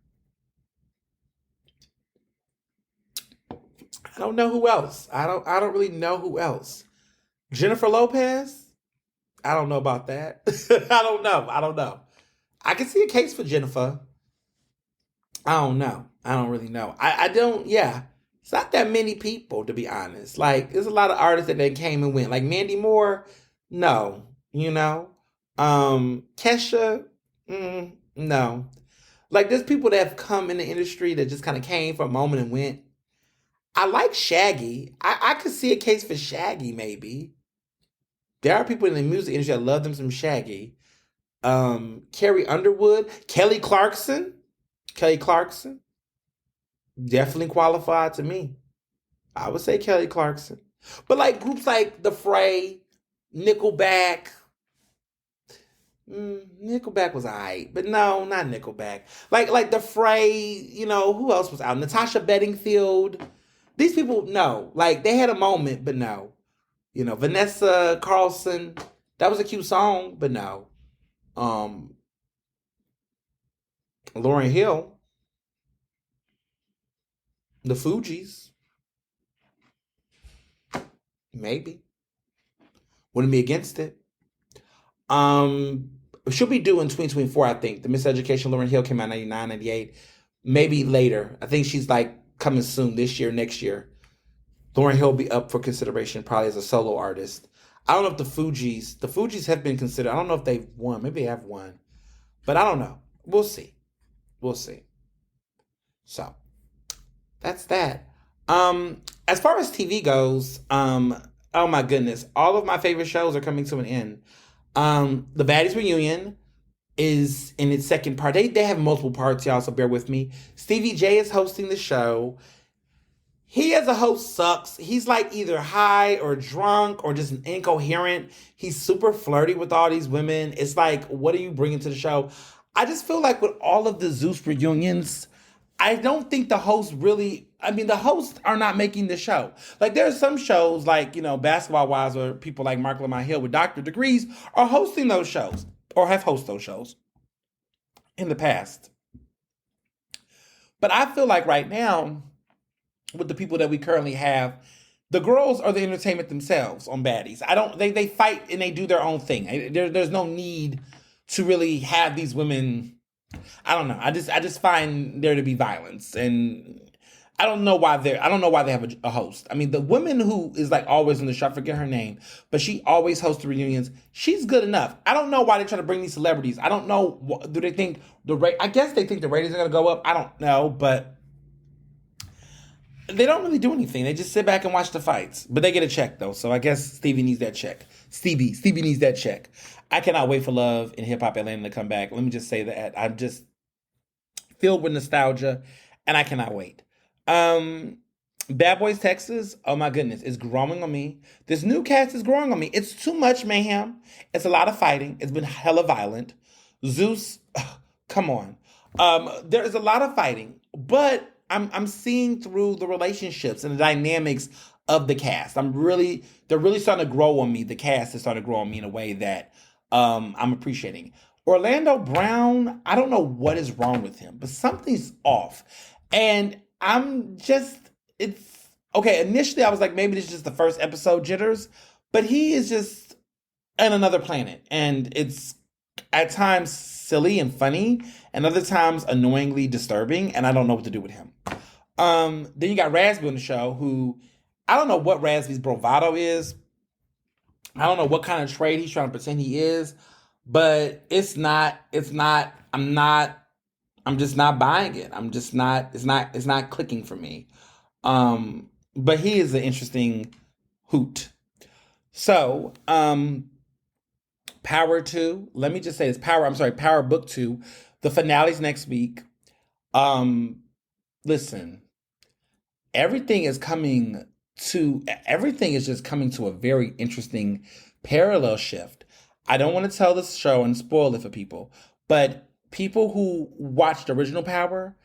I don't know who else. I don't really know who else. Jennifer Lopez? I don't know about that. I don't know. I can see a case for Jennifer. I don't know. I don't really know. I don't, yeah. It's not that many people, to be honest. Like, there's a lot of artists that came and went. Like Mandy Moore, no. Kesha, no. Like there's people that have come in the industry that just kind of came for a moment and went. I like Shaggy. I could see a case for Shaggy maybe. There are people in the music industry that love them some Shaggy. Carrie Underwood, Kelly Clarkson, definitely qualified to me. I would say Kelly Clarkson. But like groups like The Fray, Nickelback, Nickelback was alright, but no, not Nickelback. Like The Fray, who else was out? Natasha Bedingfield. These people, no. Like they had a moment, but no. Vanessa Carlson. That was a cute song, but no. Um, Lauryn Hill, the Fugees, maybe. Wouldn't be against it. Um, she'll be due in 2024, I think. The Miseducation Lauryn Hill came out in 99, 98. Maybe later. I think she's like coming soon this year, next year. Lauryn Hill will be up for consideration probably as a solo artist. I don't know if the Fugees have been considered. I don't know if they've won. Maybe they have won. But I don't know. We'll see. We'll see. So that's that. As far as TV goes, oh my goodness, all of my favorite shows are coming to an end. The Baddies Reunion is in its second part. They have multiple parts, y'all, so bear with me. Stevie J is hosting the show. He as a host sucks. He's like either high or drunk or just incoherent. He's super flirty with all these women. It's like, what are you bringing to the show? I just feel like with all of the Zeus reunions, I don't think the hosts really, the hosts are not making the show. Like there are some shows like, Basketball Wives or people like Mark Lamont Hill with doctor degrees are hosting those shows or have hosted those shows in the past. But I feel like right now, with the people that we currently have, the girls are the entertainment themselves on Baddies. They fight and they do their own thing. There's no need to really have these women. I don't know. I just find there to be violence, and I don't know why they have a host. The woman who is like always in the show, I forget her name, but she always hosts the reunions. She's good enough. I don't know why they try to bring these celebrities. I don't know. Do they think I guess they think the ratings are going to go up. I don't know, but they don't really do anything. They just sit back and watch the fights. But they get a check, though. So I guess Stevie needs that check. Stevie needs that check. I cannot wait for Love in Hip Hop Atlanta to come back. Let me just say that. I'm just filled with nostalgia, and I cannot wait. Bad Boys Texas, oh my goodness, is growing on me. This new cast is growing on me. It's too much mayhem. It's a lot of fighting. It's been hella violent. Zeus, come on. There is a lot of fighting, but I'm seeing through the relationships and the dynamics of the cast. They're really starting to grow on me. The cast is starting to grow on me in a way that I'm appreciating. Orlando Brown, I don't know what is wrong with him, but something's off. And it's okay. Initially, I was like, maybe this is just the first episode jitters, but he is just on another planet. And it's at times silly and funny, and other times annoyingly disturbing, and I don't know what to do with him. Then you got Raspy on the show, who I don't know what Raspy's bravado is. I don't know what kind of trade he's trying to pretend he is, but it's not, I'm just not buying it. It's not clicking for me. But he is an interesting hoot. So, Power 2, let me just say this, Power Book 2, the finale's next week. Listen, everything is just coming to a very interesting parallel shift. I don't want to tell this show and spoil it for people, but people who watched original Power,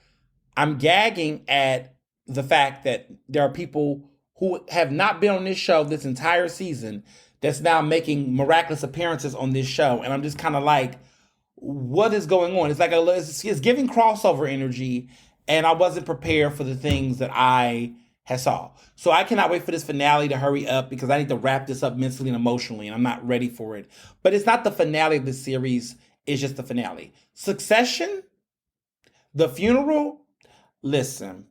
I'm gagging at the fact that there are people who have not been on this show this entire season that's now making miraculous appearances on this show. And I'm just kind of like, what is going on? It's like it's giving crossover energy, and I wasn't prepared for the things that I had saw. So I cannot wait for this finale to hurry up because I need to wrap this up mentally and emotionally, and I'm not ready for it. But it's not the finale of the series, it's just the finale. Succession, The Funeral, listen.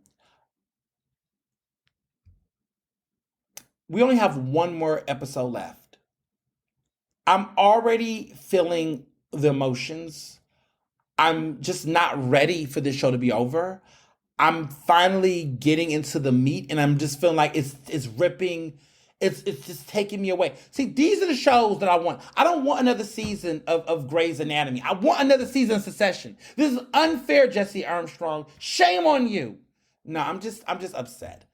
We only have one more episode left. I'm already feeling the emotions. I'm just not ready for this show to be over. I'm finally getting into the meat, and I'm just feeling like it's ripping. It's just taking me away. See, these are the shows that I want. I don't want another season of Grey's Anatomy. I want another season of Succession. This is unfair, Jesse Armstrong. Shame on you. No, I'm just upset.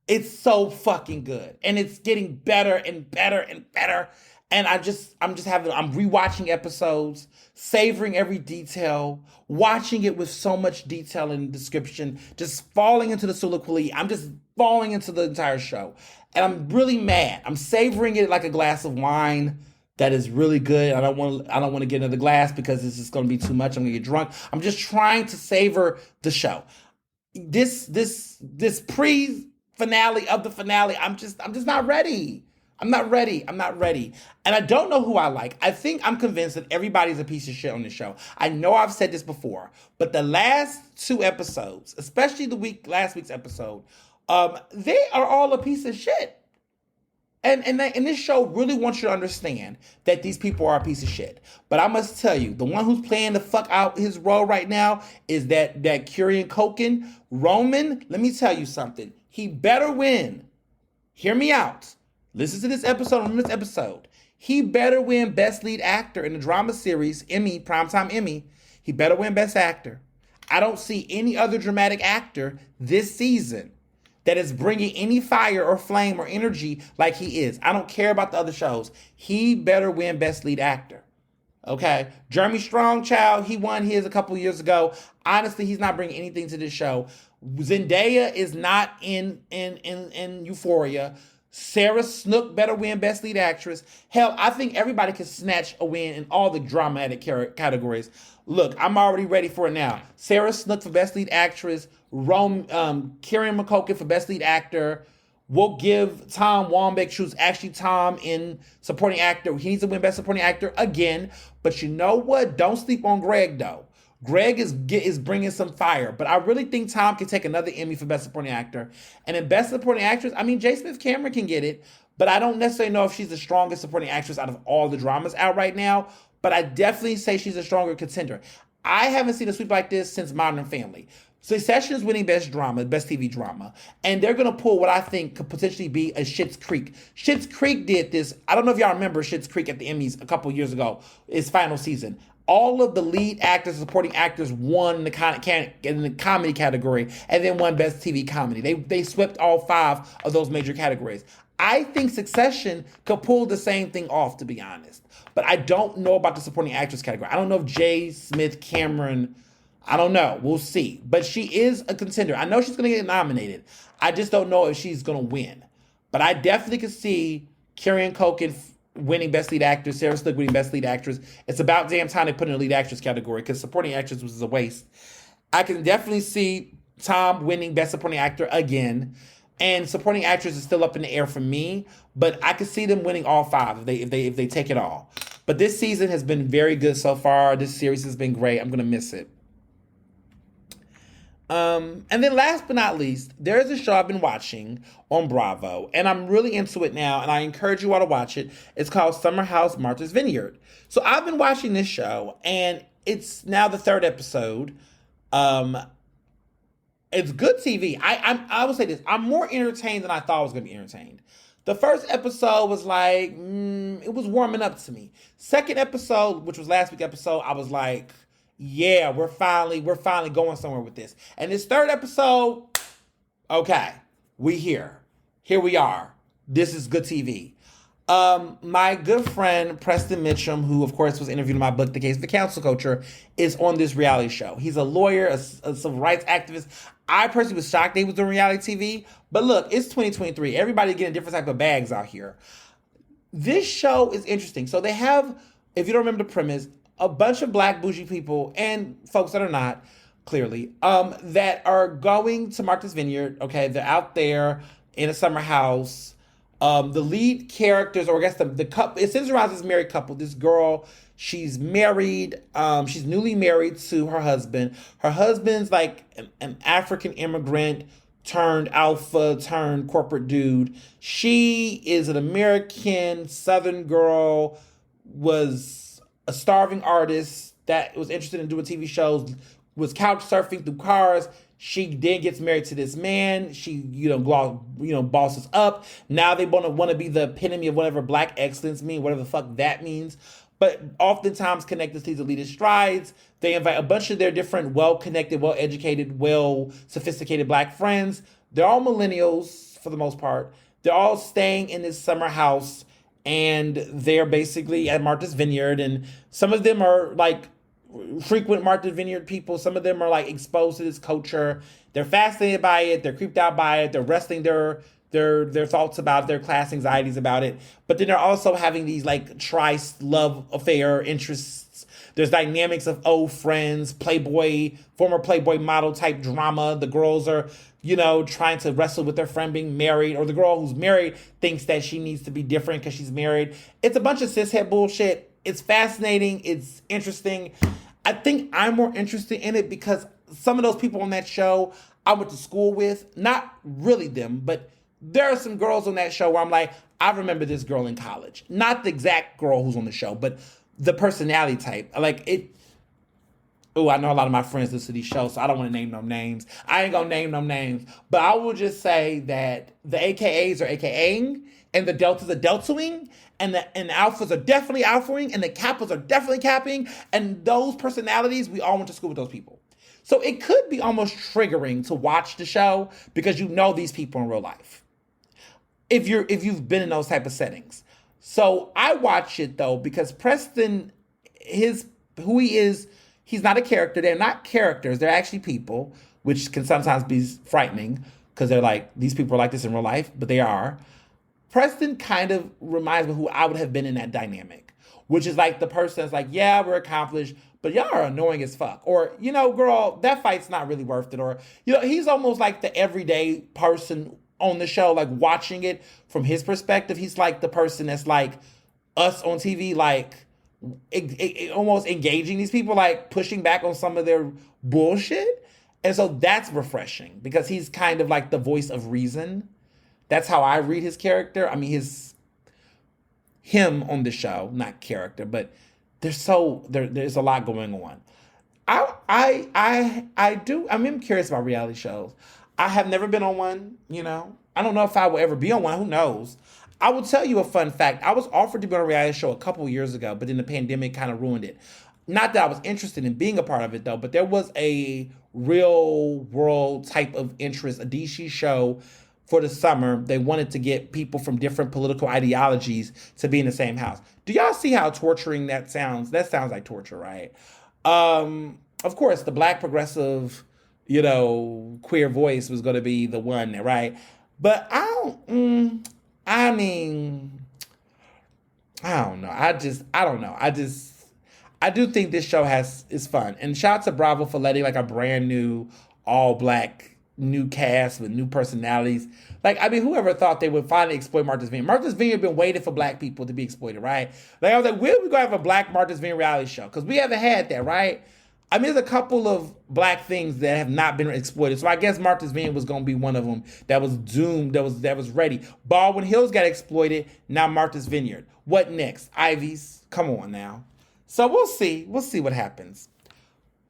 It's so fucking good, and it's getting better and better and better. And I'm rewatching episodes, savoring every detail, watching it with so much detail and description, just falling into the soliloquy. I'm just falling into the entire show, and I'm really mad. I'm savoring it like a glass of wine that is really good. I don't want to get another glass because it's just going to be too much. I'm going to get drunk. I'm just trying to savor the show. This pre finale of the finale, I'm just not ready. I'm not ready. I'm not ready. And I don't know who I like. I think I'm convinced that everybody's a piece of shit on this show. I know I've said this before, but the last two episodes, especially last week's episode, they are all a piece of shit. And this show really wants you to understand that these people are a piece of shit. But I must tell you, the one who's playing the fuck out his role right now is that Kyrian Culkin. Roman, let me tell you something. He better win. Hear me out. Listen to this episode. On this episode, he better win Best Lead Actor in the drama series, Emmy, Primetime Emmy. He better win Best Actor. I don't see any other dramatic actor this season that is bringing any fire or flame or energy like he is. I don't care about the other shows. He better win Best Lead Actor. Okay? Jeremy Strong, child, he won his a couple years ago. Honestly, he's not bringing anything to this show. Zendaya is not in Euphoria. Sarah Snook better win Best Lead Actress. Hell, I think everybody can snatch a win in all the dramatic categories. Look, I'm already ready for it now. Sarah Snook for Best Lead Actress. Kieran McCulkin for Best Lead Actor. We'll give Tom Wambeck, who's actually Tom in Supporting Actor. He needs to win Best Supporting Actor again. But you know what? Don't sleep on Greg, though. Greg is bringing some fire, but I really think Tom can take another Emmy for Best Supporting Actor. And in Best Supporting Actress, I mean, J. Smith Cameron can get it, but I don't necessarily know if she's the strongest supporting actress out of all the dramas out right now, but I definitely say she's a stronger contender. I haven't seen a sweep like this since Modern Family. Succession is winning Best Drama, Best TV Drama, and they're going to pull what I think could potentially be a Schitt's Creek. Schitt's Creek did this. I don't know if y'all remember Schitt's Creek at the Emmys a couple years ago, its final season. All of the lead actors, supporting actors won in the comedy category and then won Best TV Comedy. They swept all 5 of those major categories. I think Succession could pull the same thing off, to be honest. But I don't know about the supporting actress category. I don't know if J. Smith Cameron, I don't know. We'll see. But she is a contender. I know she's going to get nominated. I just don't know if she's going to win. But I definitely could see Kieran Culkin winning Best Lead Actress, Sarah Snook winning Best Lead Actress. It's about damn time they put in a lead actress category because supporting actress was a waste. I can definitely see Tom winning Best Supporting Actor again, and supporting actress is still up in the air for me. But I could see them winning all 5 if they take it all. But this season has been very good so far. This series has been great. I'm gonna miss it. And then last but not least, there's a show I've been watching on Bravo, and I'm really into it now, and I encourage you all to watch it. It's called Summer House Martha's Vineyard. So I've been watching this show, and it's now the 3rd episode. It's good TV. I will say this. I'm more entertained than I thought I was going to be entertained. The first episode was like, it was warming up to me. Second episode, which was last week's episode, I was like, yeah, we're finally going somewhere with this. And this third episode, okay, we here. Here we are. This is good TV. My good friend Preston Mitchum, who of course was interviewed in my book, The Case of the Council Culture, is on this reality show. He's a lawyer, a civil rights activist. I personally was shocked they was doing reality TV, but look, it's 2023. Everybody's getting different type of bags out here. This show is interesting. So they have, if you don't remember the premise, a bunch of black bougie people and folks that are not, clearly, that are going to Martha's Vineyard. Okay, they're out there in a summer house. The lead characters, or I guess the couple, it centers around this married couple. This girl, she's married. She's newly married to her husband. Her husband's like an African immigrant turned alpha turned corporate dude. She is an American Southern girl, was a starving artist that was interested in doing TV shows, was couch surfing through cars. She then gets married to this man. She, bosses up. Now they want to be the epitome of whatever Black excellence means, whatever the fuck that means. But oftentimes connected to these elitist strides. They invite a bunch of their different well-connected, well-educated, well-sophisticated Black friends. They're all millennials for the most part. They're all staying in this summer house, and they're basically at Martha's Vineyard. And some of them are like frequent Martha's Vineyard people. Some of them are like exposed to this culture. They're fascinated by it. They're creeped out by it. They're wrestling their thoughts about it, their class anxieties about it. But then they're also having these like love affair interests. There's dynamics of old friends, former Playboy model type drama. The girls are, trying to wrestle with their friend being married, or the girl who's married thinks that she needs to be different because she's married. It's a bunch of cishet bullshit. It's fascinating. It's interesting. I think I'm more interested in it because some of those people on that show I went to school with, not really them, but there are some girls on that show where I'm like, I remember this girl in college. Not the exact girl who's on the show, but the personality type. Like it. Oh, I know a lot of my friends listen to these shows, so I don't want to name no names. I ain't gonna name no names, but I will just say that the AKAs are AKAing, and the deltas are deltaing, and the alphas are definitely alphaing, and the kappas are definitely capping, and those personalities, we all went to school with those people. So it could be almost triggering to watch the show because you know these people in real life. If you've been in those type of settings. So I watch it though because Preston, who he is, he's not a character. They're not characters. They're actually people, which can sometimes be frightening because they're like, these people are like this in real life, but they are. Preston kind of reminds me of who I would have been in that dynamic, which is like the person that's like, yeah, we're accomplished, but y'all are annoying as fuck. Or, girl, that fight's not really worth it. Or, he's almost like the everyday person on the show, like watching it from his perspective. He's like the person that's like us on TV, like almost engaging these people, like pushing back on some of their bullshit. And so that's refreshing because he's kind of like the voice of reason. That's how I read his character. I mean, him on the show, not character, but there's a lot going on. I'm curious about reality shows. I have never been on one, I don't know if I will ever be on one. Who knows? I will tell you a fun fact. I was offered to be on a reality show a couple years ago, but then the pandemic kind of ruined it. Not that I was interested in being a part of it, though, but there was a real world type of interest, a DC show for the summer. They wanted to get people from different political ideologies to be in the same house. Do y'all see how torturing that sounds? That sounds like torture, right? Of course, the Black progressive, queer voice was going to be the one, right? But I don't know. I do think this show is fun. And shout out to Bravo for letting like a brand new, all Black, new cast with new personalities. Whoever thought they would finally exploit Martha's Vineyard? Martha's Vineyard been waiting for Black people to be exploited, right? I was like, when are we going to have a Black Martha's Vineyard reality show? Because we haven't had that, right? There's a couple of Black things that have not been exploited. So I guess Martha's Vineyard was going to be one of them that was doomed, that was ready. Baldwin Hills got exploited. Now Martha's Vineyard. What next? Ivy's. Come on now. So we'll see. We'll see what happens.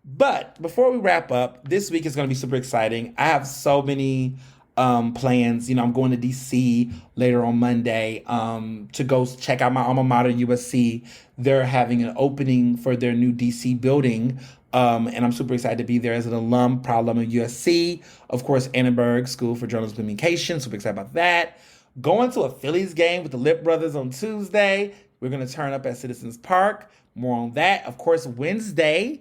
But before we wrap up, this week is going to be super exciting. I have so many plans. I'm going to DC later on Monday to go check out my alma mater, USC. They're having an opening for their new DC building. And I'm super excited to be there as an alum, proud alum of USC. Of course, Annenberg School for Journalism and Communication. Super excited about that. Going to a Phillies game with the Lip Brothers on Tuesday. We're going to turn up at Citizens Park. More on that. Of course, Wednesday,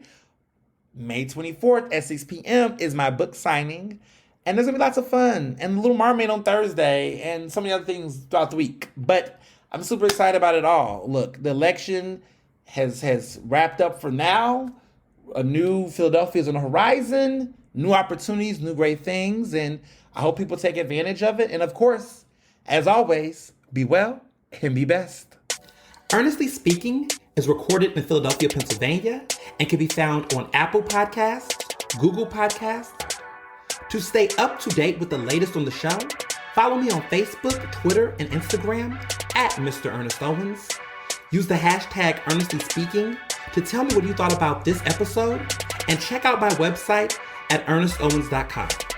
May 24th at 6 p.m. is my book signing. And there's going to be lots of fun. And The Little Mermaid on Thursday and so many other things throughout the week. But I'm super excited about it all. Look, the election has wrapped up for now. A new Philadelphia is on the horizon. New opportunities, new great things. And I hope people take advantage of it. And of course, as always, be well and be best. Ernestly Speaking is recorded in Philadelphia, Pennsylvania, and can be found on Apple Podcasts, Google Podcasts. To stay up to date with the latest on the show, follow me on Facebook, Twitter, and Instagram at Mr. Ernest Owens. Use the hashtag Ernestly Speaking to tell me what you thought about this episode, and check out my website at ernestowens.com.